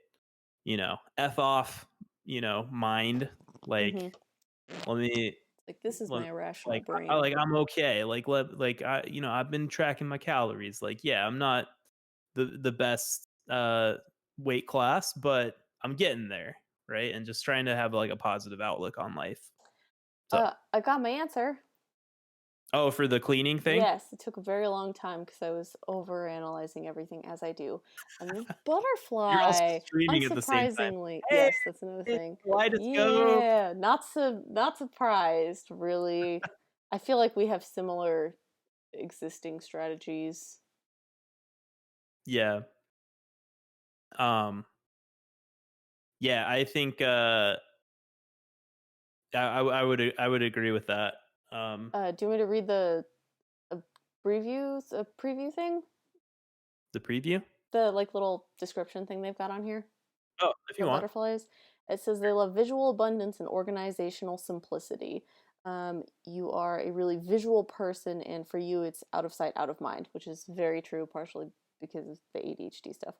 [SPEAKER 2] f off, mind. Like
[SPEAKER 1] Mhm.
[SPEAKER 2] let me
[SPEAKER 1] Like, this is
[SPEAKER 2] let
[SPEAKER 1] my irrational
[SPEAKER 2] like I
[SPEAKER 1] brain.
[SPEAKER 2] like I'm okay. Like I've been tracking my calories. Like yeah, I'm not the best weight class, but I'm getting there, right? And just trying to have like a positive outlook on life. So,
[SPEAKER 1] I got my answer.
[SPEAKER 2] oh, for the cleaning thing,
[SPEAKER 1] Yes, it took a very long time because I was over analyzing everything as I do. I'm a
[SPEAKER 2] you're also
[SPEAKER 1] butterfly.
[SPEAKER 2] streaming at the same time.
[SPEAKER 1] Unsurprisingly,
[SPEAKER 2] Hey,
[SPEAKER 1] yes, that's another thing.
[SPEAKER 2] kaleidoscope.
[SPEAKER 1] Yeah, not surprised, really. I feel like we have similar existing strategies.
[SPEAKER 2] Yeah. Um. Yeah, I think. I would agree with that.
[SPEAKER 1] Do you want me to read the uh, preview thing?
[SPEAKER 2] The preview.
[SPEAKER 1] The like little description thing they've got on here
[SPEAKER 2] Oh, if you
[SPEAKER 1] for
[SPEAKER 2] want.
[SPEAKER 1] butterflies. It says they love visual abundance and organizational simplicity. You are a really visual person, and for you, it's out of sight, out of mind, which is very true, partially because of the ADHD stuff.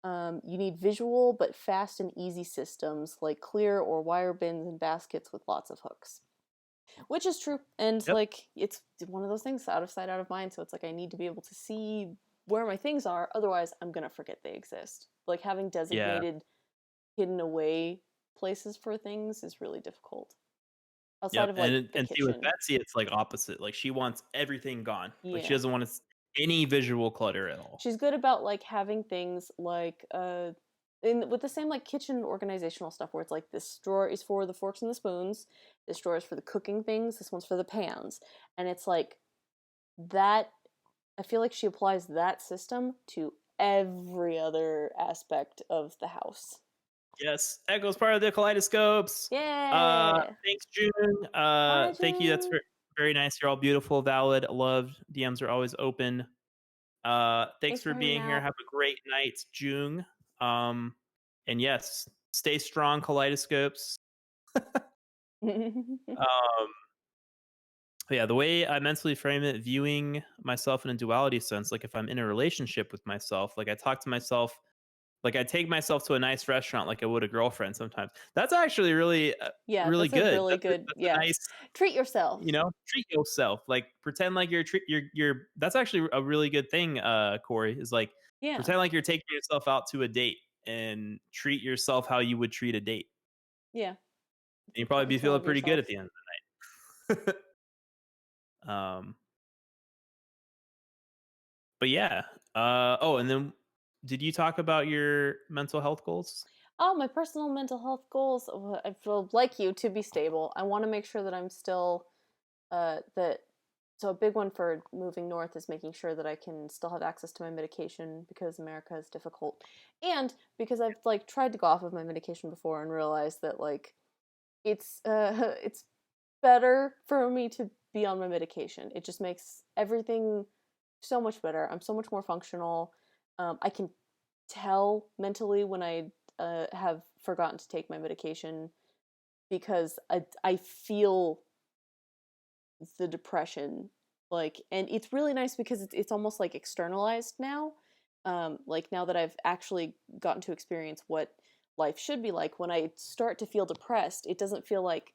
[SPEAKER 1] You need visual but fast and easy systems like clear or wire bins and baskets with lots of hooks, which is true. And
[SPEAKER 2] Yep.
[SPEAKER 1] like, it's one of those things out of sight, out of mind. So it's like I need to be able to see where my things are, otherwise I'm gonna forget they exist. Like, having
[SPEAKER 2] Yeah.
[SPEAKER 1] designated hidden away places for things is really difficult. Outside
[SPEAKER 2] Yep.
[SPEAKER 1] of like
[SPEAKER 2] And
[SPEAKER 1] the
[SPEAKER 2] and see with
[SPEAKER 1] kitchen.
[SPEAKER 2] Betsy, it's like opposite. Like she wants everything gone. Like she
[SPEAKER 1] Yeah.
[SPEAKER 2] doesn't want any visual clutter at all.
[SPEAKER 1] She's good about like having things like in with the same like kitchen organizational stuff where it's like this drawer is for the forks and the spoons, this drawer is for the cooking things, this one's for the pans. And it's like that I feel like she applies that system to every other aspect of the house.
[SPEAKER 2] Yes, Echo's part of the kaleidoscopes.
[SPEAKER 1] Yeah.
[SPEAKER 2] Thanks, June.
[SPEAKER 1] Hi,
[SPEAKER 2] Thank you. That's
[SPEAKER 1] June.
[SPEAKER 2] very nice. You're all beautiful, valid, loved. DMs are always open. Thanks
[SPEAKER 1] Thanks for
[SPEAKER 2] for
[SPEAKER 1] hanging
[SPEAKER 2] being here.
[SPEAKER 1] out.
[SPEAKER 2] Have a great night, June. And yes, stay strong, kaleidoscopes. Um, yeah, the way I mentally frame it, viewing myself in a duality sense, like if I'm in a relationship with myself, like I talk to myself, like I take myself to a nice restaurant, like I would a girlfriend sometimes. That's actually really,
[SPEAKER 1] Yeah,
[SPEAKER 2] really
[SPEAKER 1] that's a
[SPEAKER 2] good.
[SPEAKER 1] really good,
[SPEAKER 2] That's a
[SPEAKER 1] yes.
[SPEAKER 2] nice,
[SPEAKER 1] Treat yourself.
[SPEAKER 2] treat yourself. Like pretend like you're. That's actually a really good thing, Corey. Is like
[SPEAKER 1] Yeah,
[SPEAKER 2] pretend like you're taking yourself out to a date and treat yourself how you would treat a date.
[SPEAKER 1] yeah.
[SPEAKER 2] And you probably be
[SPEAKER 1] Take care
[SPEAKER 2] feeling
[SPEAKER 1] of
[SPEAKER 2] pretty good
[SPEAKER 1] yourself.
[SPEAKER 2] at the end of the night. But yeah. Oh, and then did you talk about your mental health goals?
[SPEAKER 1] Oh, my personal mental health goals. I feel like you to be stable. I want to make sure that I'm still that. So a big one for moving north is making sure that I can still have access to my medication because America is difficult, and because I've like tried to go off of my medication before and realized that like it's better for me to be on my medication. It just makes everything so much better. I'm so much more functional. I can tell mentally when I have forgotten to take my medication because I feel the depression like, and it's really nice because it's almost like externalized now. Like now that I've actually gotten to experience what life should be like, when I start to feel depressed, it doesn't feel like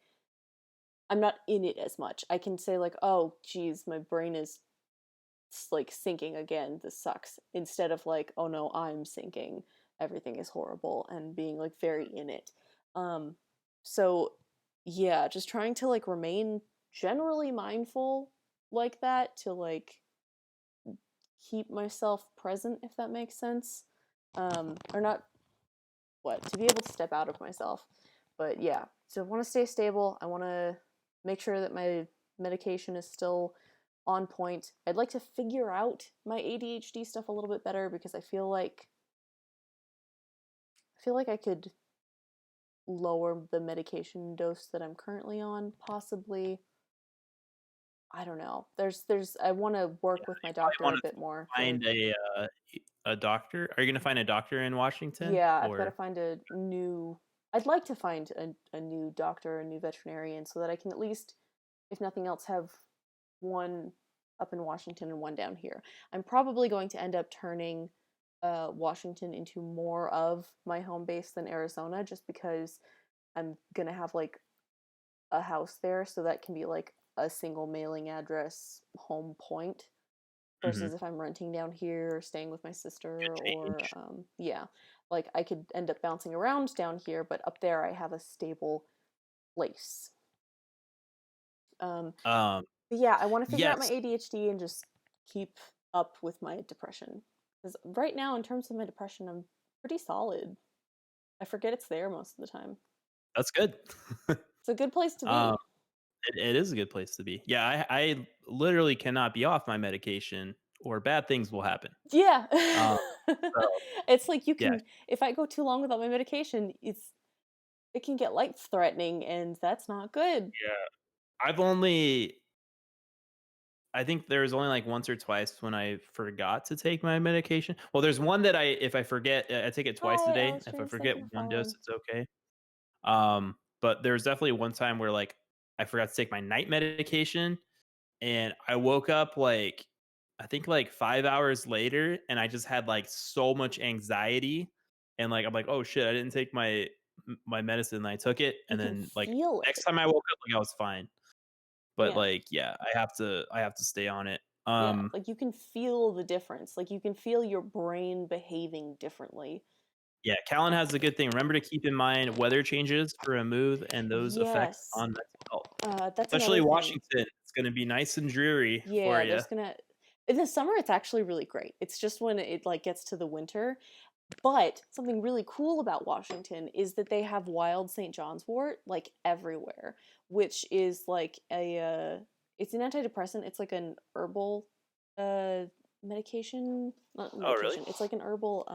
[SPEAKER 1] I'm not in it as much. I can say like, oh geez, my brain is like sinking again, this sucks, instead of like, oh no, I'm sinking, everything is horrible, and being like very in it. um so yeah, just trying to like remain generally mindful like that, to like keep myself present, if that makes sense. Or not, what, to be able to step out of myself. But yeah, so I want to stay stable. I want to make sure that my medication is still on point. I'd like to figure out my ADHD stuff a little bit better, because I feel like I could lower the medication dose that I'm currently on, possibly. I don't know. There's I want to
[SPEAKER 2] Yeah,
[SPEAKER 1] work with my
[SPEAKER 2] you probably
[SPEAKER 1] doctor a
[SPEAKER 2] want
[SPEAKER 1] bit more
[SPEAKER 2] to
[SPEAKER 1] to.
[SPEAKER 2] find a doctor. Are you gonna find a doctor in Washington
[SPEAKER 1] Yeah, I've got to
[SPEAKER 2] or?
[SPEAKER 1] find a new. I'd like to find a new doctor, a new veterinarian, so that I can at least, if nothing else, have one up in Washington and one down here. I'm probably going to end up turning Washington into more of my home base than Arizona, just because I'm gonna have like a house there, so that can be like a single mailing address home point,
[SPEAKER 2] Mhm.
[SPEAKER 1] versus if I'm renting down here or staying with my
[SPEAKER 2] Good
[SPEAKER 1] sister, or
[SPEAKER 2] change.
[SPEAKER 1] yeah, like I could end up bouncing around down here, but up there I have a stable place. Um,
[SPEAKER 2] Um,
[SPEAKER 1] but yeah, I want to figure out my
[SPEAKER 2] yes,
[SPEAKER 1] ADHD and just keep up with my depression, because right now, in terms of my depression, I'm pretty solid. I forget it's there most of the time.
[SPEAKER 2] that's good.
[SPEAKER 1] It's a good place to
[SPEAKER 2] Um,
[SPEAKER 1] be.
[SPEAKER 2] it is a good place to be. Yeah, I literally cannot be off my medication or bad things will happen.
[SPEAKER 1] Yeah.
[SPEAKER 2] Um, so
[SPEAKER 1] It's like, you
[SPEAKER 2] yeah,
[SPEAKER 1] can, if I go too long without my medication, it can get life threatening, and that's not good.
[SPEAKER 2] yeah. I've only I think there was only like once or twice when I forgot to take my medication. Well, there's one that if I forget, I take it twice a
[SPEAKER 1] Hi,
[SPEAKER 2] day. If I
[SPEAKER 1] Alistair. Thank
[SPEAKER 2] forget
[SPEAKER 1] you for
[SPEAKER 2] one dose,
[SPEAKER 1] following.
[SPEAKER 2] it's okay. But there's definitely one time where like I forgot to take my night medication and I woke up like I think like 5 hours later and I just had like so much anxiety and like I'm like, "Oh shit, I didn't take my medicine." And I took it
[SPEAKER 1] You
[SPEAKER 2] and
[SPEAKER 1] can
[SPEAKER 2] then like
[SPEAKER 1] feel
[SPEAKER 2] next
[SPEAKER 1] it.
[SPEAKER 2] time I woke up like I was fine. But
[SPEAKER 1] Yeah.
[SPEAKER 2] like yeah, I have to stay on it.
[SPEAKER 1] Yeah. Like, you can feel the difference. Like, you can feel your brain behaving differently.
[SPEAKER 2] Yeah, Callan has a good thing. Remember to keep in mind weather changes for a move and those effects
[SPEAKER 1] Yes.
[SPEAKER 2] on mental health.
[SPEAKER 1] That's
[SPEAKER 2] Especially
[SPEAKER 1] another thing.
[SPEAKER 2] Washington. It's gonna be nice and dreary for
[SPEAKER 1] Yeah,
[SPEAKER 2] you.
[SPEAKER 1] there's gonna in the summer it's actually really great. It's just when it like gets to the winter. But something really cool about Washington is that they have wild St. John's wort like everywhere, which is like it's an antidepressant. It's like an herbal uh medication, not
[SPEAKER 2] Oh, really?
[SPEAKER 1] medication. It's like an herbal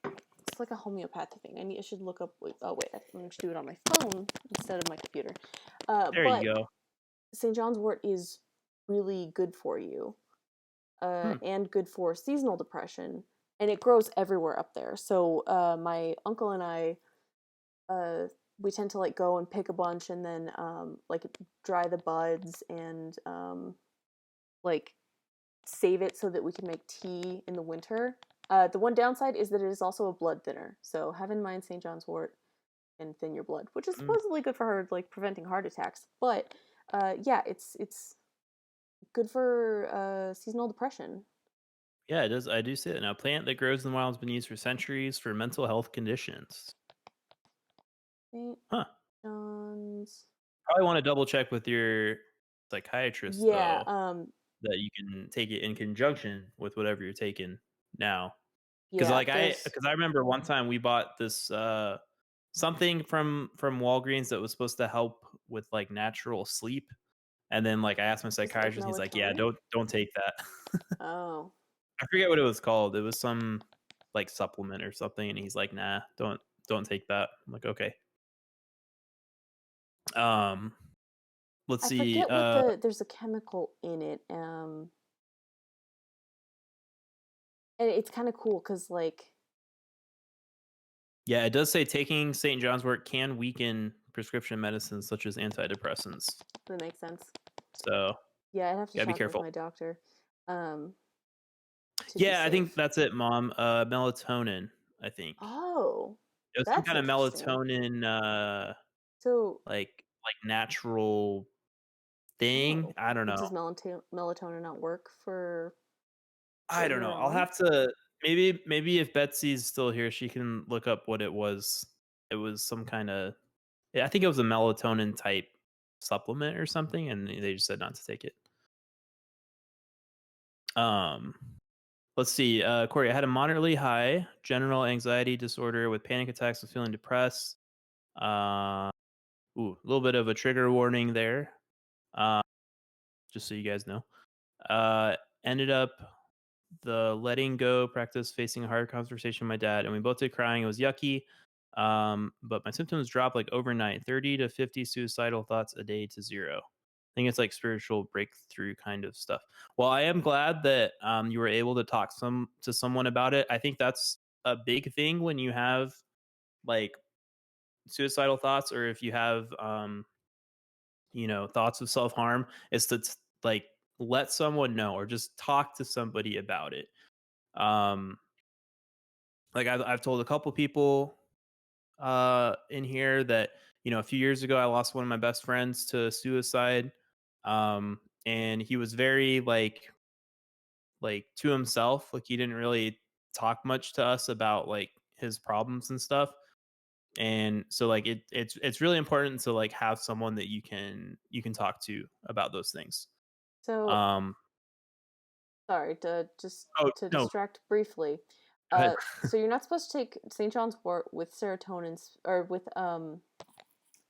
[SPEAKER 1] it's like a homeopathic thing. I should look up. Oh wait, I'm going to do it on my phone instead of my computer.
[SPEAKER 2] There
[SPEAKER 1] But
[SPEAKER 2] you go.
[SPEAKER 1] St. John's wort is really good for you,
[SPEAKER 2] Hmm.
[SPEAKER 1] and good for seasonal depression, and it grows everywhere up there. So my uncle and I, uh, we tend to like go and pick a bunch, and then like dry the buds, and like save it so that we can make tea in the winter. The one downside is that it is also a blood thinner. So have in mind St. John's wort and thin your blood, which is
[SPEAKER 2] Mm.
[SPEAKER 1] supposedly good for her, like preventing heart attacks. But yeah, it's good for seasonal depression.
[SPEAKER 2] Yeah, it does. I do see it now. Plant that grows in the wild has been used for centuries for mental health conditions.
[SPEAKER 1] St.
[SPEAKER 2] Huh.
[SPEAKER 1] John's.
[SPEAKER 2] Probably want to double check with your psychiatrist
[SPEAKER 1] Yeah,
[SPEAKER 2] though, that you can take it in conjunction with whatever you're taking now. Because
[SPEAKER 1] yeah. There's
[SPEAKER 2] I remember one time we bought this something from Walgreens that was supposed to help with like natural sleep. And then like I asked my
[SPEAKER 1] is it like
[SPEAKER 2] psychiatrist, he's like, "Yeah,
[SPEAKER 1] melatonin?
[SPEAKER 2] don't take that."
[SPEAKER 1] Oh,
[SPEAKER 2] I forget what it was called. It was some like supplement or something, and he's like, "Nah, don't take that." I'm like, "Okay." Um, let's
[SPEAKER 1] I
[SPEAKER 2] see.
[SPEAKER 1] forget what there's a chemical in it. And it's kind of cool because like
[SPEAKER 2] Yeah, it does say taking St. John's wort can weaken prescription medicines such as antidepressants.
[SPEAKER 1] that makes sense.
[SPEAKER 2] So
[SPEAKER 1] Yeah, I'd have to
[SPEAKER 2] gotta be
[SPEAKER 1] talk with
[SPEAKER 2] careful.
[SPEAKER 1] my doctor, um, to be
[SPEAKER 2] Yeah, I think
[SPEAKER 1] safe.
[SPEAKER 2] that's it, Mom. Melatonin. I think
[SPEAKER 1] Oh,
[SPEAKER 2] it was some
[SPEAKER 1] that's
[SPEAKER 2] kind of
[SPEAKER 1] interesting.
[SPEAKER 2] melatonin.
[SPEAKER 1] So
[SPEAKER 2] Like like natural thing.
[SPEAKER 1] Oh,
[SPEAKER 2] I don't know.
[SPEAKER 1] does melatonin not work for
[SPEAKER 2] I
[SPEAKER 1] what
[SPEAKER 2] don't
[SPEAKER 1] you're
[SPEAKER 2] know. I'll
[SPEAKER 1] on?
[SPEAKER 2] have to maybe if Betsy's still here, she can look up what it was. It was some kind of I think it was a melatonin type supplement or something, and they just said not to take it. Um, let's see. Corey, I had a moderately high general anxiety disorder with panic attacks and feeling depressed. Uh, a little bit of a trigger warning there. Uh, just so you guys know. Uh, ended up the letting go practice facing a hard conversation with my dad, and we both did crying. It was yucky. But my symptoms dropped like overnight, 30 to 50 suicidal thoughts a day to zero. I think it's like spiritual breakthrough kind of stuff. Well, I am glad that you were able to talk to someone about it. I think that's a big thing when you have like suicidal thoughts, or if you have thoughts of self-harm, is to like let someone know or just talk to somebody about it. um like I've told a couple people in here that a few years ago I lost one of my best friends to suicide. And he was very like to himself, like he didn't really talk much to us about like his problems and stuff. And so like it's really important to like have someone that you can talk to about those things.
[SPEAKER 1] So,
[SPEAKER 2] um
[SPEAKER 1] sorry to just
[SPEAKER 2] oh
[SPEAKER 1] to
[SPEAKER 2] no,
[SPEAKER 1] distract briefly.
[SPEAKER 2] go ahead.
[SPEAKER 1] So you're not supposed to take St. John's wort with serotonin or with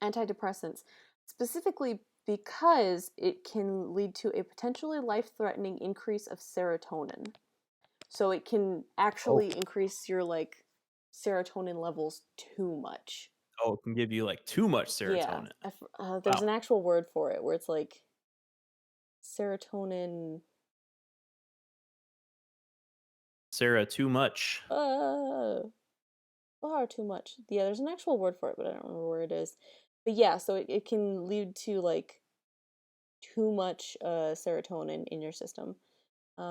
[SPEAKER 1] antidepressants, specifically because it can lead to a potentially life-threatening increase of serotonin. So it can
[SPEAKER 2] Oh,
[SPEAKER 1] actually increase your like serotonin levels too much.
[SPEAKER 2] it can give you like too much
[SPEAKER 1] Yeah,
[SPEAKER 2] serotonin.
[SPEAKER 1] there's
[SPEAKER 2] Wow.
[SPEAKER 1] an actual word for it where it's like serotonin.
[SPEAKER 2] Sarah, too much.
[SPEAKER 1] Uh, too much. Yeah, there's an actual word for it, but I don't remember where it is. But yeah, so it can lead to like too much serotonin in your system.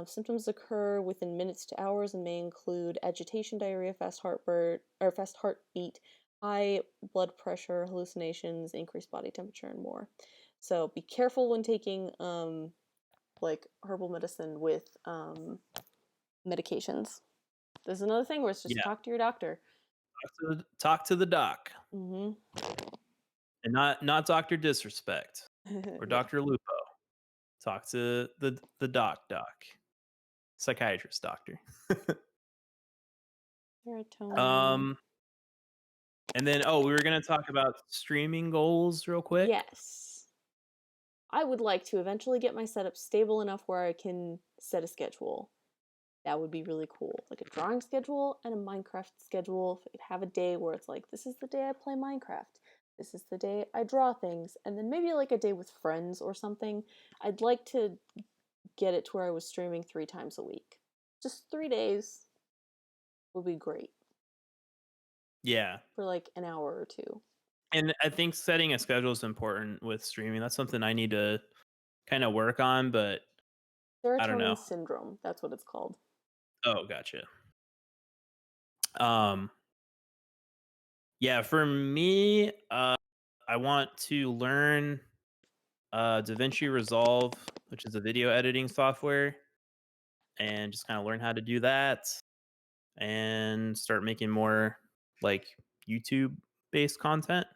[SPEAKER 1] Symptoms occur within minutes to hours and may include agitation, diarrhea, fast heartbeat, high blood pressure, hallucinations, increased body temperature, and more. So be careful when taking like herbal medicine with medications. There's another thing where it's just
[SPEAKER 2] Yeah,
[SPEAKER 1] talk to your doctor.
[SPEAKER 2] talk to the doc,
[SPEAKER 1] Mm-hmm.
[SPEAKER 2] and not Doctor Disrespect or
[SPEAKER 1] Yeah.
[SPEAKER 2] Doctor Lupo. Talk to the doc, psychiatrist doctor.
[SPEAKER 1] Serotonin.
[SPEAKER 2] um, and then we were gonna talk about streaming goals real quick.
[SPEAKER 1] Yes. I would like to eventually get my setup stable enough where I can set a schedule. That would be really cool. Like a drawing schedule and a Minecraft schedule. If I could have a day where it's like, this is the day I play Minecraft. This is the day I draw things. And then maybe like a day with friends or something. I'd like to get it to where I was streaming 3 times a week. Just 3 days would be great
[SPEAKER 2] Yeah,
[SPEAKER 1] for like an hour or two.
[SPEAKER 2] and I think setting a schedule is important with streaming. That's something I need to kind of work on, but I don't
[SPEAKER 1] Serotonin
[SPEAKER 2] know.
[SPEAKER 1] syndrome, that's what it's called.
[SPEAKER 2] Oh, gotcha. Um, yeah, for me, I want to learn DaVinci Resolve, which is a video editing software, and just kind of learn how to do that and start making more like YouTube based content.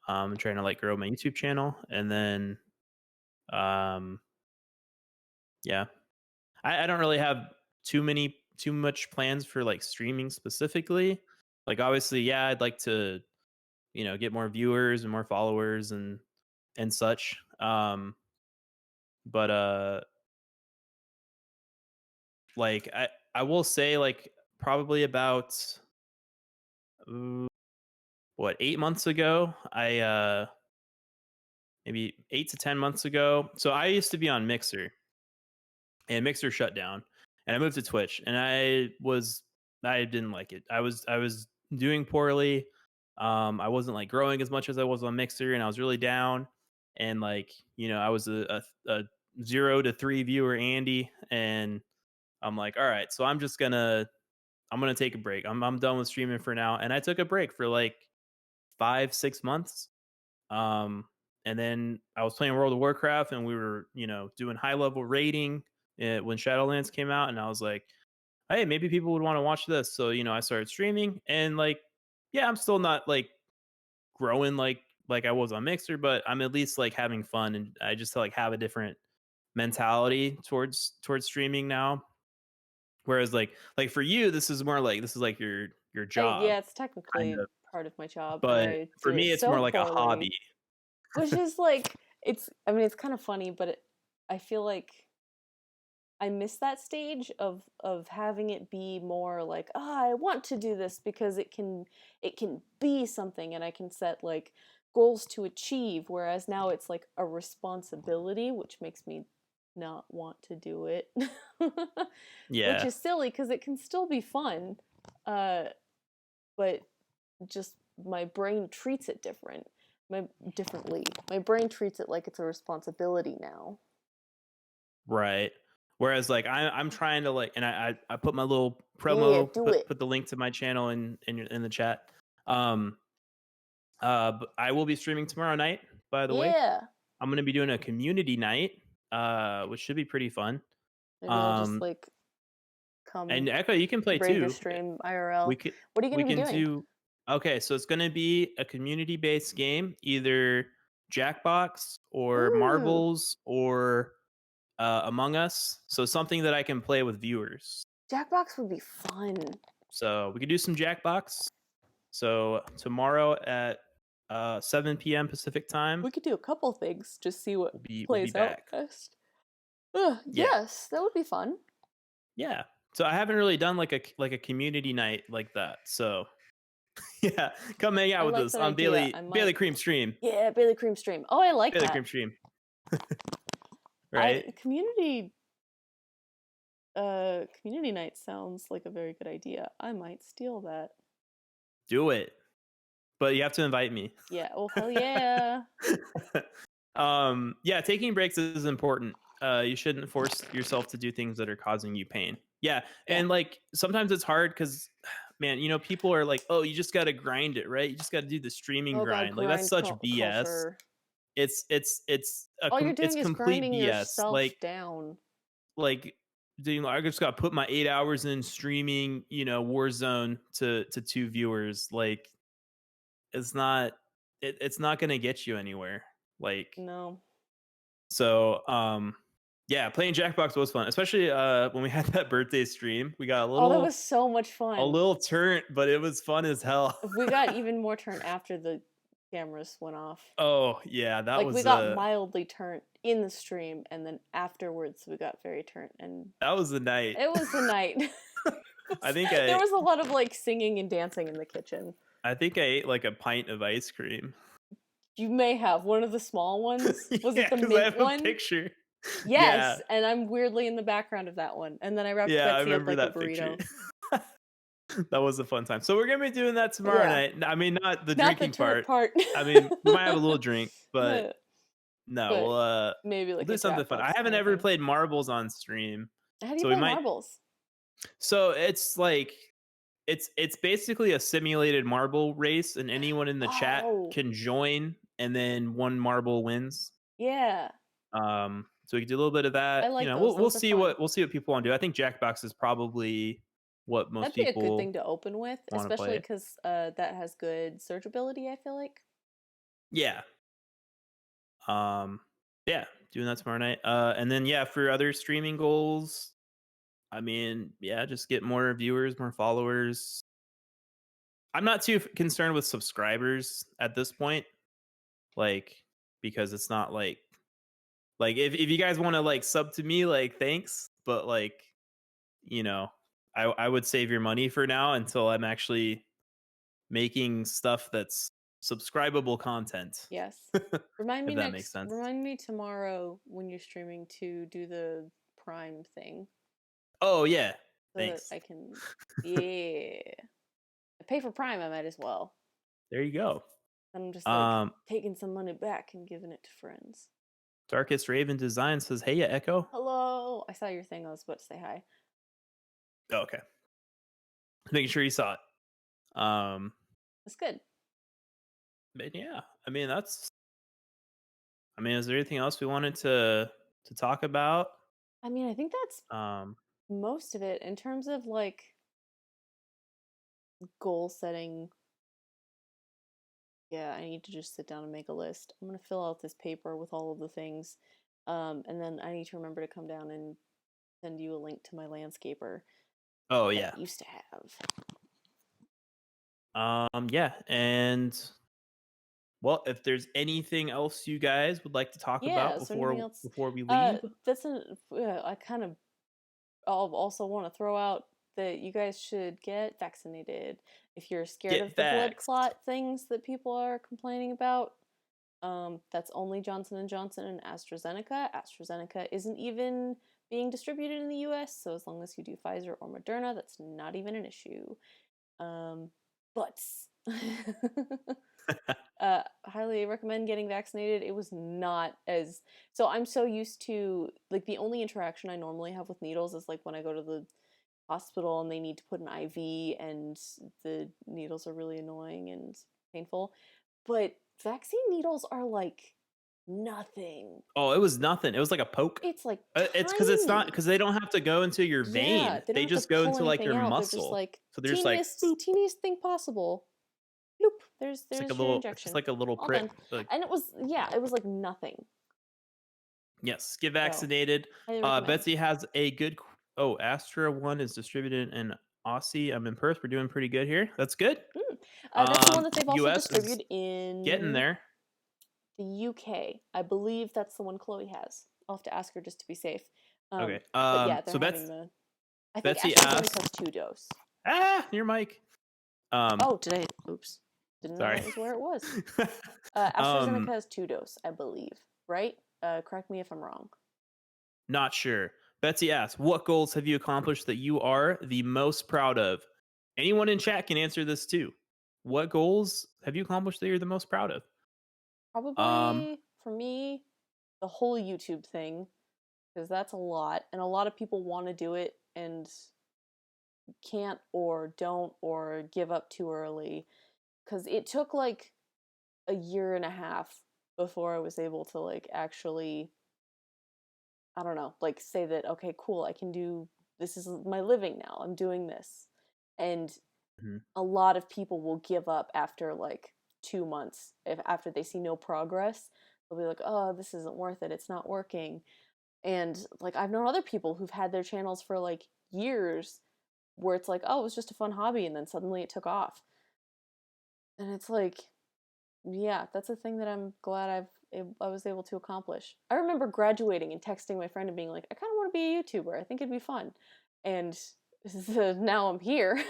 [SPEAKER 2] I'm trying to like grow my YouTube channel, and then um, yeah, I don't really have too much plans for like streaming specifically. Like obviously, yeah, I'd like to get more viewers and more followers and such. But like I will say like probably about uh, what 8 months ago, I maybe 8 to 10 months ago. So I used to be on Mixer, and Mixer shut down, and I moved to Twitch, and I didn't like it. I was doing poorly. I wasn't like growing as much as I was on Mixer, and I was really down. And like I was a 0 to 3 viewer Andy, and I'm like, all right, so I'm gonna take a break. I'm done with streaming for now, and I took a break for like 5 6 months. Um, and then I was playing World of Warcraft, and we were, doing high level raiding when Shadowlands came out, and I was like, hey, maybe people would want to watch this. So, I started streaming, and like, yeah, I'm still not like growing like I was on Mixer, but I'm at least like having fun, and I just like have a different mentality towards streaming now. Whereas like for you, this is like your job
[SPEAKER 1] Yeah, it's
[SPEAKER 2] kind
[SPEAKER 1] technically
[SPEAKER 2] of,
[SPEAKER 1] part of my job, but
[SPEAKER 2] but
[SPEAKER 1] I
[SPEAKER 2] for
[SPEAKER 1] do it
[SPEAKER 2] me it's
[SPEAKER 1] so
[SPEAKER 2] more like a hobby.
[SPEAKER 1] poorly. Which is like I mean it's kind of funny, but I feel like I miss that stage of having it be more like, I want to do this because it can be something and I can set like goals to achieve, whereas now it's like a responsibility, which makes me not want to do it. Which
[SPEAKER 2] Yeah.
[SPEAKER 1] is silly because it can still be fun. Uh but just my brain treats it differently. My brain treats it like it's a responsibility now.
[SPEAKER 2] Right. Whereas like I'm trying to like, and I put my little
[SPEAKER 1] Yeah,
[SPEAKER 2] promo,
[SPEAKER 1] do it.
[SPEAKER 2] put the link to my channel in the chat. Um but I will be streaming tomorrow night, by the way.
[SPEAKER 1] Yeah.
[SPEAKER 2] I'm gonna be doing a community night, which should be pretty fun.
[SPEAKER 1] Maybe I'll just
[SPEAKER 2] Um
[SPEAKER 1] like come
[SPEAKER 2] and Echo, you can play
[SPEAKER 1] ready to
[SPEAKER 2] too.
[SPEAKER 1] stream
[SPEAKER 2] We
[SPEAKER 1] IRL.
[SPEAKER 2] could
[SPEAKER 1] What are you
[SPEAKER 2] we
[SPEAKER 1] going to be
[SPEAKER 2] can
[SPEAKER 1] doing?
[SPEAKER 2] do Okay, so it's gonna be a community based game, either Jackbox or
[SPEAKER 1] Ooh,
[SPEAKER 2] Marbles or Among Us. So something that I can play with viewers.
[SPEAKER 1] Jackbox would be fun.
[SPEAKER 2] So we could do some Jackbox. So tomorrow at 7 p.m. Pacific time,
[SPEAKER 1] We could do a couple things, just see what
[SPEAKER 2] we'll be
[SPEAKER 1] plays out
[SPEAKER 2] back.
[SPEAKER 1] best.
[SPEAKER 2] Yeah,
[SPEAKER 1] Yes, that would be fun.
[SPEAKER 2] yeah. So I haven't really done like a community night like that. So yeah, come hang
[SPEAKER 1] I
[SPEAKER 2] out with
[SPEAKER 1] like
[SPEAKER 2] us
[SPEAKER 1] that
[SPEAKER 2] on
[SPEAKER 1] idea. I
[SPEAKER 2] Bailey
[SPEAKER 1] might.
[SPEAKER 2] Cream stream.
[SPEAKER 1] Yeah, Baileycream stream. Oh, I like
[SPEAKER 2] Bailey
[SPEAKER 1] that.
[SPEAKER 2] Cream stream.
[SPEAKER 1] I
[SPEAKER 2] Right?
[SPEAKER 1] community night sounds like a very good idea. I might steal that.
[SPEAKER 2] Do it. But you have to invite me.
[SPEAKER 1] Yeah. Oh, hell yeah.
[SPEAKER 2] Yeah, taking breaks is important. You shouldn't force yourself to do things that are causing you pain. Yeah,
[SPEAKER 1] Yeah.
[SPEAKER 2] and like sometimes it's hard because man, people are like, oh, you just got to grind it, right? You just got to do the streaming
[SPEAKER 1] Oh god,
[SPEAKER 2] grind. Like that's such BS.
[SPEAKER 1] culture.
[SPEAKER 2] It's
[SPEAKER 1] All you're
[SPEAKER 2] it's
[SPEAKER 1] doing is
[SPEAKER 2] complete
[SPEAKER 1] grinding
[SPEAKER 2] BS.
[SPEAKER 1] yourself down.
[SPEAKER 2] Like doing, I just got to put my 8 hours in streaming, Warzone to two viewers. Like it's not it's not going to get you anywhere. Like
[SPEAKER 1] No.
[SPEAKER 2] so yeah, playing Jackbox was fun, especially when we had that birthday stream. We got a
[SPEAKER 1] Oh, that
[SPEAKER 2] little
[SPEAKER 1] was so much
[SPEAKER 2] a
[SPEAKER 1] fun.
[SPEAKER 2] little turnt, but it was fun as hell.
[SPEAKER 1] We got even more turnt after the cameras went off.
[SPEAKER 2] Oh yeah, that
[SPEAKER 1] Like we
[SPEAKER 2] was
[SPEAKER 1] got mildly turnt in the stream, and then afterwards we got very turnt, and
[SPEAKER 2] that was the night.
[SPEAKER 1] it was the night.
[SPEAKER 2] I think
[SPEAKER 1] There
[SPEAKER 2] I
[SPEAKER 1] was a lot of like singing and dancing in the kitchen.
[SPEAKER 2] I think I ate like a pint of ice cream.
[SPEAKER 1] You may have one of the small ones. Was it
[SPEAKER 2] Yeah,
[SPEAKER 1] the
[SPEAKER 2] because I
[SPEAKER 1] mint
[SPEAKER 2] have a
[SPEAKER 1] one?
[SPEAKER 2] picture. Yeah,
[SPEAKER 1] Yes, and I'm weirdly in the background of that one. And then I wrapped
[SPEAKER 2] yeah, I
[SPEAKER 1] Betsy up
[SPEAKER 2] remember
[SPEAKER 1] like a
[SPEAKER 2] that picture.
[SPEAKER 1] burrito.
[SPEAKER 2] That was a fun time. So we're gonna be doing that tomorrow
[SPEAKER 1] Yeah,
[SPEAKER 2] night. I mean, not the
[SPEAKER 1] not the
[SPEAKER 2] drinking
[SPEAKER 1] turnt
[SPEAKER 2] part.
[SPEAKER 1] part.
[SPEAKER 2] I mean, we might have a little drink, but no,
[SPEAKER 1] But maybe
[SPEAKER 2] we'll
[SPEAKER 1] like
[SPEAKER 2] do
[SPEAKER 1] a
[SPEAKER 2] something fun. I
[SPEAKER 1] Jackbox
[SPEAKER 2] haven't
[SPEAKER 1] kind of
[SPEAKER 2] ever
[SPEAKER 1] thing.
[SPEAKER 2] played marbles on stream,
[SPEAKER 1] How do you
[SPEAKER 2] so we
[SPEAKER 1] play
[SPEAKER 2] might.
[SPEAKER 1] marbles?
[SPEAKER 2] So it's like it's basically a simulated marble race, and anyone in the chat
[SPEAKER 1] Oh,
[SPEAKER 2] can join, and then one marble wins.
[SPEAKER 1] yeah.
[SPEAKER 2] So we can do a little bit of
[SPEAKER 1] I
[SPEAKER 2] that.
[SPEAKER 1] like those.
[SPEAKER 2] We'll
[SPEAKER 1] Those are
[SPEAKER 2] see
[SPEAKER 1] fun.
[SPEAKER 2] what people want to do. I think Jackbox is probably what most
[SPEAKER 1] That'd be a good
[SPEAKER 2] people
[SPEAKER 1] thing to open with,
[SPEAKER 2] want to
[SPEAKER 1] especially
[SPEAKER 2] play.
[SPEAKER 1] because that has good searchability, I feel like.
[SPEAKER 2] Yeah. Um. Yeah, doing that tomorrow night. And then yeah, for other streaming goals, I mean, yeah, just get more viewers, more followers. I'm not too concerned with subscribers at this point, like because it's not like if you guys want to like sub to me, like thanks, but like you know, I would save your money for now until I'm actually making stuff that's subscribable content.
[SPEAKER 1] Yes. Remind me
[SPEAKER 2] If that makes sense.
[SPEAKER 1] remind me tomorrow when you're streaming to do the Prime thing
[SPEAKER 2] Oh yeah,
[SPEAKER 1] so that
[SPEAKER 2] thanks.
[SPEAKER 1] I can, yeah. I pay for Prime, I might as well.
[SPEAKER 2] There you go.
[SPEAKER 1] And I'm just like
[SPEAKER 2] Um,
[SPEAKER 1] taking some money back and giving it to friends.
[SPEAKER 2] Darkest Raven Design says, "Hey, yeah, Echo."
[SPEAKER 1] Hello. I saw your thing. I was about to say hi.
[SPEAKER 2] Oh, okay, making sure you saw it. Um,
[SPEAKER 1] That's good.
[SPEAKER 2] but yeah, I mean I mean, is there anything else we wanted to talk about?
[SPEAKER 1] I mean, I think that's
[SPEAKER 2] Um,
[SPEAKER 1] most of it in terms of like goal setting. Yeah, I need to just sit down and make a list. I'm gonna fill out this paper with all of the things, and then I need to remember to come down and send you a link to my landscaper
[SPEAKER 2] oh
[SPEAKER 1] that
[SPEAKER 2] yeah.
[SPEAKER 1] I used to have.
[SPEAKER 2] Yeah, and well, if there's anything else you guys would like to talk about
[SPEAKER 1] Yeah. So anything else?
[SPEAKER 2] before we leave,
[SPEAKER 1] That's an. I kind of. I'll also want to throw out that you guys should get vaccinated if you're scared
[SPEAKER 2] get
[SPEAKER 1] of the blood
[SPEAKER 2] vaxxed.
[SPEAKER 1] clot things that people are complaining about. That's only Johnson and Johnson and AstraZeneca. AstraZeneca isn't even being distributed in the U.S., so as long as you do Pfizer or Moderna, that's not even an issue. But highly recommend getting vaccinated. It was not as so. I'm so used to like the only interaction I normally have with needles is like when I go to the hospital and they need to put an IV and the needles are really annoying and painful. But vaccine needles are like nothing.
[SPEAKER 2] Oh, it was nothing. It was like a poke.
[SPEAKER 1] It's like
[SPEAKER 2] It's because it's not
[SPEAKER 1] tiny.
[SPEAKER 2] because they don't have to go into your
[SPEAKER 1] Yeah,
[SPEAKER 2] vein.
[SPEAKER 1] they don't
[SPEAKER 2] They
[SPEAKER 1] have to
[SPEAKER 2] just go
[SPEAKER 1] pull
[SPEAKER 2] into like
[SPEAKER 1] anything
[SPEAKER 2] your
[SPEAKER 1] out. They're just
[SPEAKER 2] muscle.
[SPEAKER 1] like
[SPEAKER 2] So they're just like boop.
[SPEAKER 1] teeniest thing possible. Bloop.
[SPEAKER 2] It's like a
[SPEAKER 1] There's your
[SPEAKER 2] little. It's just
[SPEAKER 1] injection.
[SPEAKER 2] like a little
[SPEAKER 1] All
[SPEAKER 2] prick.
[SPEAKER 1] done.
[SPEAKER 2] Like
[SPEAKER 1] And it was like nothing.
[SPEAKER 2] yes, get
[SPEAKER 1] So
[SPEAKER 2] vaccinated.
[SPEAKER 1] highly recommend.
[SPEAKER 2] Betsy has a good. Oh, Astra one is distributed in Aussie. I'm in Perth. We're doing pretty good here. That's good.
[SPEAKER 1] Mm. That's the one that they've also
[SPEAKER 2] US is
[SPEAKER 1] distributed
[SPEAKER 2] getting
[SPEAKER 1] in
[SPEAKER 2] there.
[SPEAKER 1] the UK. I believe that's the one Chloe has. I'll have to ask her just to be safe.
[SPEAKER 2] Okay.
[SPEAKER 1] But yeah, they're
[SPEAKER 2] So
[SPEAKER 1] having the. I think
[SPEAKER 2] Betsy
[SPEAKER 1] AstraZeneca
[SPEAKER 2] asks.
[SPEAKER 1] has 2 dose.
[SPEAKER 2] Your mic. Um,
[SPEAKER 1] Oh, did I? Oops, didn't know
[SPEAKER 2] sorry.
[SPEAKER 1] that was where it was. AstraZeneca
[SPEAKER 2] um,
[SPEAKER 1] has 2 dose, I believe. Right? Correct me if I'm wrong.
[SPEAKER 2] not sure. Betsy asks, what goals have you accomplished that you are the most proud of? Anyone in chat can answer this too. What goals have you accomplished that you're the most proud of? Um,
[SPEAKER 1] Probably for me, the whole YouTube thing, because that's a lot, and a lot of people want to do it and can't or don't or give up too early. Because it took like a year and a half before I was able to like actually, I don't know, like say that, okay, cool, I can do this is my living now. I'm doing this. And
[SPEAKER 2] mhm,
[SPEAKER 1] a lot of people will give up after like 2 months if after they see no progress. They'll be like, oh, this isn't worth it, it's not working. And like I've known other people who've had their channels for like years where it's like, oh, it was just a fun hobby and then suddenly it took off. And it's like, yeah, that's a thing that I'm glad I was able to accomplish. I remember graduating and texting my friend and being like, I kind of want to be a YouTuber. I think it'd be fun. And now I'm here.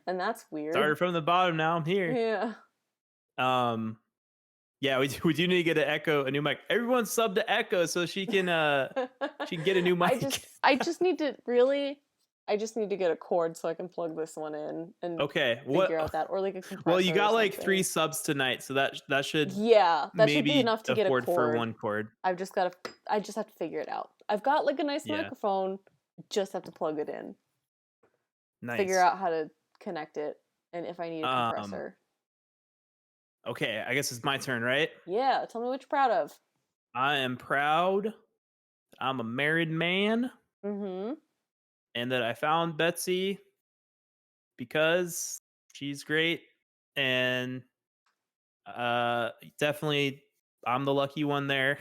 [SPEAKER 1] And that's weird.
[SPEAKER 2] started from the bottom. Now I'm here.
[SPEAKER 1] Yeah.
[SPEAKER 2] Um, yeah, we do need to get a new mic. Everyone sub to Echo so she can get a new mic.
[SPEAKER 1] I just need to really I just need to get a cord so I can plug this one in and
[SPEAKER 2] Okay,
[SPEAKER 1] figure
[SPEAKER 2] what?
[SPEAKER 1] out that or like a
[SPEAKER 2] Well, you
[SPEAKER 1] compressor or
[SPEAKER 2] got like 3
[SPEAKER 1] something.
[SPEAKER 2] subs tonight, so that should
[SPEAKER 1] Yeah, that should be
[SPEAKER 2] maybe
[SPEAKER 1] enough to get a
[SPEAKER 2] afford for
[SPEAKER 1] cord.
[SPEAKER 2] one cord.
[SPEAKER 1] I just have to figure it out. I've got like a nice
[SPEAKER 2] Yeah,
[SPEAKER 1] microphone, just have to plug it in. Figure
[SPEAKER 2] nice.
[SPEAKER 1] out how to connect it and if I need a
[SPEAKER 2] Um,
[SPEAKER 1] compressor.
[SPEAKER 2] okay, I guess it's my turn, right?
[SPEAKER 1] Yeah, tell me what you're proud of.
[SPEAKER 2] I am proud. I'm a married man,
[SPEAKER 1] Mm-hmm.
[SPEAKER 2] and that I found Betsy because she's great, and definitely I'm the lucky one there.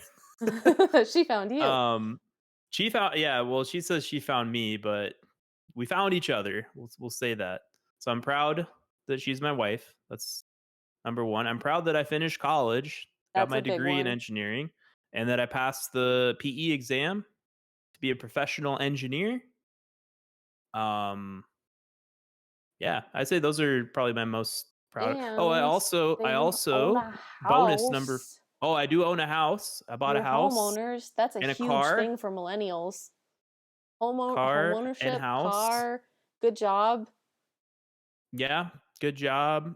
[SPEAKER 1] She found you.
[SPEAKER 2] um, she found yeah. Well, she says she found me, but we found each other. We'll say that. So I'm proud that she's my wife. That's number one. I'm proud that I finished college, got
[SPEAKER 1] That's
[SPEAKER 2] my
[SPEAKER 1] a big
[SPEAKER 2] degree in
[SPEAKER 1] one.
[SPEAKER 2] engineering, and that I passed the PE exam to be a professional engineer. Um, yeah, I'd say those are probably my most proud. Oh,
[SPEAKER 1] And
[SPEAKER 2] I
[SPEAKER 1] that you own
[SPEAKER 2] also
[SPEAKER 1] a
[SPEAKER 2] bonus number.
[SPEAKER 1] house.
[SPEAKER 2] Oh, I do own a house. I bought a
[SPEAKER 1] You're
[SPEAKER 2] house
[SPEAKER 1] homeowners. That's a
[SPEAKER 2] and a
[SPEAKER 1] huge thing for millennials.
[SPEAKER 2] car and
[SPEAKER 1] Homeownership,
[SPEAKER 2] house.
[SPEAKER 1] car, good job.
[SPEAKER 2] Yeah, good job.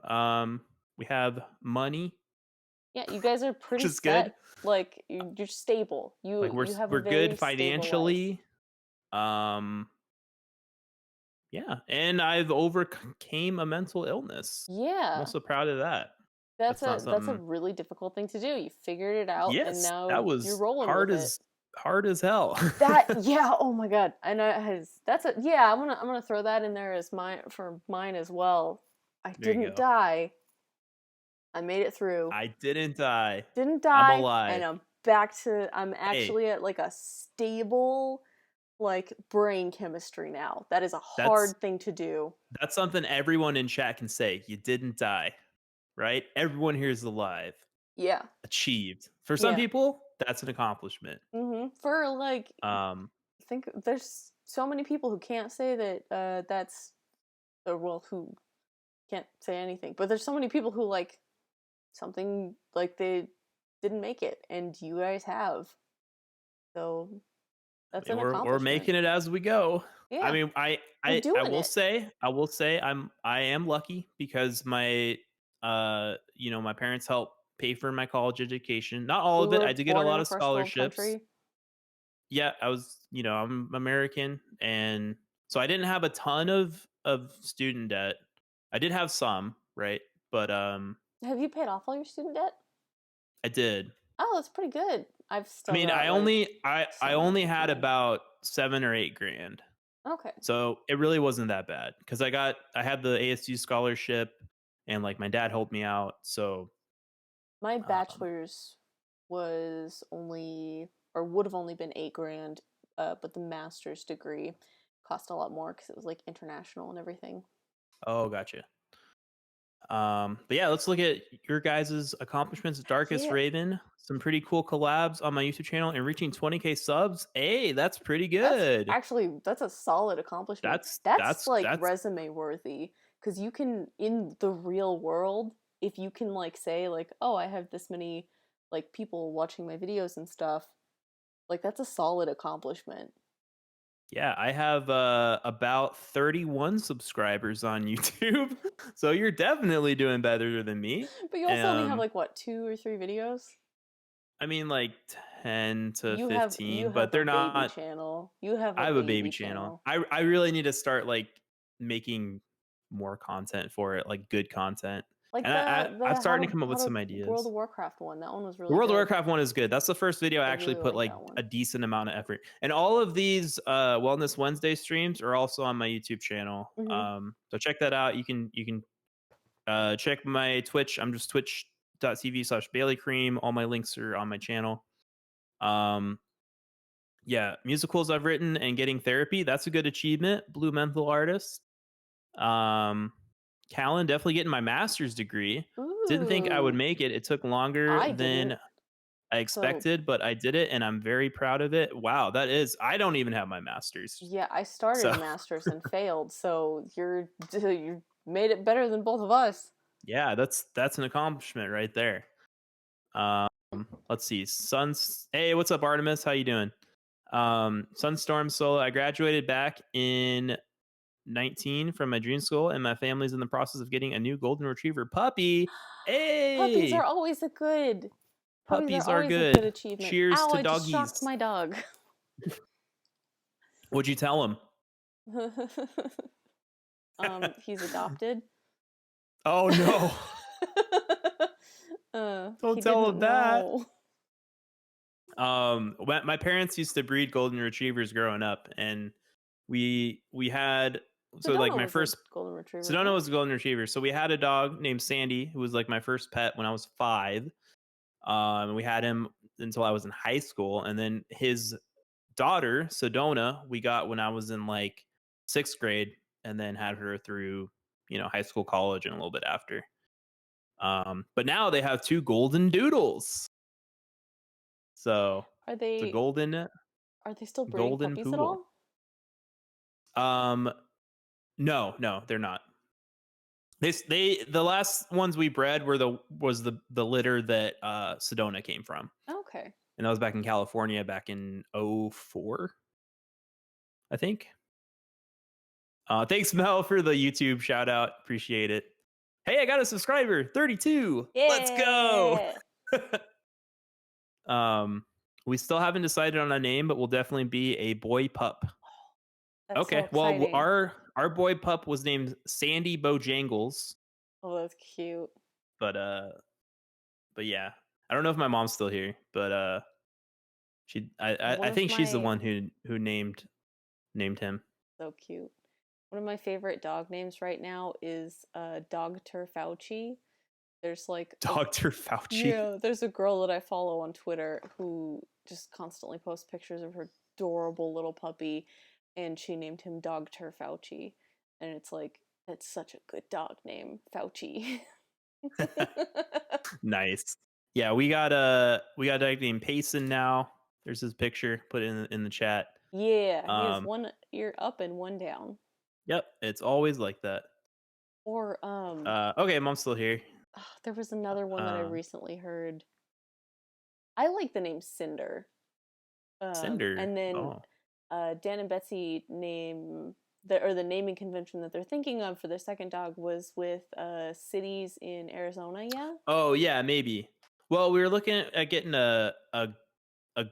[SPEAKER 2] We have money,
[SPEAKER 1] Yeah, you guys are
[SPEAKER 2] which
[SPEAKER 1] pretty
[SPEAKER 2] is good.
[SPEAKER 1] set. Like you're stable.
[SPEAKER 2] Like
[SPEAKER 1] You have a
[SPEAKER 2] we're
[SPEAKER 1] very
[SPEAKER 2] good
[SPEAKER 1] stable life.
[SPEAKER 2] financially. Um, yeah, and I've overcame a mental illness. I'm
[SPEAKER 1] Yeah.
[SPEAKER 2] also proud of that.
[SPEAKER 1] That's a
[SPEAKER 2] something.
[SPEAKER 1] really difficult thing to do. You figured it out, and
[SPEAKER 2] Yes, that
[SPEAKER 1] now you're
[SPEAKER 2] was
[SPEAKER 1] rolling with it.
[SPEAKER 2] hard as hell.
[SPEAKER 1] That yeah, oh my god. And I has that's a yeah, I'm gonna throw that in there as mine as well. I
[SPEAKER 2] There you
[SPEAKER 1] didn't
[SPEAKER 2] go.
[SPEAKER 1] die. I made it through.
[SPEAKER 2] I didn't die.
[SPEAKER 1] Didn't
[SPEAKER 2] I'm
[SPEAKER 1] die, and
[SPEAKER 2] alive.
[SPEAKER 1] I'm
[SPEAKER 2] Hey,
[SPEAKER 1] actually at like a stable like brain chemistry now. That is a
[SPEAKER 2] that's
[SPEAKER 1] hard thing to do.
[SPEAKER 2] that's something everyone in chat can say. You didn't die, right? Everyone here is alive.
[SPEAKER 1] Yeah.
[SPEAKER 2] Achieved. For some
[SPEAKER 1] Yeah.
[SPEAKER 2] people, that's an accomplishment.
[SPEAKER 1] For like
[SPEAKER 2] Um,
[SPEAKER 1] think there's so many people who can't say that that's or well who can't say anything. But there's so many people who like something like they didn't make it and you guys have. So that's an
[SPEAKER 2] we're
[SPEAKER 1] accomplishment.
[SPEAKER 2] making it as we go. I
[SPEAKER 1] Yeah.
[SPEAKER 2] mean,
[SPEAKER 1] You're doing it.
[SPEAKER 2] I will say I am lucky because my my parents helped pay for my college education. Not all
[SPEAKER 1] We
[SPEAKER 2] of it.
[SPEAKER 1] were
[SPEAKER 2] I did get a
[SPEAKER 1] born in
[SPEAKER 2] lot
[SPEAKER 1] a
[SPEAKER 2] of
[SPEAKER 1] first world
[SPEAKER 2] scholarships.
[SPEAKER 1] country.
[SPEAKER 2] Yeah, I'm American, and so I didn't have a ton of student debt. I did have some, right? But
[SPEAKER 1] Have you paid off all your student debt?
[SPEAKER 2] I did.
[SPEAKER 1] Oh, that's pretty good. I've
[SPEAKER 2] I
[SPEAKER 1] still
[SPEAKER 2] mean,
[SPEAKER 1] got like
[SPEAKER 2] I
[SPEAKER 1] so
[SPEAKER 2] only
[SPEAKER 1] much
[SPEAKER 2] had
[SPEAKER 1] money.
[SPEAKER 2] about 7 or 8 grand.
[SPEAKER 1] Okay.
[SPEAKER 2] So it really wasn't that bad because I had the ASU scholarship and like my dad helped me out. So
[SPEAKER 1] My
[SPEAKER 2] um,
[SPEAKER 1] bachelor's was only or would have only been 8 grand, but the master's degree cost a lot more because it was like international and everything.
[SPEAKER 2] oh, gotcha. But yeah, let's look at your guys' accomplishments. Darkest
[SPEAKER 1] Yeah,
[SPEAKER 2] Raven, some pretty cool collabs on my YouTube channel and reaching 20K subs. Hey, that's pretty good.
[SPEAKER 1] that's a solid accomplishment. That's like
[SPEAKER 2] That's
[SPEAKER 1] resume worthy because you can in the real world if you can like say like oh I have this many like people watching my videos and stuff like that's a solid accomplishment.
[SPEAKER 2] yeah, I have about 31 subscribers on YouTube. So you're definitely doing better than me.
[SPEAKER 1] But you also only have
[SPEAKER 2] Um
[SPEAKER 1] like what 2 or 3 videos.
[SPEAKER 2] I mean, like 10 to
[SPEAKER 1] You
[SPEAKER 2] 15, but
[SPEAKER 1] have a
[SPEAKER 2] they're
[SPEAKER 1] baby
[SPEAKER 2] not.
[SPEAKER 1] channel. You have a
[SPEAKER 2] I have a baby
[SPEAKER 1] baby
[SPEAKER 2] channel.
[SPEAKER 1] channel.
[SPEAKER 2] I really need to start like making more content for it, like good content.
[SPEAKER 1] Like
[SPEAKER 2] And I'm starting to come up with some
[SPEAKER 1] World
[SPEAKER 2] ideas.
[SPEAKER 1] of Warcraft one. That one was
[SPEAKER 2] The
[SPEAKER 1] really
[SPEAKER 2] World of
[SPEAKER 1] good.
[SPEAKER 2] Warcraft one is good. That's the first video I
[SPEAKER 1] I
[SPEAKER 2] actually
[SPEAKER 1] really
[SPEAKER 2] put
[SPEAKER 1] like
[SPEAKER 2] like
[SPEAKER 1] that one.
[SPEAKER 2] a decent amount of effort. And all of these Wellness Wednesday streams are also on my YouTube channel.
[SPEAKER 1] Hmm.
[SPEAKER 2] So check that out. You can check my Twitch. I'm just twitch.tv/Baileycream. All my links are on my channel. Um, yeah, musicals I've written and getting therapy. That's a good achievement. Blue mental artist. Um, Callan, definitely getting my master's degree. Didn't think I would
[SPEAKER 1] Ooh,
[SPEAKER 2] make it. It took longer
[SPEAKER 1] I
[SPEAKER 2] than
[SPEAKER 1] didn't.
[SPEAKER 2] I
[SPEAKER 1] So
[SPEAKER 2] expected, but I did it and I'm very proud of it. Wow, that is, I don't even have my master's.
[SPEAKER 1] yeah, I started
[SPEAKER 2] So,
[SPEAKER 1] a master's and failed. So you made it better than both of us.
[SPEAKER 2] yeah, that's an accomplishment right there. Um, let's see. Suns Hey, what's up Artemis? How you doing? Sunstorm Solo. I graduated back in 19 from my dream school, and my family's in the process of getting a new golden retriever puppy.
[SPEAKER 1] Puppies are
[SPEAKER 2] Hey,
[SPEAKER 1] always a good. Puppies are
[SPEAKER 2] puppies are
[SPEAKER 1] always a good
[SPEAKER 2] good.
[SPEAKER 1] achievement.
[SPEAKER 2] Cheers
[SPEAKER 1] Ow!
[SPEAKER 2] to
[SPEAKER 1] I just shocked
[SPEAKER 2] doggies.
[SPEAKER 1] my dog.
[SPEAKER 2] What'd you tell him?
[SPEAKER 1] He's adopted.
[SPEAKER 2] Oh no.
[SPEAKER 1] He
[SPEAKER 2] Don't tell
[SPEAKER 1] didn't
[SPEAKER 2] him that.
[SPEAKER 1] know.
[SPEAKER 2] My parents used to breed golden retrievers growing up, and we had so like
[SPEAKER 1] Sedona
[SPEAKER 2] my
[SPEAKER 1] was a
[SPEAKER 2] first
[SPEAKER 1] golden retriever,
[SPEAKER 2] Sedona
[SPEAKER 1] right?
[SPEAKER 2] was a golden retriever. So we had a dog named Sandy who was like my first pet when I was 5. We had him until I was in high school, and then his daughter Sedona we got when I was in like 6th grade, and then had her through high school, college, and a little bit after. But now they have 2 golden doodles. So
[SPEAKER 1] Are
[SPEAKER 2] the
[SPEAKER 1] they are they still breeding
[SPEAKER 2] golden
[SPEAKER 1] puppies at
[SPEAKER 2] poodle.
[SPEAKER 1] all?
[SPEAKER 2] Um, no, no, they're not. The last ones we bred was the litter that Sedona came from,
[SPEAKER 1] Okay.
[SPEAKER 2] and that was back in California back in '04, I think. Thanks Mel for the YouTube shout out, appreciate it. Hey, I got a subscriber, 32. Let's go.
[SPEAKER 1] Yeah.
[SPEAKER 2] um, we still haven't decided on a name, but we'll definitely be a boy pup.
[SPEAKER 1] That's so
[SPEAKER 2] Okay. Well,
[SPEAKER 1] exciting.
[SPEAKER 2] our boy pup was named Sandy Bojangles,
[SPEAKER 1] Oh, that's cute.
[SPEAKER 2] but But yeah, I don't know if my mom's still here, but I
[SPEAKER 1] One of
[SPEAKER 2] think she's the
[SPEAKER 1] my
[SPEAKER 2] one who named him.
[SPEAKER 1] So cute. One of my favorite dog names right now is Dogter Fauci. There's like a
[SPEAKER 2] Dr. Fauci.
[SPEAKER 1] Yeah, there's a girl that I follow on Twitter who just constantly posts pictures of her adorable little puppy, and she named him Dogter Fauci. And it's like, that's such a good dog name, Fauci.
[SPEAKER 2] Nice. Yeah, we got a dog named Payson now. There's his picture. Put it in the chat.
[SPEAKER 1] Yeah, he has
[SPEAKER 2] Um,
[SPEAKER 1] one ear up and one down.
[SPEAKER 2] yep, it's always like that.
[SPEAKER 1] Or
[SPEAKER 2] Okay, mom's still here.
[SPEAKER 1] there was another one that I
[SPEAKER 2] Um,
[SPEAKER 1] recently heard. I like the name Cinder.
[SPEAKER 2] Cinder.
[SPEAKER 1] And then
[SPEAKER 2] Oh,
[SPEAKER 1] Dan and Betsy the naming convention that they're thinking of for their second dog was with cities in Arizona. Yeah.
[SPEAKER 2] oh yeah, maybe. Well, we were looking at getting a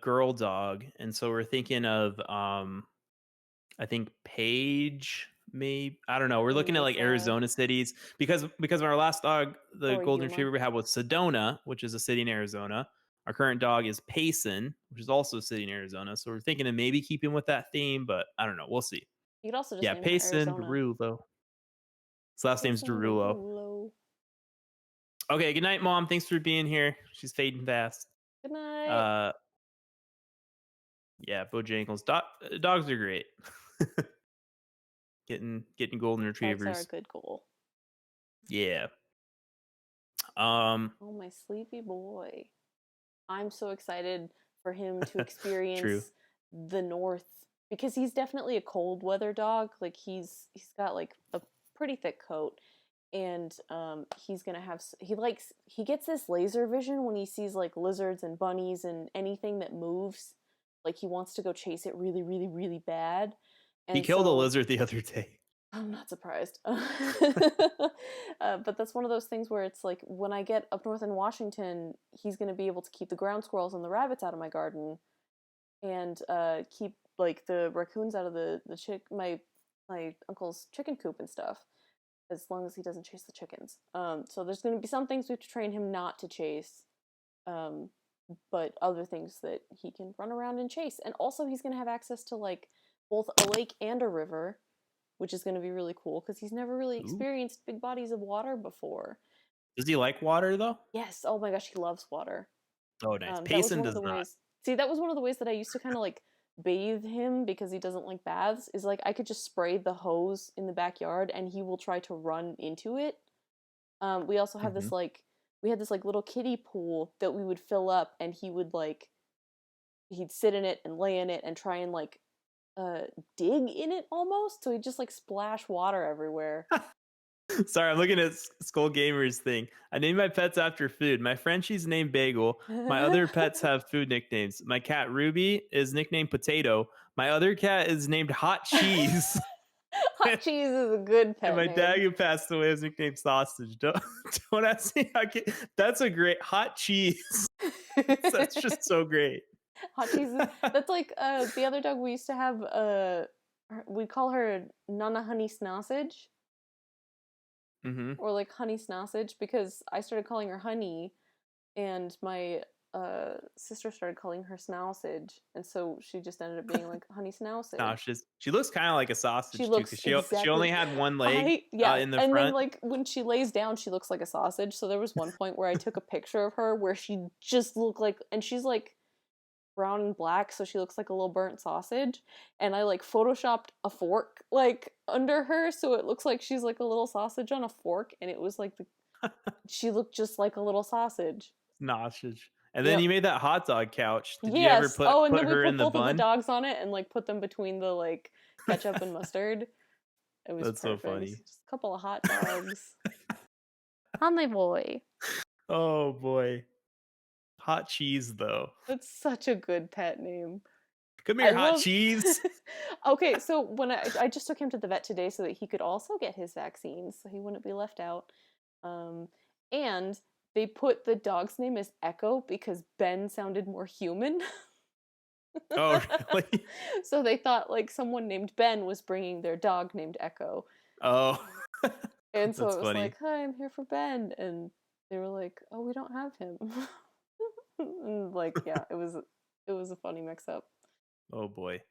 [SPEAKER 2] girl dog, and so we're thinking of I think Paige, maybe. I don't know. We're looking at like
[SPEAKER 1] Mesa
[SPEAKER 2] Arizona cities because our last dog, the
[SPEAKER 1] or
[SPEAKER 2] golden
[SPEAKER 1] Yuma.
[SPEAKER 2] retriever we had was Sedona, which is a city in Arizona. Our current dog is Payson, which is also a city in Arizona. So we're thinking of maybe keeping with that theme, but I don't know. We'll see.
[SPEAKER 1] You could also just
[SPEAKER 2] Yeah,
[SPEAKER 1] name her
[SPEAKER 2] Payson
[SPEAKER 1] Arizona.
[SPEAKER 2] Derulo. His last name's
[SPEAKER 1] Payson
[SPEAKER 2] Derulo.
[SPEAKER 1] Derulo.
[SPEAKER 2] Okay, good night, Mom. Thanks for being here. She's fading fast.
[SPEAKER 1] Good night.
[SPEAKER 2] Uh, yeah, Bojangles. Dogs are great. Getting golden
[SPEAKER 1] Dogs are a
[SPEAKER 2] retrievers.
[SPEAKER 1] good goal.
[SPEAKER 2] Yeah.
[SPEAKER 1] Oh, my sleepy boy. I'm so excited for him to
[SPEAKER 2] True.
[SPEAKER 1] experience the north because he's definitely a cold weather dog. Like he's got like a pretty thick coat, and he's gonna have he gets this laser vision when he sees like lizards and bunnies and anything that moves. Like he wants to go chase it really, really, really bad,
[SPEAKER 2] He
[SPEAKER 1] and
[SPEAKER 2] killed a
[SPEAKER 1] so
[SPEAKER 2] lizard the other day.
[SPEAKER 1] I'm not surprised. But that's one of those things where it's like when I get up north in Washington, he's going to be able to keep the ground squirrels and the rabbits out of my garden, and keep like the raccoons out of my uncle's chicken coop and stuff. As long as he doesn't chase the chickens. So there's going to be some things we have to train him not to chase, um, but other things that he can run around and chase. And also, he's going to have access to like both a lake and a river, which is going to be really cool because he's never really
[SPEAKER 2] Ooh.
[SPEAKER 1] experienced big bodies of water before.
[SPEAKER 2] Does he like water though?
[SPEAKER 1] Yes. Oh my gosh, he loves water.
[SPEAKER 2] Oh, nice.
[SPEAKER 1] That was
[SPEAKER 2] Payson
[SPEAKER 1] one of
[SPEAKER 2] does
[SPEAKER 1] the
[SPEAKER 2] not.
[SPEAKER 1] ways. See, that was one of the ways that I used to kind of like bathe him because he doesn't like baths. Is like I could just spray the hose in the backyard and he will try to run into it. We also have
[SPEAKER 2] Hmm.
[SPEAKER 1] this like we had this like little kiddie pool that we would fill up, and he'd sit in it and lay in it and try and like uh dig in it almost. So he'd just like splash water everywhere.
[SPEAKER 2] Sorry, I'm looking at Skull Gamer's thing. I named my pets after food. My Frenchie's named Bagel. My other pets have food nicknames. My cat Ruby is nicknamed Potato. My other cat is named Hot Cheese.
[SPEAKER 1] Hot cheese is a good
[SPEAKER 2] And
[SPEAKER 1] pet
[SPEAKER 2] my dad
[SPEAKER 1] name.
[SPEAKER 2] who passed away is nicknamed Sausage. Don't ask me. That's a great Hot Cheese. That's just so great.
[SPEAKER 1] Hot cheese is that's like the other dog we used to have we call her Nana Honey Snossage,
[SPEAKER 2] Hmm.
[SPEAKER 1] or like Honey Snossage, because I started calling her Honey, and my sister started calling her Snousage, and so she just ended up being like Honey
[SPEAKER 2] No,
[SPEAKER 1] Snousage.
[SPEAKER 2] she looks kind of like a
[SPEAKER 1] She
[SPEAKER 2] sausage too, because
[SPEAKER 1] looks
[SPEAKER 2] she
[SPEAKER 1] exactly
[SPEAKER 2] only had one leg
[SPEAKER 1] I yeah,
[SPEAKER 2] in the
[SPEAKER 1] and then
[SPEAKER 2] front.
[SPEAKER 1] like when she lays down, she looks like a sausage. So there was one point where I took a picture of her where she just looked like, and she's like brown and black, so she looks like a little burnt sausage. And I like photoshopped a fork like under her, so it looks like she's like a little sausage on a fork, and it was like she looked just like a little sausage.
[SPEAKER 2] Sausage. And then
[SPEAKER 1] Yep.
[SPEAKER 2] you made that hot dog couch. Did you ever
[SPEAKER 1] Yes. Oh, and
[SPEAKER 2] put
[SPEAKER 1] then we
[SPEAKER 2] her in
[SPEAKER 1] put
[SPEAKER 2] the
[SPEAKER 1] both of the
[SPEAKER 2] bun?
[SPEAKER 1] dogs on it and like put them between the like ketchup and mustard. It was
[SPEAKER 2] That's so
[SPEAKER 1] perfect.
[SPEAKER 2] funny.
[SPEAKER 1] Just a couple of hot dogs. Honey boy.
[SPEAKER 2] Oh boy. Hot cheese though.
[SPEAKER 1] That's such a good pet name.
[SPEAKER 2] Come
[SPEAKER 1] I
[SPEAKER 2] here, hot
[SPEAKER 1] love.
[SPEAKER 2] cheese.
[SPEAKER 1] Okay, so when I just took him to the vet today so that he could also get his vaccines, so he wouldn't be left out. Um, and they put the dog's name as Echo because Ben sounded more human.
[SPEAKER 2] Oh, really?
[SPEAKER 1] So they thought like someone named Ben was bringing their dog named Echo.
[SPEAKER 2] Oh,
[SPEAKER 1] And so
[SPEAKER 2] that's
[SPEAKER 1] it was
[SPEAKER 2] funny.
[SPEAKER 1] like, "Hi, I'm here for Ben." And They were like, "Oh, we don't have him." And, like, yeah, it was a funny mix up.
[SPEAKER 2] Oh boy.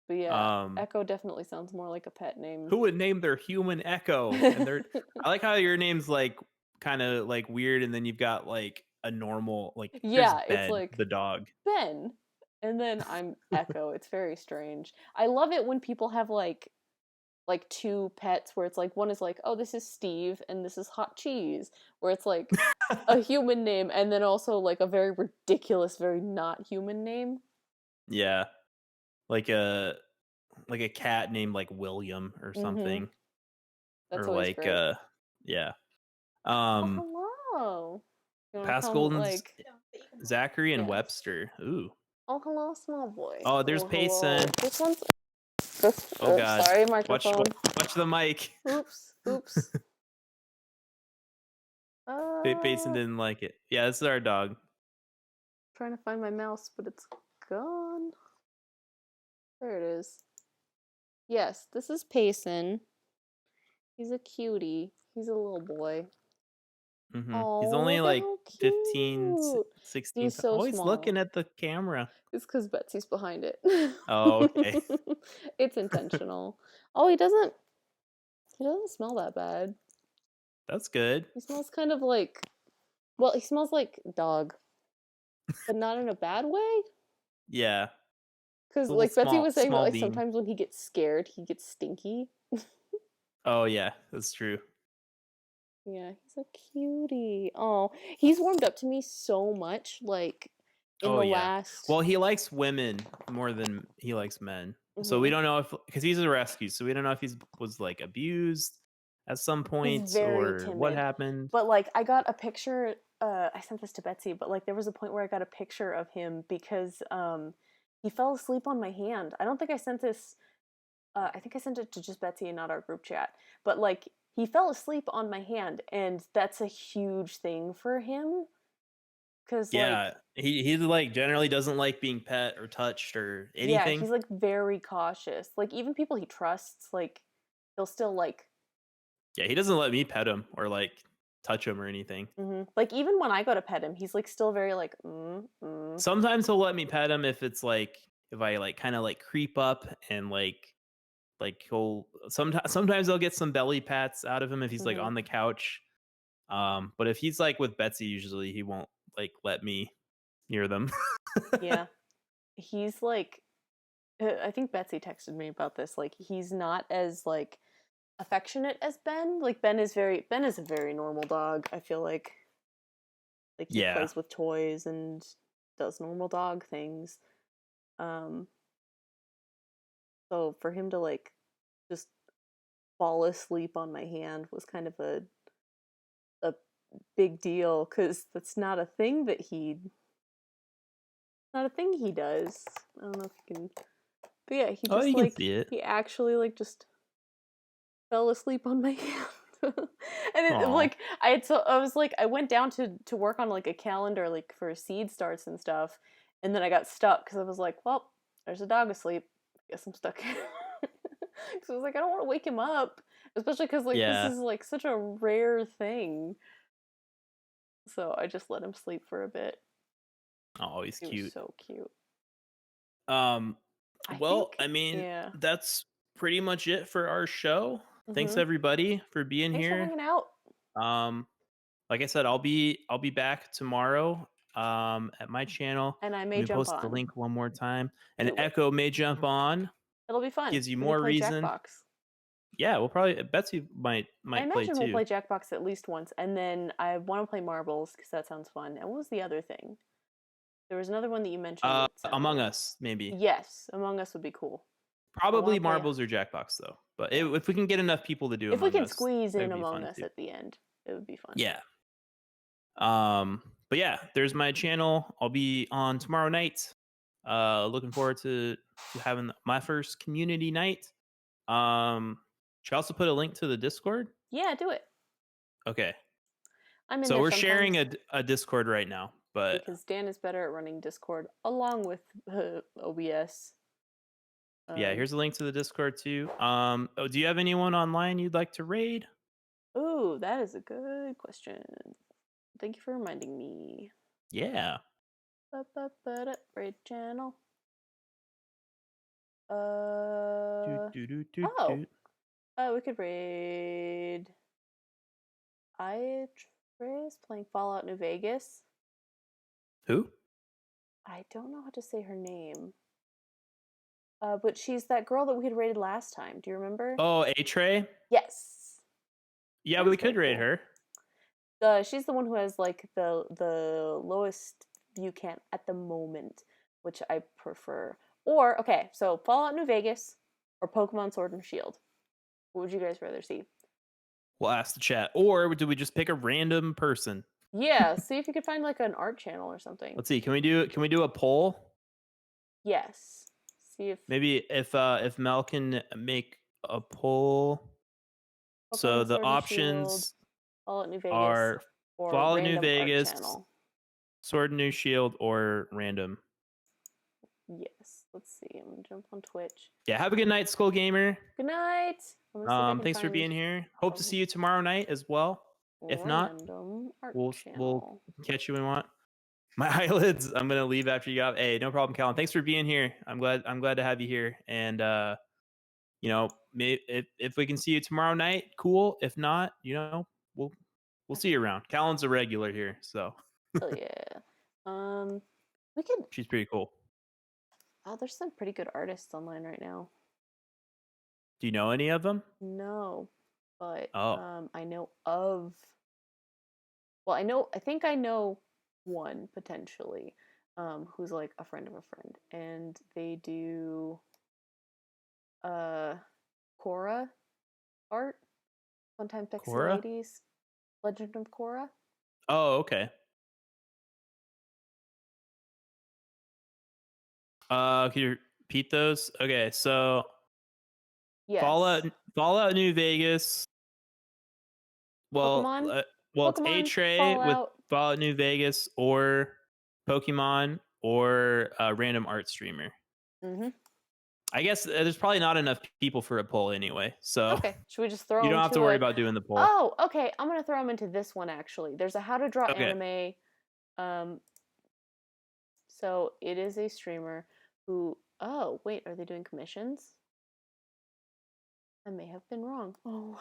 [SPEAKER 1] But yeah,
[SPEAKER 2] Um,
[SPEAKER 1] Echo definitely sounds more like a pet name.
[SPEAKER 2] who would name their human Echo? And they're I like how your name's like kind of like weird, and then you've got like a normal like there's
[SPEAKER 1] Yeah, it's
[SPEAKER 2] Ben
[SPEAKER 1] like
[SPEAKER 2] the dog.
[SPEAKER 1] Ben, and then I'm Echo. It's very strange. I love it when people have like two pets where it's like one is like, oh, this is Steve and this is Hot Cheese, where it's like a human name and then also like a very ridiculous, very not human name.
[SPEAKER 2] Yeah, like a cat named like William or
[SPEAKER 1] Mm-hmm.
[SPEAKER 2] something,
[SPEAKER 1] That's
[SPEAKER 2] or
[SPEAKER 1] always
[SPEAKER 2] like
[SPEAKER 1] great.
[SPEAKER 2] yeah.
[SPEAKER 1] Oh,
[SPEAKER 2] Um,
[SPEAKER 1] hello. You want to
[SPEAKER 2] Past
[SPEAKER 1] come
[SPEAKER 2] Golden's
[SPEAKER 1] like
[SPEAKER 2] Zachary and
[SPEAKER 1] yes.
[SPEAKER 2] Webster. Ooh.
[SPEAKER 1] Oh, hello, small boy.
[SPEAKER 2] Oh, there's
[SPEAKER 1] Oh, hello.
[SPEAKER 2] Payson.
[SPEAKER 1] This one's this.
[SPEAKER 2] Oh
[SPEAKER 1] Oops,
[SPEAKER 2] God.
[SPEAKER 1] sorry,
[SPEAKER 2] Watch
[SPEAKER 1] microphone.
[SPEAKER 2] watch the mic.
[SPEAKER 1] Oops, oops.
[SPEAKER 2] Payson didn't like it. Yeah, this is our dog.
[SPEAKER 1] Trying to find my mouse, but it's gone. There it is. Yes, this is Payson. He's a cutie. He's a little boy.
[SPEAKER 2] He's
[SPEAKER 1] Oh,
[SPEAKER 2] only
[SPEAKER 1] look at
[SPEAKER 2] like
[SPEAKER 1] how
[SPEAKER 2] 15,
[SPEAKER 1] cute.
[SPEAKER 2] 16.
[SPEAKER 1] He's so
[SPEAKER 2] Oh, he's
[SPEAKER 1] small.
[SPEAKER 2] looking at the camera.
[SPEAKER 1] It's because Betsy's behind it.
[SPEAKER 2] Oh, okay.
[SPEAKER 1] It's intentional. Oh, he doesn't smell that bad.
[SPEAKER 2] That's good.
[SPEAKER 1] He smells kind of like, well, he smells like dog, but not in a bad way.
[SPEAKER 2] Yeah.
[SPEAKER 1] Because
[SPEAKER 2] Little
[SPEAKER 1] like Betsy
[SPEAKER 2] small
[SPEAKER 1] was saying that
[SPEAKER 2] small
[SPEAKER 1] like
[SPEAKER 2] bean.
[SPEAKER 1] sometimes when he gets scared, he gets stinky.
[SPEAKER 2] Oh yeah, that's true.
[SPEAKER 1] Yeah, he's a cutie. Oh, he's warmed up to me so much, like in
[SPEAKER 2] Oh
[SPEAKER 1] the
[SPEAKER 2] yeah.
[SPEAKER 1] last.
[SPEAKER 2] Well, he likes women more than he likes men. So we
[SPEAKER 1] Mhm.
[SPEAKER 2] don't know if because he's a rescue, so we don't know if he's was like abused at some
[SPEAKER 1] He's
[SPEAKER 2] points
[SPEAKER 1] very
[SPEAKER 2] or what
[SPEAKER 1] timid.
[SPEAKER 2] happened.
[SPEAKER 1] But like I got a picture I sent this to Betsy, but like there was a point where I got a picture of him because he fell asleep on my hand. I don't think I sent this I think I sent it to just Betsy and not our group chat. But like he fell asleep on my hand and that's a huge thing for him cuz
[SPEAKER 2] Yeah,
[SPEAKER 1] like
[SPEAKER 2] he like generally doesn't like being pet or touched or
[SPEAKER 1] yeah,
[SPEAKER 2] anything.
[SPEAKER 1] he's like very cautious. Like even people he trusts like he'll still like
[SPEAKER 2] Yeah, he doesn't let me pet him or like touch him or anything.
[SPEAKER 1] like even when I go to pet him, he's like still very like
[SPEAKER 2] Sometimes he'll let me pet him if it's like if I like kind of like creep up and like he'll sometimes I'll get some belly pats out of him if he's like
[SPEAKER 1] mhm.
[SPEAKER 2] on the couch. But if he's like with Betsy, usually he won't like let me near them.
[SPEAKER 1] Yeah. He's like I think Betsy texted me about this. Like he's not as like affectionate as Ben. Like Ben is a very normal dog. I feel like he
[SPEAKER 2] Yeah.
[SPEAKER 1] plays with toys and does normal dog things. Um so for him to like just fall asleep on my hand was kind of a big deal cuz that's not a thing he does. I don't know if you can but yeah, he
[SPEAKER 2] Oh,
[SPEAKER 1] just
[SPEAKER 2] you can
[SPEAKER 1] like
[SPEAKER 2] see it.
[SPEAKER 1] he actually like just fell asleep on my hand. And it
[SPEAKER 2] Aw.
[SPEAKER 1] like I was like I went down to work on like a calendar like for seed starts and stuff, and then I got stuck because I was like, well, there's a dog asleep. Guess I'm stuck. So I was like, I don't want to wake him up, especially because like this
[SPEAKER 2] Yeah.
[SPEAKER 1] is like such a rare thing. So I just let him sleep for a bit.
[SPEAKER 2] Oh, he's
[SPEAKER 1] He was
[SPEAKER 2] cute.
[SPEAKER 1] so cute.
[SPEAKER 2] Um,
[SPEAKER 1] I
[SPEAKER 2] well,
[SPEAKER 1] think
[SPEAKER 2] I mean,
[SPEAKER 1] yeah.
[SPEAKER 2] that's pretty much it for our show. Thanks
[SPEAKER 1] Mhm.
[SPEAKER 2] everybody for being
[SPEAKER 1] Thanks for
[SPEAKER 2] here.
[SPEAKER 1] hanging out.
[SPEAKER 2] Um, like I said, I'll be back tomorrow at my channel.
[SPEAKER 1] And I
[SPEAKER 2] Let
[SPEAKER 1] may
[SPEAKER 2] me
[SPEAKER 1] jump
[SPEAKER 2] post the
[SPEAKER 1] on.
[SPEAKER 2] link one more time. And
[SPEAKER 1] Do it.
[SPEAKER 2] Echo may jump on.
[SPEAKER 1] It'll be fun.
[SPEAKER 2] Gives you
[SPEAKER 1] We can
[SPEAKER 2] more
[SPEAKER 1] play
[SPEAKER 2] reason.
[SPEAKER 1] Jackbox.
[SPEAKER 2] Yeah, we'll probably Betsy
[SPEAKER 1] I
[SPEAKER 2] might play
[SPEAKER 1] imagine we'll
[SPEAKER 2] too.
[SPEAKER 1] play Jackbox at least once, and then I want to play marbles because that sounds fun. And what was the other thing? There was another one that you mentioned that
[SPEAKER 2] Among
[SPEAKER 1] sounded.
[SPEAKER 2] Us, maybe.
[SPEAKER 1] Yes, Among Us would be cool. I want
[SPEAKER 2] Probably
[SPEAKER 1] to play.
[SPEAKER 2] marbles or Jackbox though. But
[SPEAKER 1] Yeah,
[SPEAKER 2] if we can get enough people to do
[SPEAKER 1] if we
[SPEAKER 2] Among
[SPEAKER 1] can
[SPEAKER 2] Us,
[SPEAKER 1] squeeze
[SPEAKER 2] that
[SPEAKER 1] in
[SPEAKER 2] would be
[SPEAKER 1] Among
[SPEAKER 2] fun
[SPEAKER 1] Us
[SPEAKER 2] too.
[SPEAKER 1] at the end, it would be fun.
[SPEAKER 2] Yeah. But yeah, there's my channel. I'll be on tomorrow night. Looking forward to having my first community night. Should I also put a link to the Discord?
[SPEAKER 1] Yeah, do it.
[SPEAKER 2] Okay.
[SPEAKER 1] I'm in
[SPEAKER 2] So
[SPEAKER 1] there
[SPEAKER 2] we're sharing
[SPEAKER 1] sometimes
[SPEAKER 2] a Discord right now, but
[SPEAKER 1] because Dan is better at running Discord along with OBS.
[SPEAKER 2] yeah, here's a link to the Discord too. Oh, do you have anyone online you'd like to raid?
[SPEAKER 1] Ooh, that is a good question. Thank you for reminding me.
[SPEAKER 2] Yeah.
[SPEAKER 1] Raid channel.
[SPEAKER 2] Doot, doot, doot, doot,
[SPEAKER 1] Oh.
[SPEAKER 2] doot.
[SPEAKER 1] We could raid. Is playing Fallout New Vegas.
[SPEAKER 2] Who?
[SPEAKER 1] I don't know how to say her name. But she's that girl that we had raided last time. Do you remember?
[SPEAKER 2] Oh, A-Tray?
[SPEAKER 1] Yes.
[SPEAKER 2] Yeah,
[SPEAKER 1] That's
[SPEAKER 2] we could
[SPEAKER 1] very
[SPEAKER 2] raid
[SPEAKER 1] cool.
[SPEAKER 2] her.
[SPEAKER 1] She's the one who has like the lowest view count at the moment, which I prefer. Or okay, so Fallout New Vegas or Pokemon Sword and Shield. What would you guys rather see?
[SPEAKER 2] We'll ask the chat. Or do we just pick a random person?
[SPEAKER 1] Yeah, see if you could find like an art channel or something.
[SPEAKER 2] Let's see. Can we do a poll?
[SPEAKER 1] Yes. See if
[SPEAKER 2] Maybe if Mel can make a poll. So
[SPEAKER 1] Pokemon
[SPEAKER 2] the
[SPEAKER 1] Sword and Shield,
[SPEAKER 2] options
[SPEAKER 1] Fallout New Vegas,
[SPEAKER 2] are
[SPEAKER 1] or
[SPEAKER 2] Fallout New
[SPEAKER 1] random art
[SPEAKER 2] Vegas,
[SPEAKER 1] channel.
[SPEAKER 2] Sword and New Shield, or random.
[SPEAKER 1] Yes. Let's see. I'm gonna jump on Twitch.
[SPEAKER 2] Yeah, have a good night, Skull Gamer.
[SPEAKER 1] Good night. I'm gonna see if I can
[SPEAKER 2] Thanks for
[SPEAKER 1] find
[SPEAKER 2] being here. Hope to see you tomorrow night as well. If not,
[SPEAKER 1] random art
[SPEAKER 2] we'll
[SPEAKER 1] channel.
[SPEAKER 2] catch you when we want. My eyelids. I'm gonna leave after you got. Hey, no problem, Callan. Thanks for being here. I'm glad to have you here. And if we can see you tomorrow night, cool. If not, we'll see you around. Callan's a regular here, so.
[SPEAKER 1] Oh yeah. We could.
[SPEAKER 2] She's pretty cool.
[SPEAKER 1] Oh, there's some pretty good artists online right now.
[SPEAKER 2] Do you know any of them?
[SPEAKER 1] No, but
[SPEAKER 2] Oh.
[SPEAKER 1] I know of. Well, I think I know one potentially, who's like a friend of a friend, and they do Korra art. Funtime Sexy
[SPEAKER 2] Cora?
[SPEAKER 1] Ladies, Legend of Korra.
[SPEAKER 2] Oh, okay. Can you repeat those? Okay, so
[SPEAKER 1] Yes.
[SPEAKER 2] Fallout New Vegas. Well,
[SPEAKER 1] Pokemon.
[SPEAKER 2] it's
[SPEAKER 1] Pokemon
[SPEAKER 2] A-Tray with
[SPEAKER 1] Fallout.
[SPEAKER 2] Fallout New Vegas or Pokemon or a random art streamer.
[SPEAKER 1] Mm-hmm.
[SPEAKER 2] I guess there's probably not enough people for a poll anyway, so
[SPEAKER 1] Okay. Should we just throw
[SPEAKER 2] you
[SPEAKER 1] them
[SPEAKER 2] don't have to
[SPEAKER 1] to
[SPEAKER 2] worry
[SPEAKER 1] a?
[SPEAKER 2] about doing the poll.
[SPEAKER 1] Oh, okay. I'm gonna throw them into this one actually. There's a How to Draw
[SPEAKER 2] Okay.
[SPEAKER 1] Anime. So it is a streamer who. Oh wait, are they doing commissions? I may have been wrong. Oh.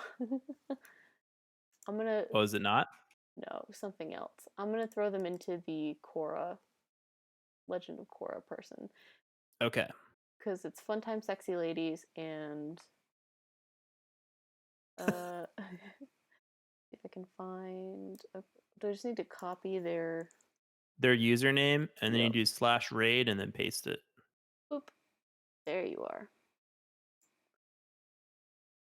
[SPEAKER 1] I'm gonna.
[SPEAKER 2] Oh, is it not?
[SPEAKER 1] No, something else. I'm gonna throw them into the Korra, Legend of Korra person.
[SPEAKER 2] Okay.
[SPEAKER 1] Because it's Funtime Sexy Ladies and if I can find I just need to copy their
[SPEAKER 2] username, and then you
[SPEAKER 1] Yep.
[SPEAKER 2] do /raid and then paste it.
[SPEAKER 1] Boop. There you are.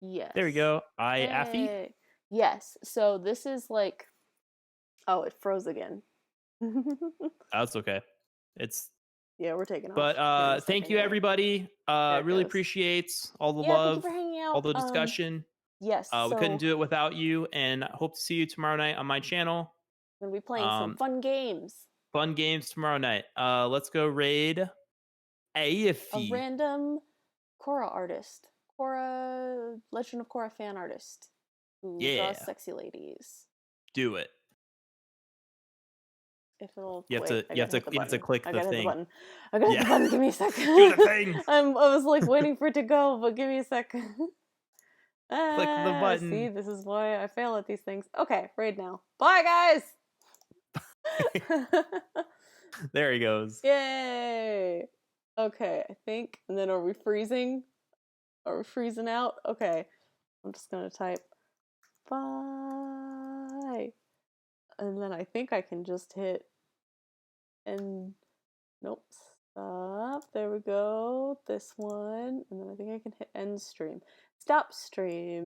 [SPEAKER 1] Yes.
[SPEAKER 2] There we go. Affy?
[SPEAKER 1] Hey. Yes. So this is like oh, it froze again.
[SPEAKER 2] That's okay. It's
[SPEAKER 1] Yeah, we're taking off.
[SPEAKER 2] But thank you, everybody. Really
[SPEAKER 1] goes.
[SPEAKER 2] appreciates all the
[SPEAKER 1] Yeah, thank you
[SPEAKER 2] love,
[SPEAKER 1] for hanging
[SPEAKER 2] all
[SPEAKER 1] out.
[SPEAKER 2] the discussion.
[SPEAKER 1] Yes.
[SPEAKER 2] We couldn't do it without you, and I hope to see you tomorrow night on my channel.
[SPEAKER 1] We're gonna be playing some fun games.
[SPEAKER 2] Fun games tomorrow night. Let's go raid
[SPEAKER 1] A
[SPEAKER 2] Affy.
[SPEAKER 1] random Korra artist. Korra Legend of Korra fan artist who draws sexy ladies.
[SPEAKER 2] Do it.
[SPEAKER 1] If it'll
[SPEAKER 2] You have
[SPEAKER 1] wait,
[SPEAKER 2] to click the thing.
[SPEAKER 1] I gotta hit the button. I gotta hit the button. Give me a sec.
[SPEAKER 2] Do the thing.
[SPEAKER 1] I was like waiting for it to go, but give me a sec.
[SPEAKER 2] Click the button.
[SPEAKER 1] See, this is why I fail at these things. Okay, raid now. Bye, guys.
[SPEAKER 2] There he goes.
[SPEAKER 1] Yay. Okay, I think. And then are we freezing? Are we freezing out? Okay. I'm just gonna type bye. And then I think I can just hit and nope, stop. There we go. This one. And then I think I can hit end stream. Stop stream.